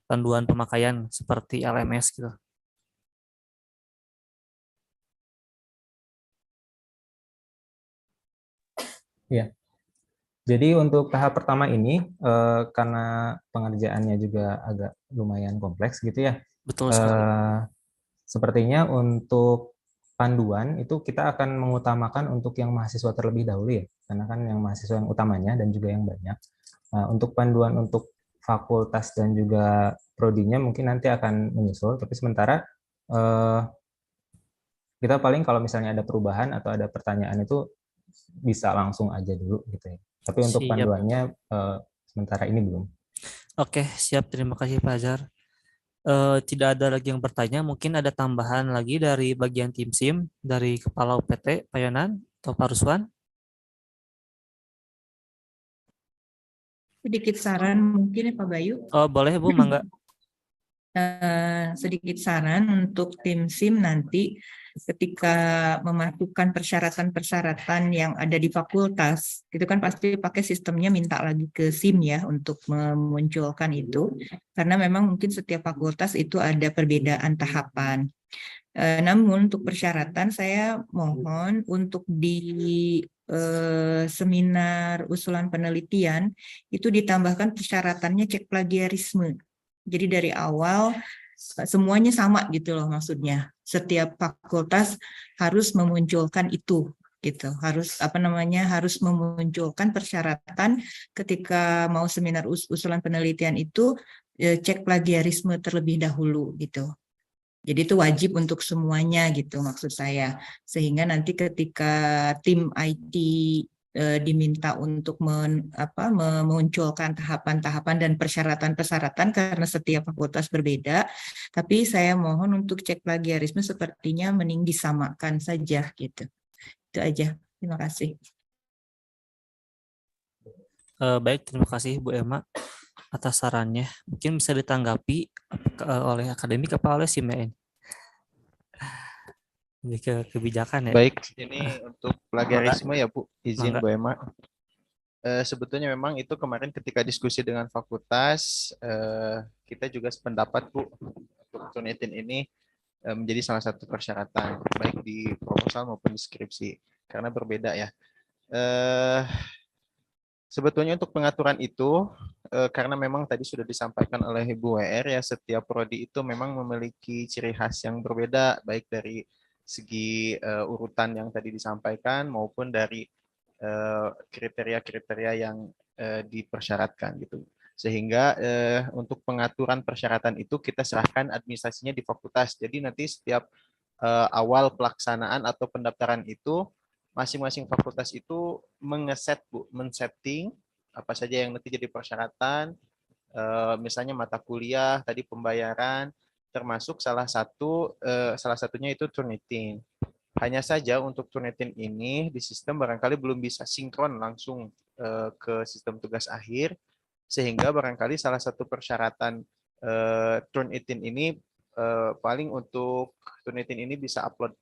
panduan pemakaian seperti LMS gitu? Ya. Jadi untuk tahap pertama ini karena pengerjaannya juga agak lumayan kompleks gitu ya. Betul sekali. Sepertinya untuk panduan itu kita akan mengutamakan untuk yang mahasiswa terlebih dahulu ya. Karena kan yang mahasiswa yang utamanya dan juga yang banyak. Nah, untuk panduan untuk fakultas dan juga prodinya mungkin nanti akan menyusul, tapi sementara kita paling kalau misalnya ada perubahan atau ada pertanyaan itu bisa langsung aja dulu gitu ya. Tapi untuk Siap. panduannya sementara ini belum. Oke, siap. Terima kasih Pak Azhar. Tidak ada lagi yang bertanya. Mungkin ada tambahan lagi dari bagian tim SIM, dari Kepala UPT, Pak Yonan atau Pak Ruswan. Sedikit saran mungkin ya Pak Bayu. Oh, boleh Bu, mangga. Sedikit saran untuk tim SIM nanti ketika memasukkan persyaratan-persyaratan yang ada di fakultas, itu kan pasti pakai sistemnya minta lagi ke SIM ya untuk memunculkan itu, karena memang mungkin setiap fakultas itu ada perbedaan tahapan. Namun untuk persyaratan saya mohon untuk di seminar usulan penelitian itu ditambahkan persyaratannya cek plagiarisme. Jadi dari awal semuanya sama gitu loh maksudnya. Setiap fakultas harus memunculkan itu gitu. Harus harus memunculkan persyaratan ketika mau seminar usulan penelitian itu cek plagiarisme terlebih dahulu gitu. Jadi itu wajib untuk semuanya gitu maksud saya. Sehingga nanti ketika tim IT diminta untuk memunculkan tahapan-tahapan dan persyaratan-persyaratan karena setiap fakultas berbeda. Tapi saya mohon untuk cek plagiarisme sepertinya mending disamakan saja gitu. Itu aja. Terima kasih. Baik, terima kasih Bu Emma atas sarannya. Mungkin bisa ditanggapi oleh akademik apa oleh SIMEN? Lebih ke kebijakan ya. Baik, ini untuk plagiarisme ya Bu, izin Mangga. Bu Emma. Sebetulnya memang itu kemarin ketika diskusi dengan fakultas, kita juga sependapat Bu, untuk Turnitin ini menjadi salah satu persyaratan, baik di proposal maupun di skripsi, karena berbeda ya. Sebetulnya untuk pengaturan itu, karena memang tadi sudah disampaikan oleh Ibu WR ya, setiap prodi itu memang memiliki ciri khas yang berbeda, baik dari segi urutan yang tadi disampaikan maupun dari kriteria-kriteria yang dipersyaratkan gitu. Sehingga untuk pengaturan persyaratan itu kita serahkan administrasinya di fakultas. Jadi nanti setiap awal pelaksanaan atau pendaftaran itu masing-masing fakultas itu men-setting apa saja yang nanti jadi persyaratan, misalnya mata kuliah, tadi pembayaran, termasuk salah satunya itu Turnitin. Hanya saja untuk Turnitin ini di sistem barangkali belum bisa sinkron langsung ke sistem tugas akhir, sehingga barangkali salah satu persyaratan Turnitin ini paling untuk Turnitin ini bisa upload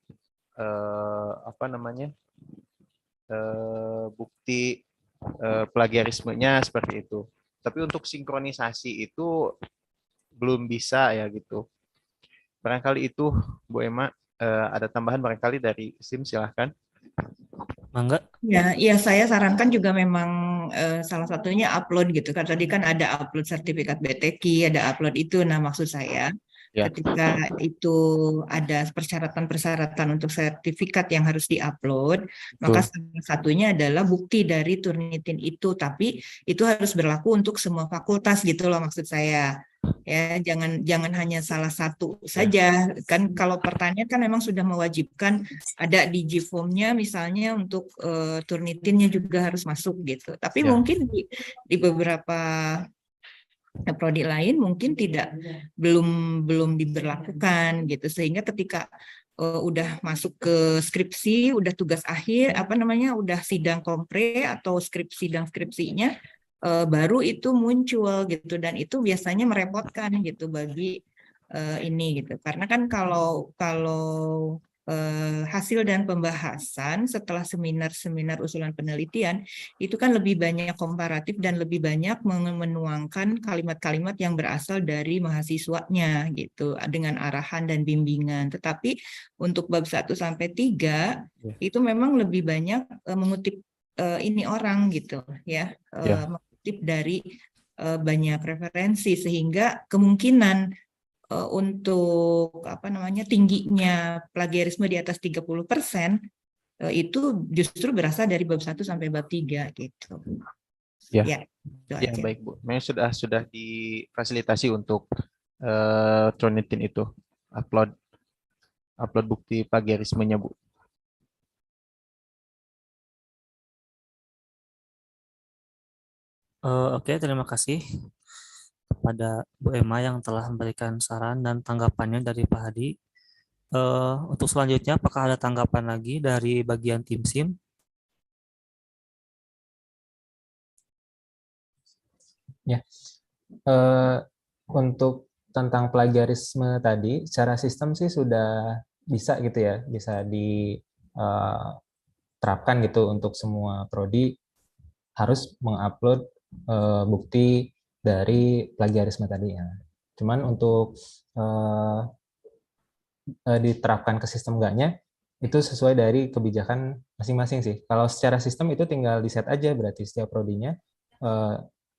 bukti plagiarismenya seperti itu. Tapi untuk sinkronisasi itu belum bisa ya gitu. Barangkali itu Bu Emma, ada tambahan barangkali dari SIM, silahkan. Mangga. Ya, saya sarankan juga memang salah satunya upload gitu. Kan tadi kan ada upload sertifikat BTQ, ada upload itu. Nah, maksud saya Ya. ketika itu ada persyaratan-persyaratan untuk sertifikat yang harus diupload, maka salah satunya adalah bukti dari Turnitin itu. Tapi itu harus berlaku untuk semua fakultas gitu loh maksud saya. Ya, jangan hanya salah satu saja. Kan kalau pertanyaan kan memang sudah mewajibkan ada di G-form-nya misalnya untuk Turnitinnya juga harus masuk gitu. Tapi mungkin di beberapa prodi lain mungkin belum diberlakukan gitu, sehingga ketika udah masuk ke skripsi, udah tugas akhir, udah sidang kompre atau sidang skripsinya baru itu muncul gitu, dan itu biasanya merepotkan gitu bagi ini gitu, karena kan kalau hasil dan pembahasan setelah seminar usulan penelitian itu kan lebih banyak komparatif dan lebih banyak menuangkan kalimat-kalimat yang berasal dari mahasiswanya gitu dengan arahan dan bimbingan. Tetapi untuk bab 1 sampai 3 itu memang lebih banyak mengutip ini orang gitu ya, mengutip dari banyak referensi, sehingga kemungkinan untuk tingginya plagiarisme di atas 30% itu justru berasal dari bab 1 sampai bab 3 gitu. Ya, baik Bu. Memang sudah difasilitasi untuk Turnitin itu upload bukti plagiarismenya Bu. Oke, terima kasih. kepada Bu Emma yang telah memberikan saran dan tanggapannya dari Pak Hadi. Untuk selanjutnya, apakah ada tanggapan lagi dari bagian tim SIM? Ya, untuk tentang plagiarisme tadi, secara sistem sih sudah bisa gitu ya, bisa diterapkan gitu untuk semua prodi harus mengupload bukti dari plagiarisme tadi ya. Cuman untuk diterapkan ke sistem enggaknya, itu sesuai dari kebijakan masing-masing sih. Kalau secara sistem itu tinggal di set aja, berarti setiap prodinya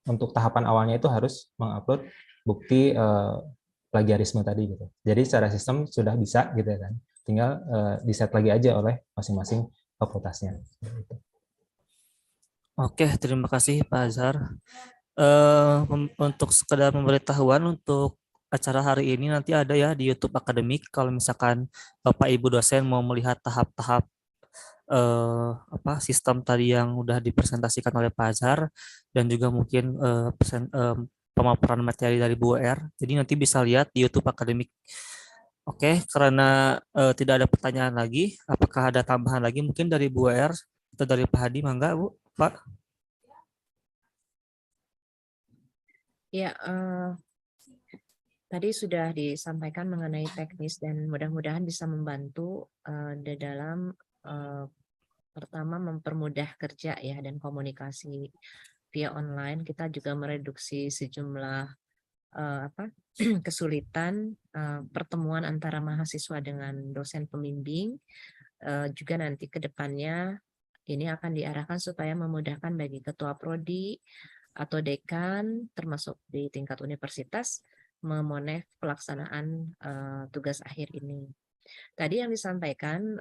untuk tahapan awalnya itu harus mengupload bukti plagiarisme tadi gitu. Jadi secara sistem sudah bisa gitu ya kan. Tinggal di set lagi aja oleh masing-masing fakultasnya. Oke, terima kasih Pak Azhar. Untuk sekedar pemberitahuan untuk acara hari ini nanti ada ya di YouTube Akademik. Kalau misalkan Bapak Ibu dosen mau melihat tahap-tahap sistem tadi yang udah dipresentasikan oleh Pak Azhar dan juga mungkin pemaparan materi dari Bu R. Jadi nanti bisa lihat di YouTube Akademik. Oke, karena tidak ada pertanyaan lagi, apakah ada tambahan lagi mungkin dari Bu R atau dari Pak Hadi? Mangga, Bu, Pak. Ya, tadi sudah disampaikan mengenai teknis dan mudah-mudahan bisa membantu di dalam pertama mempermudah kerja ya dan komunikasi via online. Kita juga mereduksi sejumlah kesulitan pertemuan antara mahasiswa dengan dosen pembimbing. Juga nanti ke depannya ini akan diarahkan supaya memudahkan bagi ketua prodi atau dekan termasuk di tingkat universitas memonef pelaksanaan tugas akhir ini. Tadi yang disampaikan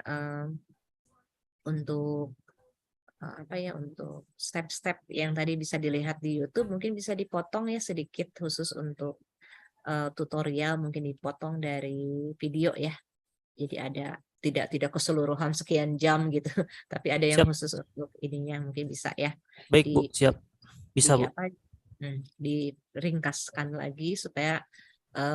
untuk untuk step-step yang tadi bisa dilihat di YouTube mungkin bisa dipotong ya sedikit khusus untuk tutorial, mungkin dipotong dari video ya. Jadi ada tidak keseluruhan sekian jam gitu, tapi ada yang Siap. khusus untuk ininya mungkin bisa ya. Baik, Bu, siap. Bisa, Bu. Diringkaskan lagi supaya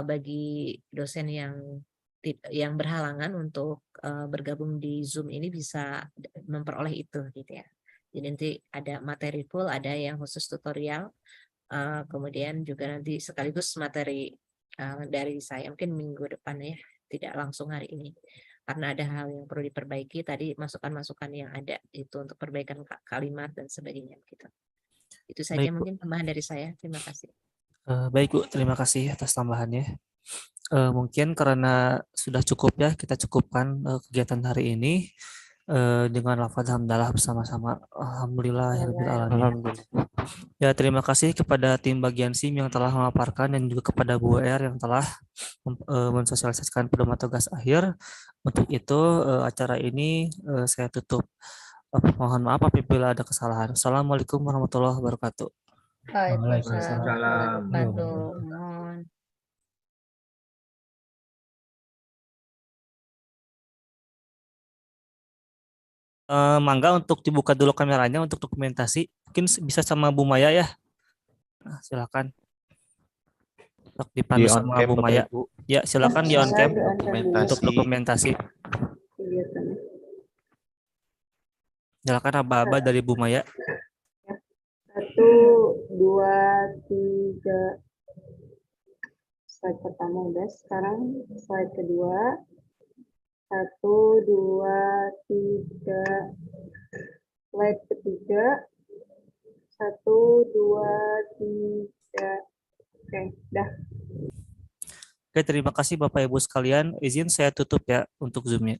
bagi dosen yang berhalangan untuk bergabung di Zoom ini bisa memperoleh itu gitu ya. Jadi nanti ada materi full, ada yang khusus tutorial, kemudian juga nanti sekaligus materi dari saya mungkin minggu depan ya, tidak langsung hari ini. Karena ada hal yang perlu diperbaiki tadi, masukan-masukan yang ada itu untuk perbaikan kalimat dan sebagainya gitu. Itu saja Baik, Bu. mungkin tambahan dari saya. Terima kasih. Baik, Bu, terima kasih atas tambahannya. Mungkin karena sudah cukup ya, kita cukupkan kegiatan hari ini dengan lafaz hamdalah bersama-sama. Alhamdulillahirobbilalamin. Ya, terima kasih kepada tim bagian SIM yang telah memaparkan dan juga kepada Bu R yang telah mensosialisasikan pedoman tugas akhir. Untuk itu acara ini saya tutup. Mohon maaf apabila ada kesalahan. Assalamualaikum warahmatullahi wabarakatuh. Waalaikumsalam Waalaikumsalam. warahmatullahi wabarakatuh. Mangga untuk dibuka dulu kameranya untuk dokumentasi. Mungkin bisa sama Bu Maya ya. Nah, silakan. Untuk dipandu sama Bu Maya. Ya, silakan di on cam untuk dokumentasi. Silakan aba-aba dari Bu Maya. 1, 2, 3. Slide pertama udah. Sekarang slide kedua. 1, 2, 3. Slide ketiga. 1, 2, 3. Oke, dah. Oke, terima kasih Bapak Ibu sekalian. Izin saya tutup ya untuk Zoom-nya.